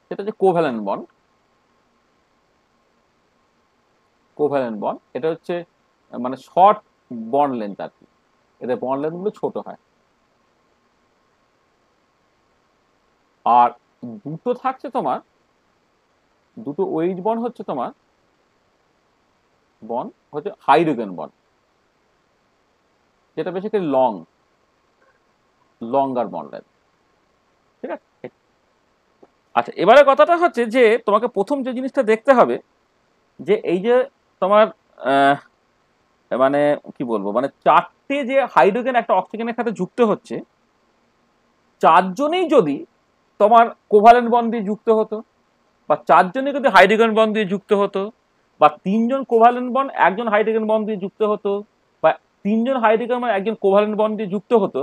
সেটা যে কোভ্যালেন্ট বন্ড, কোভ্যালেন্ট বন্ড, এটা হচ্ছে মানে শর্ট বন্ড লেন্থ আর কি, এদের বন্ড লেন্থ গুলো ছোট হয়। আর দুটো থাকছে তোমার, দুটো ওয়েজ বন্ড হচ্ছে তোমার বন্ড হচ্ছে হাইড্রোজেন বন্ড, যেটা বেসিক্যালি লঙ্গার বন্ড লেন্থ। ঠিক আছে। আচ্ছা, এবারে কথাটা হচ্ছে যে তোমাকে প্রথম যে জিনিসটা দেখতে হবে যে এই যে তোমার মানে কি বলবো, মানে চারটে যে হাইড্রোজেন একটা অক্সিজেনের সাথে যুক্ত হচ্ছে, চারজনেই যদি তোমার কোভ্যালেন্ট বন্ড দিয়ে যুক্ত হতো, বা চারজনে যদি হাইড্রোজেন বন্ড দিয়ে যুক্ত হতো, বা তিনজন কোভ্যালেন্ট বন্ড একজন হাইড্রোজেন বন্ড দিয়ে যুক্ত হতো, বা তিনজন হাইড্রোজেন বন্ড একজন কোভ্যালেন্ট বন্ড দিয়ে যুক্ত হতো,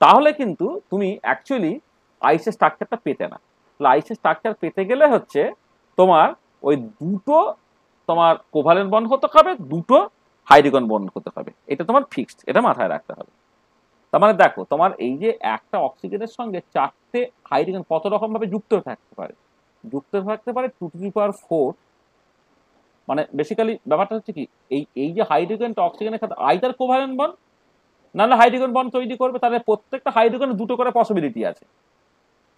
তাহলে কিন্তু তুমি অ্যাকচুয়ালি আইসের স্ট্রাকচারটা পেতে না। তাহলে আইসের স্ট্রাকচার পেতে গেলে হচ্ছে তোমার ওই দুটো তোমার কোভ্যালেন্ট বন্ড হতে হবে, দুটো হাইড্রোজেন বন্ড হতে হবে, এটা তোমার ফিক্সড, এটা মাথায় রাখতে হবে। তার মানে দেখো তোমার এই যে একটা অক্সিজেনের সঙ্গে চারটে হাইড্রোজেন কত রকম ভাবে যুক্ত থাকতে পারে, যুক্ত থাকতে পারে 2⁴, মানে বেসিক্যালি ব্যাপারটা হচ্ছে কি, এই যে হাইড্রোজেনটা অক্সিজেনের সাথে আইদার কোভ্যালেন্ট বন্ড নাহলে হাইড্রোজেন বন্ড তৈরি করবে, তাহলে প্রত্যেকটা হাইড্রোজেনের দুটো করে পসিবিলিটি আছে।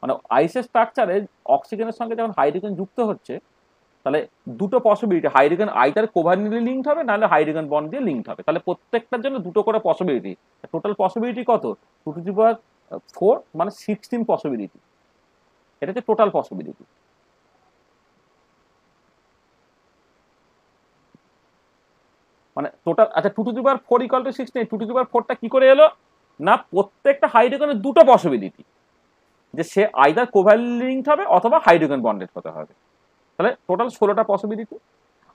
মানে আইসের স্ট্রাকচারে অক্সিজেনের সঙ্গে যখন হাইড্রোজেন যুক্ত হচ্ছে, তাহলে দুটো পসিবিলিটি, হাইড্রোজেন আইদার কোভ্যালেন্টলি লিঙ্কড হবে নাহলে হাইড্রোজেন বন্ড দিয়ে লিঙ্কড হবে, তাহলে প্রত্যেকটার জন্য দুটো করে পসিবিলিটি। টোটাল পসিবিলিটি কত? 2⁴, মানে 16 পসিবিলিটি। এটা হচ্ছে টোটাল পসিবিলিটি। মানে টোটাল, আচ্ছা 2⁴ ইকুয়াল টু 16, 2⁴ কি করে এলো না, প্রত্যেকটা হাইড্রোজেনের দুটো পসিবিলিটি, যে সে আইদার কোভ্যালেন্ট লিঙ্কড হবে অথবা হাইড্রোজেন বন্ডেড হতে হবে। তাহলে টোটাল 16টা পসিবিলিটি।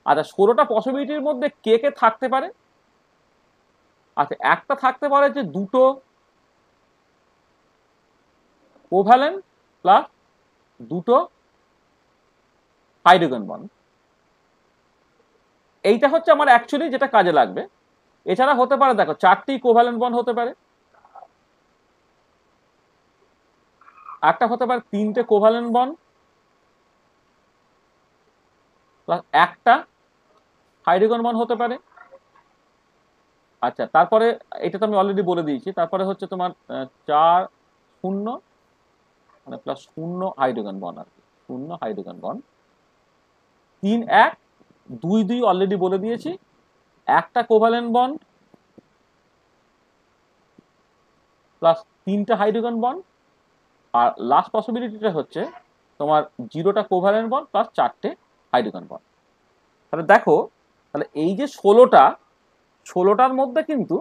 আচ্ছা 16টা পসিবিলিটির মধ্যে কে কে থাকতে পারে? আচ্ছা একটা থাকতে পারে যে দুটো কোভ্যালেন্ট প্লাস দুটো হাইড্রোজেন বন্ড, এইটা হচ্ছে আমার অ্যাকচুয়ালি যেটা কাজে লাগবে। এছাড়া হতে পারে দেখো 4টি কোভ্যালেন্ট বন্ড হতে পারে, একটা হতে পারে 3টে কোভ্যালেন্ট বন্ড প্লাস একটা হাইড্রোজেন বন্ড হতে পারে। আচ্ছা তারপরে এটা তো আমি অলরেডি বলে দিয়েছি, তারপরে হচ্ছে তোমার 4 0 মানে প্লাস 0 হাইড্রোজেন বন্ড আর কি, 0 হাইড্রোজেন বন্ড, 3 1 2 2 অলরেডি বলে দিয়েছি, একটা কোভ্যালেন্ট বন্ড প্লাস 3টে হাইড্রোজেন বন্ড, আর লাস্ট পসিবিলিটিটা হচ্ছে তোমার 0টা কোভ্যালেন্ট বন্ড প্লাস 4টে হাইড্রোজেন বন্ড। তাহলে দেখো, তাহলে এই যে 16টার মধ্যে কিন্তু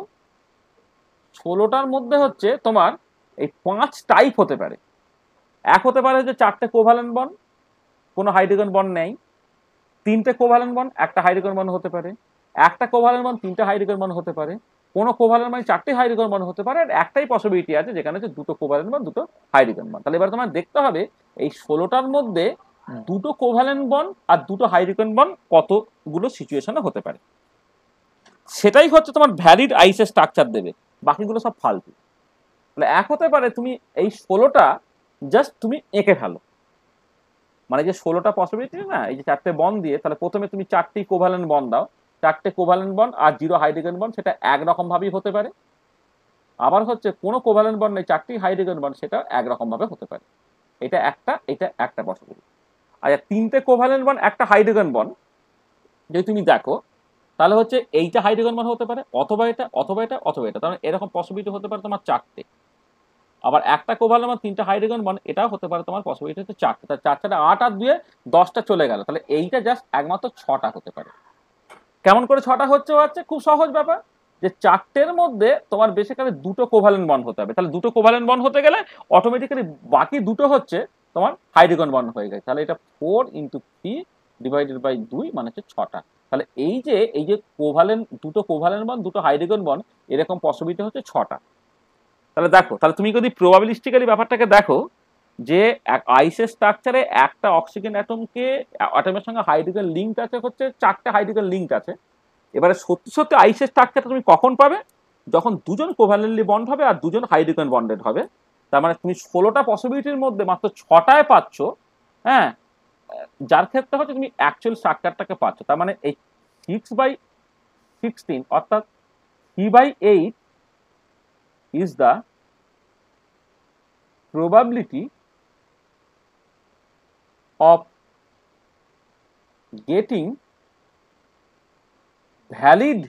16টার মধ্যে হচ্ছে তোমার এই 5 টাইপ হতে পারে। এক হতে পারে যে 4টে কোভ্যালেন্ট বন্ড, কোনো হাইড্রোজেন বন্ড নেই, 3টে কোভ্যালেন্ট বন্ড, একটা হাইড্রোজেন বন্ড হতে পারে, একটা কোভ্যালেন্ট বন্ড 3টে হাইড্রোজেন বন্ড হতে পারে, কোনো কোভ্যালেন্ট বন্ড 4টে হাইড্রোজেন বন্ড হতে পারে, আর একটাই পসিবিলিটি আছে যেখানে হচ্ছে দুটো কোভ্যালেন্ট বন্ড দুটো হাইড্রোজেন বন্ড। তাহলে এবার তোমার দেখতে হবে এই 16টার মধ্যে দুটো কোভ্যালেন্ট বন্ড আর দুটো হাইড্রোজেন বন্ড কতগুলো সিচুয়েশনে হতে পারে, সেটাই হচ্ছে তোমার ভ্যালিড আইসের স্ট্রাকচার দেবে, বাকিগুলো সব ফালতু। তাহলে এক হতে পারে তুমি এই 16টা জাস্ট তুমি এঁকে ফেলো, মানে যে 16টা পসিবিলিটি না, এই যে 4টে বন্ড দিয়ে, তাহলে প্রথমে তুমি 4টি কোভ্যালেন্ট বন্ড দাও, 4টে কোভ্যালেন্ট বন্ড আর 0 হাইড্রোজেন বন্ড, সেটা একরকম ভাবেই হতে পারে। আবার হচ্ছে কোনো কোভ্যালেন্ট বন্ড নেই, 4টি হাইড্রোজেন বন্ড, সেটা একরকম ভাবে হতে পারে। এটা একটা পসিবিলিটি। আর 3টে কোভ্যালেন্ট বন্ড একটা হাইড্রোজেন বন্ড যদি তুমি দেখো, তাহলে হচ্ছে এইটা হাইড্রোজেন বন্ড হতে পারে, অথবা এটা অথবা এটা অথবা এটা, তাহলে এরকম পসিবিলিটি হতে পারে তোমার 4টে। আবার একটা কোভ্যালেন্ট বন্ড 3টে হাইড্রোজেন বন্ড, এটাও হতে পারে তোমার পসিবিলিটি হচ্ছে 4টে। তাহলে 4 4 8 আর 2 10টা চলে গেল, তাহলে এইটা জাস্ট একমাত্র 6টা হতে পারে। কেমন করে 6টা হচ্ছে খুব সহজ ব্যাপার, যে 4টের মধ্যে তোমার বেসিক্যালি দুটো কোভ্যালেন্ট বন্ড হতে হবে, তাহলে দুটো কোভ্যালেন্ট বন্ড হতে গেলে অটোমেটিক্যালি বাকি দুটো হচ্ছে তোমার হাইড্রোজেন বন্ড হয়ে গেছে, তাহলে এটা 4 × 3 / 2 মানে হচ্ছে 6টা। তাহলে এই যে কোভ্যালেন্ট, দুটো কোভ্যালেন্ট বন্ড দুটো হাইড্রোজেন বন্ড, এরকম পসিবিলিটি হচ্ছে 6টা। তাহলে দেখো, তাহলে তুমি যদি প্রবাবিলিস্টিক্যালি ব্যাপারটাকে দেখো, যে আইসের স্ট্রাকচারে একটা অক্সিজেন অ্যাটমের সঙ্গে হাইড্রোজেন লিঙ্ক আছে হচ্ছে 4টে হাইড্রোজেন লিঙ্ক আছে। এবারে সত্যি সত্যি আইসের স্ট্রাকচারটা তুমি কখন পাবে? যখন দুজন কোভ্যালেন্টলি বন্ড হবে আর দুজন হাইড্রোজেন বন্ডেড হবে। তার মানে তুমি 16টা পসিবিলিটির মধ্যে মাত্র 6টায় পাচ্ছ, হ্যাঁ, যার ক্ষেত্রে হচ্ছে তুমি অ্যাকচুয়াল স্ট্রাকচারটাকে পাচ্ছ। তার মানে এই 6/16 অর্থাৎ 3/8 is the probability of getting valid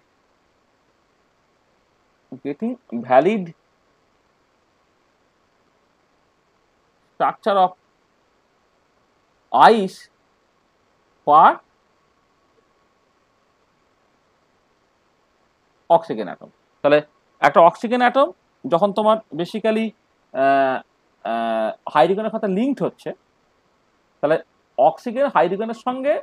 structure of ice per oxygen atom. তাহলে একটা অক্সিজেন অ্যাটম যখন তোমার বেসিক্যালি হাইড্রোজেনের সাথে লিঙ্কড হচ্ছে, তাহলে অক্সিজেন হাইড্রোজেনের সঙ্গে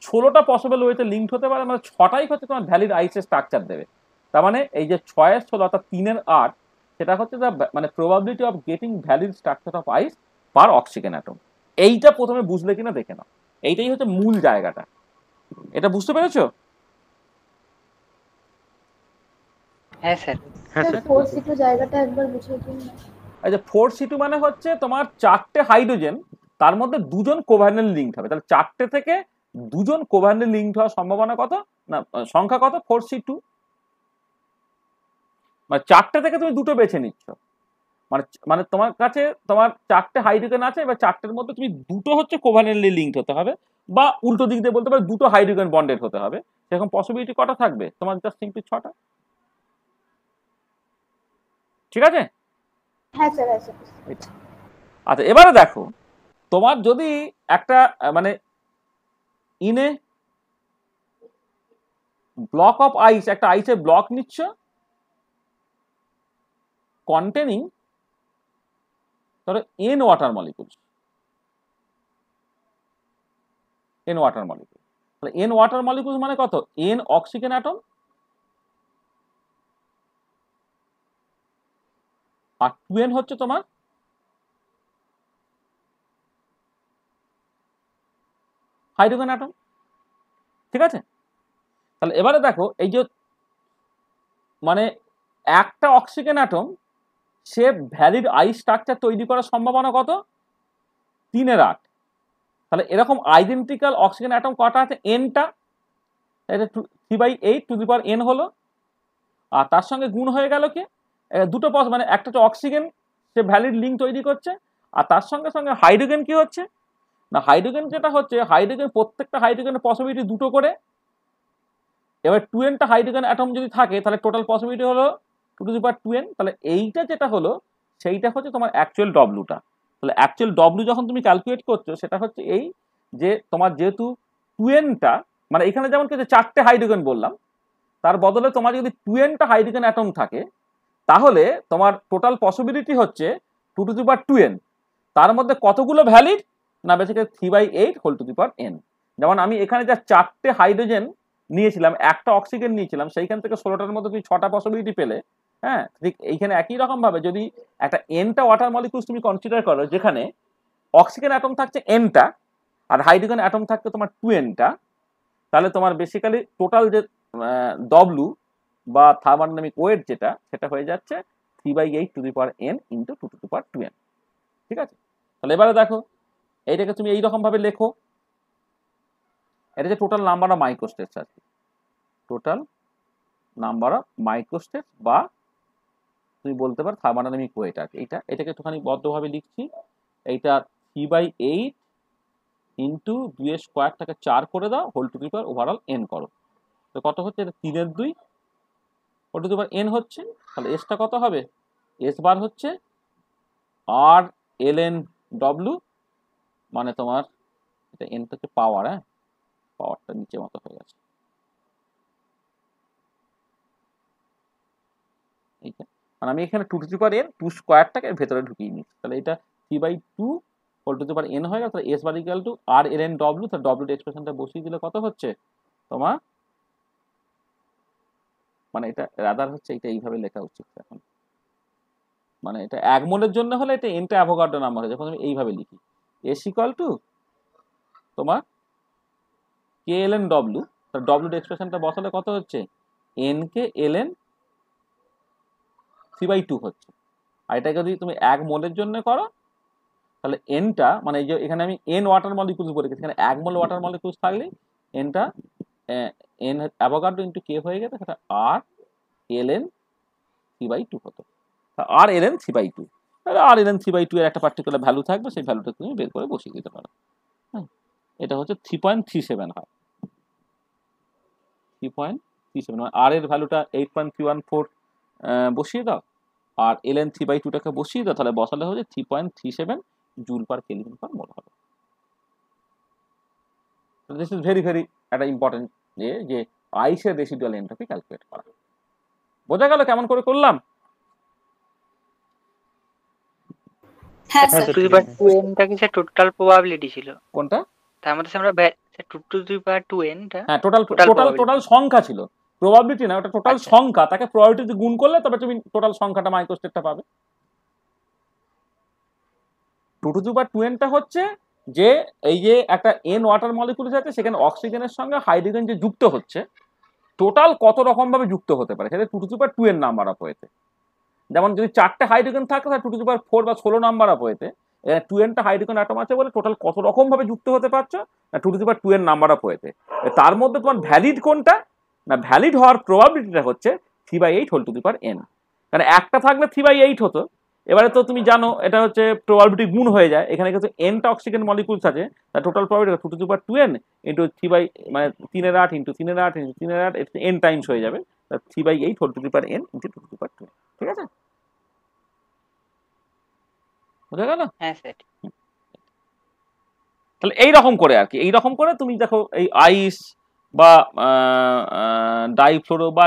16টা পসিবল ওয়েতে লিঙ্কড হতে পারে, মানে 6টাই হচ্ছে তোমার ভ্যালিড আইসের স্ট্রাকচার দেবে। তার মানে এই যে 6/16 অর্থাৎ 3/8 সেটা হচ্ছে মানে probability of getting valid structure of ice per oxygen atom. এইটা প্রথমে বুঝলে কিনা দেখে নাও, এইটাই হচ্ছে মূল জায়গাটা। এটা বুঝতে পেরেছো? হ্যাঁ স্যার। স্যার 4C2 জায়গাটা একবার বুঝিয়ে দিন না। এই যে 4C2 মানে হচ্ছে তোমার 4টে হাইড্রোজেন, তার মধ্যে 2জন কোভ্যালেন্ট লিঙ্কড হবে। তাহলে 4টে থেকে 2জন কোভ্যালেন্ট লিঙ্কড হওয়ার সম্ভাবনা কত, না সংখ্যা কত? 4C2। মানে 4টে থেকে তুমি 2টো বেছে নিচ্ছ, মানে তোমার কাছে তোমার 4টে হাইড্রোজেন আছে, এবার 4টের মধ্যে তুমি 2টো হচ্ছে কোভ্যালেন্টলি লিঙ্কড হতে হবে, বা উল্টো দিক দিয়ে বলতে পারো 2টো হাইড্রোজেন বন্ডেড হতে হবে। সেরকম পসিবিলিটি কটা থাকবে তোমার? জাস্ট সিম্পলি 6টা। ঠিক আছে? হ্যাঁ স্যার, হ্যাঁ স্যার। আচ্ছা, এবারে দেখো তোমার যদি একটা মানে ইনে ব্লক অফ আইস, একটা আইসের ব্লক নিচ্ছ কন্টেনিং ধরো n water molecules, n water molecule. তাহলে n ওয়াটার মলিকুলস মানে কত? n অক্সিজেন অ্যাটম আর 2n হচ্ছে তোমার হাইড্রোজেন অ্যাটম। ঠিক আছে? তাহলে এবারে দেখো এই যে মানে একটা অক্সিজেন অ্যাটম সে ভ্যালিড আইস স্ট্রাকচার তৈরি করার সম্ভাবনা কত? 3/8। তাহলে এরকম আইডেন্টিক্যাল অক্সিজেন অ্যাটম কটা আছে? nটা, এটা 3/8 হলো, আর তার সঙ্গে গুণ হয়ে গেল কি দুটো মানে একটা হচ্ছে অক্সিজেন সে ভ্যালিড লিঙ্ক তৈরি করছে, আর তার সঙ্গে সঙ্গে হাইড্রোজেন কি হচ্ছে না, হাইড্রোজেন যেটা হচ্ছে হাইড্রোজেন প্রত্যেকটা হাইড্রোজেনের পসিবিলিটি 2টো করে। এবার 2nটা হাইড্রোজেন অ্যাটম যদি থাকে তাহলে টোটাল পসিবিলিটি হলো 2n। তাহলে এইটা যেটা হলো সেইটা হচ্ছে তোমার অ্যাকচুয়াল ডব্লুটা। তাহলে অ্যাকচুয়াল ডব্লু যখন তুমি ক্যালকুলেট করছো সেটা হচ্ছে এই যে তোমার যেহেতু 2nটা মানে এখানে যেমন কিছু 4টে হাইড্রোজেন বললাম, তার বদলে তোমার যদি 2nটা হাইড্রোজেন অ্যাটম থাকে তাহলে তোমার টোটাল পসিবিলিটি হচ্ছে 2n। তার মধ্যে কতগুলো ভ্যালিড না, বেসিক্যালি 3/8 যেমন আমি এখানে যা 4টে হাইড্রোজেন নিয়েছিলাম, একটা অক্সিজেন নিয়েছিলাম, সেইখান থেকে 16টার মধ্যে তুমি 6টা পসিবিলিটি পেলে। হ্যাঁ, ঠিক এইখানে একই রকম ভাবে যদি একটা nটা ওয়াটার মলিকুলস তুমি কনসিডার করো যেখানে অক্সিজেন অ্যাটম থাকছে nটা আর হাইড্রোজেন অ্যাটম থাকছে তোমার 2nটা, তাহলে তোমার বেসিক্যালি টোটাল যে ডব্লু বা থার্মোডাইনামিক ওয়েট যেটা সেটা হয়ে যাচ্ছে 3/8 ইন্টু 2n। ঠিক আছে? তাহলে এবারে দেখো এইটাকে তুমি এইরকম ভাবে লেখো, এটা যে টোটাল নাম্বার অফ মাইক্রোস্টেটস আছে, টোটাল নাম্বার অফ মাইক্রোস্টেটস বা তুমি বলতে পারো থার্মোডাইনামিক ওয়েট আছে। এটাকে একটুখানি বদ্ধভাবে লিখছি, এইটা 3/8 ইন্টু 2 স্কোয়ারটাকে 4 করে দাও, whole to the power overall n করো, তো কত হচ্ছে? এটা 3/2 whole to the power n হচ্ছে। তাহলে এসটা কত হবে? এস বার হচ্ছে r/ln/w, মানে তোমার এটা n হচ্ছে পাওয়ার, হ্যাঁ পাওয়ারটা নিচে মতো হয়ে গেছে এইটা, মানে আমি এখানে 2 টু দি পাওয়ার n 2 স্কোয়ারটাকে ভেতরে ঢুকিয়ে নিচ্ছি। তাহলে এটা 3/2 whole to the power n হয়ে গেল। তাহলে s bar equal to r/ln/w, তাহলে w এর এক্সপ্রেশনটা বসিয়ে দিলে কত হচ্ছে তোমার, মানে এটা রাদার হচ্ছে এটা এইভাবে লেখা উচিত এখন, মানে এটা 1 মোলের জন্য হলে এটা nটা অ্যাভোগাড্রো নাম্বার হয়, যখন আমি এইভাবে লিখি s ইকুয়াল টু তোমার k/ln/w, তাহলে w এর এক্সপ্রেশনটা বসালে কত হচ্ছে n কে ln 3/2 হচ্ছে। আর এটা যদি তুমি 1 মোলের জন্য করো তাহলে nটা মানে এই যে এখানে আমি n ওয়াটার মলিকুলস বলে রেখেছি, এখানে 1 মোল ওয়াটার মলিকুলস থাকলে nটা এন অ্যাভোগাড্রো ইন্টু কে হয়ে গেছে, সেটা আর L N C by two হতো। আর L N C by two, তাহলে আর L N C by two এর একটা পার্টিকুলার ভ্যালু থাকবে, সেই ভ্যালুটা তুমি বের করে বসিয়ে দিতে পারো। হ্যাঁ, এটা হচ্ছে 3.37 হয়, 3.37, মানে আর এর ভ্যালুটা 8.314 বসিয়ে দাও, আর এল এন থ্রি বাই টুটাকে বসিয়ে দাও, তাহলে বসালে হচ্ছে 3.37 জুল পার কেলভিন পার মোল হবে। দিস ইজ ভেরি ভেরি একটা ইম্পর্টেন্ট যে আইসের রেসিডুয়াল এন্ট্রপি ক্যালকুলেট করা। বোঝা গেল কেমন করে করলাম? হ্যাঁ two sir. To the power two এনটা কি স্যার টোটাল প্রবাবিলিটি ছিল? কোনটা? তার মধ্যে আমরা two to the power two এনটা হ্যাঁ, total Total total probability। Total সংখ্যা ছিল, প্রবাবিলিটি না, ওটা টোটাল আচ্ছা। সংখ্যা, তাকে প্রবাবিলিটি গুণ করলে তবে তুমি টোটাল সংখ্যাটা মাইক্রোস্টেটটা পাবে। 2^2n হচ্ছে যে এই যে একটা এন ওয়াটার মলিকুল আছে, সেখানে অক্সিজেনের সঙ্গে হাইড্রোজেন যে যুক্ত হচ্ছে, টোটাল কত রকম ভাবে যুক্ত হতে পারে, সেটা 2^2n নাম্বার অফ হয়েছে। যেমন যদি 4টে হাইড্রোজেন থাকে তাহলে 2^4 বা 16 নাম্বার অফ হয়েছে। 2nটা হাইড্রোজেন অ্যাটম আছে বলে টোটাল কত রকম ভাবে যুক্ত হতে পারছো, 2^2n নাম্বার অফ হয়েছে। তার মধ্যে তোমার ভ্যালিড কোনটা না, ভ্যালিড হওয়ার প্রবাবিলিটিটা হচ্ছে 3/8 whole to the power n। কারণ একটা থাকলে 3/8 হতো, এবারে তো তুমি জানো এটা হচ্ছে প্রবাবিলিটি গুণ হয়ে যায়, এখানে কিন্তু nটা অক্সিজেন মলিকুলস আছে, তার টোটাল প্রবাবিলিটি 2^2n ইন্টু 3 মানে 3/8 ইন্টু 3/8 ইন্টু 3/8 n টাইমস হয়ে যাবে, 3/8 whole to the power n into 2^2। ঠিক আছে, বুঝা গেল? হ্যাঁ স্যার। তাহলে এইরকম করে আর কি, এইরকম করে তুমি দেখো এই আইস বা ডাইফ্লোরো বা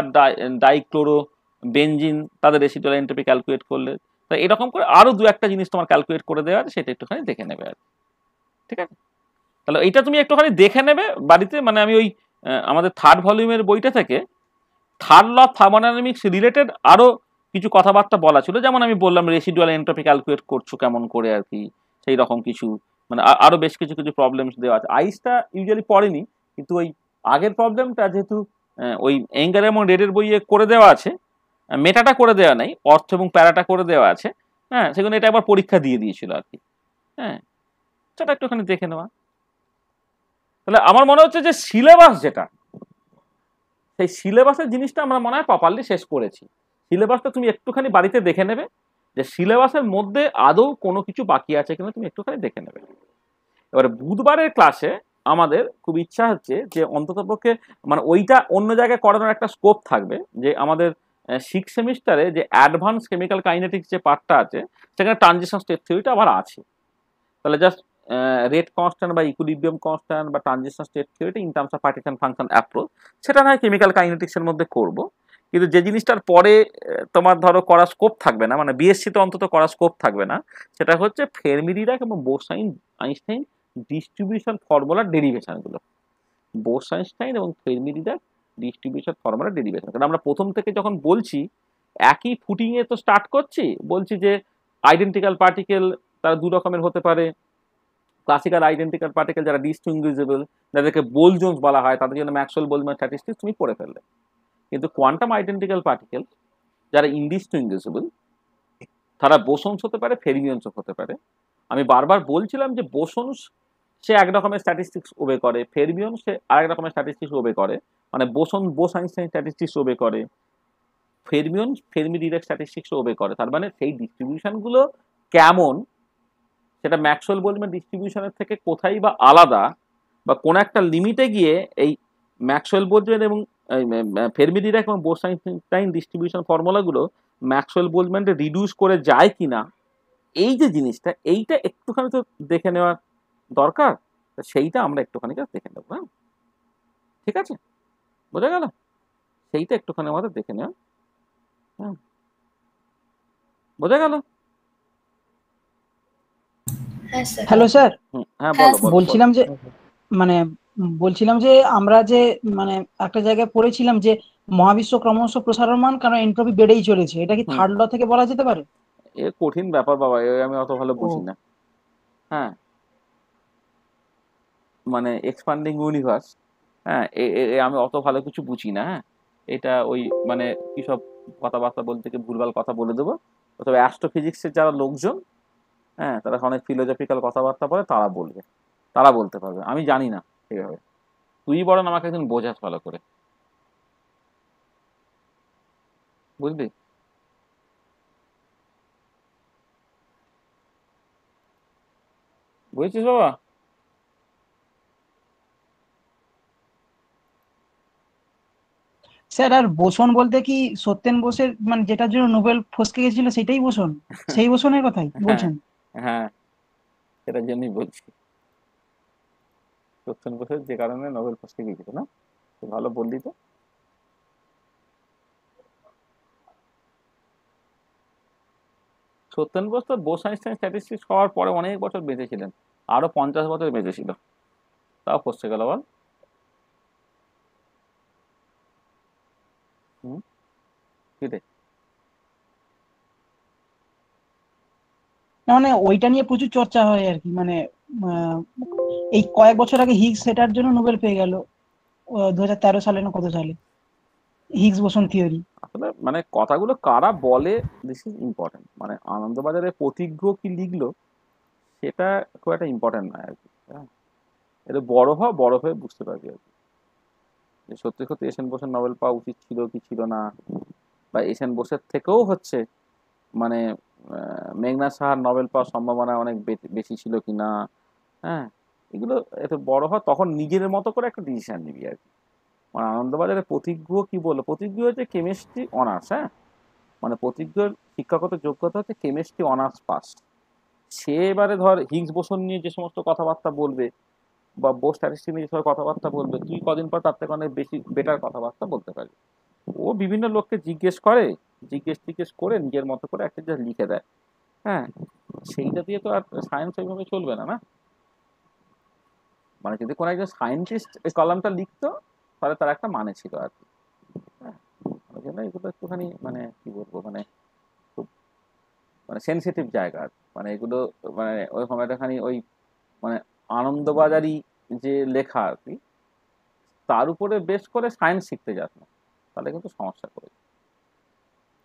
ডাইক্লোরো বেনজিন তাদের রেসিডুয়াল এন্ট্রপি ক্যালকুলেট করলে, তো এরকম করে আরো দু একটা জিনিস তোমার ক্যালকুলেট করে দেওয়া আছে, সেটা একটুখানি দেখে নেবে আর কি। ঠিক আছে, তাহলে এইটা তুমি একটুখানি দেখে নেবে বাড়িতে, মানে আমি ওই আমাদের থার্ড ভলিউমের বইটা থেকে third law of thermodynamics related আরো কিছু কথাবার্তা বলা ছিল, যেমন আমি বললাম রেসিডুয়াল এন্ট্রপি ক্যালকুলেট করছো কেমন করে আর কি, সেই রকম কিছু, মানে আরো বেশ কিছু কিছু প্রবলেমস দেওয়া আছে। আইসটা ইউজুয়ালি পড়েনি, কিন্তু ওই আগের প্রবলেমটা যেহেতু ওই এঙ্গার এবং রেডের বইয়ে করে দেওয়া আছে, মেটাটা করে দেওয়া নাই, অর্থ এবং প্যারাটা করে দেওয়া আছে। হ্যাঁ, সেগুলো এটা একবার পরীক্ষা দিয়ে দিয়েছিল আর কি। হ্যাঁ, সেটা একটুখানি দেখে নেওয়া। তাহলে আমার মনে হচ্ছে যে সিলেবাস যেটা, সেই সিলেবাসের জিনিসটা আমরা মনে হয় প্রপারলি শেষ করেছি। সিলেবাসটা তুমি একটুখানি বাড়িতে দেখে নেবে, যে সিলেবাসের মধ্যে আদৌ কোনো কিছু বাকি আছে কিনা তুমি একটুখানি দেখে নেবে। এবারে বুধবারের ক্লাসে আমাদের খুব ইচ্ছা হচ্ছে যে অন্ততপক্ষে মানে ওইটা অন্য জায়গায় করানোর একটা স্কোপ থাকবে, যে আমাদের 6 সেমিস্টারে যে অ্যাডভান্স কেমিক্যাল কাইনেটিক্স যে পার্টটা আছে, সেখানে ট্রানজিশন স্টেট থিওরিটা আবার আছে। তাহলে জাস্ট রেট কনস্ট্যান্ট বা ইকুইলিব্রিয়াম কনস্ট্যান্ট বা transition state theory in terms of partition function approach, সেটা নয় কেমিক্যাল কাইনেটিক্সের মধ্যে করব। কিন্তু যে জিনিসটার পরে তোমার ধরো করার স্কোপ থাকবে না, মানে বিএসসি তো অন্তত করার স্কোপ থাকবে না, সেটা হচ্ছে ফেরমি-ডিরাক এবং বোস-আইনস্টাইন ডিস্ট্রিবিউশন ফর্মুলার ডেরিভেশনগুলো। বোস-আইনস্টাইন এবং ফেরমি-ডিরাক ডিস্ট্রিবিউশন ফর্মুলার ডেরিভেশন, কারণ আমরা প্রথম থেকে যখন বলছি একই ফুটিংয়ে তো স্টার্ট করছি, বলছি যে আইডেন্টিক্যাল পার্টিকেল তারা দু রকমের হতে পারে, ক্লাসিক্যাল আইডেন্টিক্যাল পার্টিকেল যারা ডিস্টিংগুইজেবল, যাদেরকে বোল-জোন্স বলা হয়, তাদের জন্য ম্যাক্সওয়েল-বোলজম্যান স্ট্যাটিস্টিক্স তুমি পড়ে ফেললে। কিন্তু কোয়ান্টাম আইডেন্টিক্যাল পার্টিকেল যারা ইনডিস্টিংগুইজেবল, তারা বোসন্স হতে পারে, ফেরমিয়ন্স হতে পারে। আমি বারবার বলছিলাম যে বোসন্স সে এক রকমের স্ট্যাটিস্টিক্স ওবে করে, ফেরমিয়ন সে আরেক রকমের স্ট্যাটিস্টিক্স ওবে করে, মানে বোস-আইনস্টাইন স্ট্যাটিস্টিক্স ওবে করে, ফেরমিয়ন ফেরমি-ডিরাক স্ট্যাটিস্টিক্স ওবে করে। তার মানে সেই ডিস্ট্রিবিউশনগুলো কেমন, সেটা ম্যাক্সওয়েল-বোলজম্যান ডিস্ট্রিবিউশনের থেকে কোথায় বা আলাদা, বা কোন একটা লিমিটে গিয়ে এই ম্যাক্সওয়েল-বোলজম্যান এবং ফেরমি-ডিরাক এবং বোস-আইনস্টাইন ডিস্ট্রিবিউশন ফর্মুলাগুলো ম্যাক্সওয়েল-বোলজম্যানকে রিডিউস করে যায় কিনা, এই যে জিনিসটা, এইটা একটুখানি তো দেখে নেওয়ার দরকার। সেইটা আমরা একটুখানি দেখে নেব। হ্যাঁ, ঠিক আছে, বোঝা গেল? সেইটা একটুখানি আমাদের দেখে নেওয়া। হ্যাঁ, বোঝা গেল? হ্যাঁ স্যার। হ্যালো স্যার, হ্যাঁ, বলো বলো। বলছিলাম যে মানে বলছিলাম যে আমরা যে মানে একটা জায়গায় পড়েছিলাম যে মহাবিশ্ব ক্রমশ প্রসারমান, কারণ এন্ট্রপি বেড়েই চলেছে, এটা কি হুম। থার্ড ল থেকে বলা যেতে পারে? এ কঠিন ব্যাপার বাবা, এ আমি অত ভালো বুঝি না। হ্যাঁ, মানে এক্সপান্ডিং ইউনিভার্স, হ্যাঁ আমি অত ভালো কিছু বুঝি না। হ্যাঁ, এটা ওই মানে কি সব কথাবার্তা বলতে গিয়ে ভুলভাল কথা বলে দেবো। তবে অ্যাস্ট্রোফিজিক্সের যারা লোকজন, হ্যাঁ, তারা অনেক ফিলোজফিক্যাল কথাবার্তা বলে, তারা বলবে, তারা বলতে পারবে, আমি জানি না সেভাবে। তুই বরং আমাকে একদিন বোঝাস ভালো করে, বুঝলি? বুঝেছিস বাবা? স্যার আর বোসন বলতে কি সত্যেন বোসের মানে যেটার জন্য নোবেল ফসকে গেছিল সেটাই বোসন, সেই বোসনের কথাই হ্যাঁ, বলছেন? হ্যাঁ, সেটার জন্যই বলছি। সত্যেন বোসের যে কারণে নোবেল ফসকে গিয়েছিল না, তুই ভালো বললি তো। সত্যেন বোস তো বোস আইনস্টাইন স্ট্যাটিস্টিক্স হওয়ার পরে অনেক বছর বেঁচে ছিলেন, আরো 50 বছর বেঁচে ছিল, তাও ফসকে গেল বল। হুম, কি রে? না, মানে ওইটা নিয়ে প্রচুর চর্চা হয় আর কি, মানে আহ, এই কয়েক বছর আগে হিগস সেটার জন্য নোবেল পেয়ে গেল 2013 সালে না কত সালে, হিগস বোসন থিওরি। আসলে মানে কথাগুলো কারা বলে, দিস ইজ ইম্পর্টেন্ট। মানে আনন্দবাজারের প্রতিজ্ঞ কি লিখলো সেটা খুব একটা ইম্পর্টেন্ট নয় আর কি। হ্যাঁ, এটা বড় হ, বড় হয়ে বুঝতে পারবি আর কি, যে সত্যি সত্যি এশিয়ান বোসের নোবেল পাওয়া উচিত ছিল কি ছিল না, বা এশিয়ান বোসের থেকেও হচ্ছে মানে মেঘনা সাহার নোবেল পাওয়ার সম্ভাবনা অনেক বেশি ছিল কিনা। হ্যাঁ, এগুলো এত বড় হয় তখন নিজের মতো করে একটা ডিসিশন নিবি আর কি। মানে আনন্দবাজারে প্রতিজ্ঞ কি বললো, প্রতিজ্ঞ হচ্ছে কেমিস্ট্রি অনার্স। হ্যাঁ, মানে প্রতিজ্ঞর শিক্ষাগত যোগ্যতা হচ্ছে কেমিস্ট্রি অনার্স পাস। সে এবারে ধর হিগস বোসন নিয়ে যে সমস্ত কথাবার্তা বলবে বা বোস স্ট্যাটিস্টিক নিয়ে যে সমস্ত কথাবার্তা বলবে, তুই কদিন পর তার থেকে অনেক বেশি বেটার কথাবার্তা বলতে পারবি। ও বিভিন্ন লোককে জিজ্ঞেস করে, জিজ্ঞেস করে নিজের মতো করে একটা যা লিখে দেয়। হ্যাঁ, সেইটা দিয়ে তো আর সায়েন্স ওইভাবে চলবে না, না? মানে যদি কোনো একজন সায়েন্টিস্ট এই কলামটা লিখতো তাহলে তার একটা মানে ছিল আর কি। হ্যাঁ, ওই জন্য এগুলো একটুখানি মানে কি বলবো, মানে খুব মানে সেনসিটিভ জায়গা আর কি। মানে এগুলো মানে ওই সময়টাখানি ওই মানে আনন্দবাজারি যে লেখা আর কি, তার উপরে বেশ করে সায়েন্স শিখতে যাস না, তাহলে কিন্তু সমস্যা করে।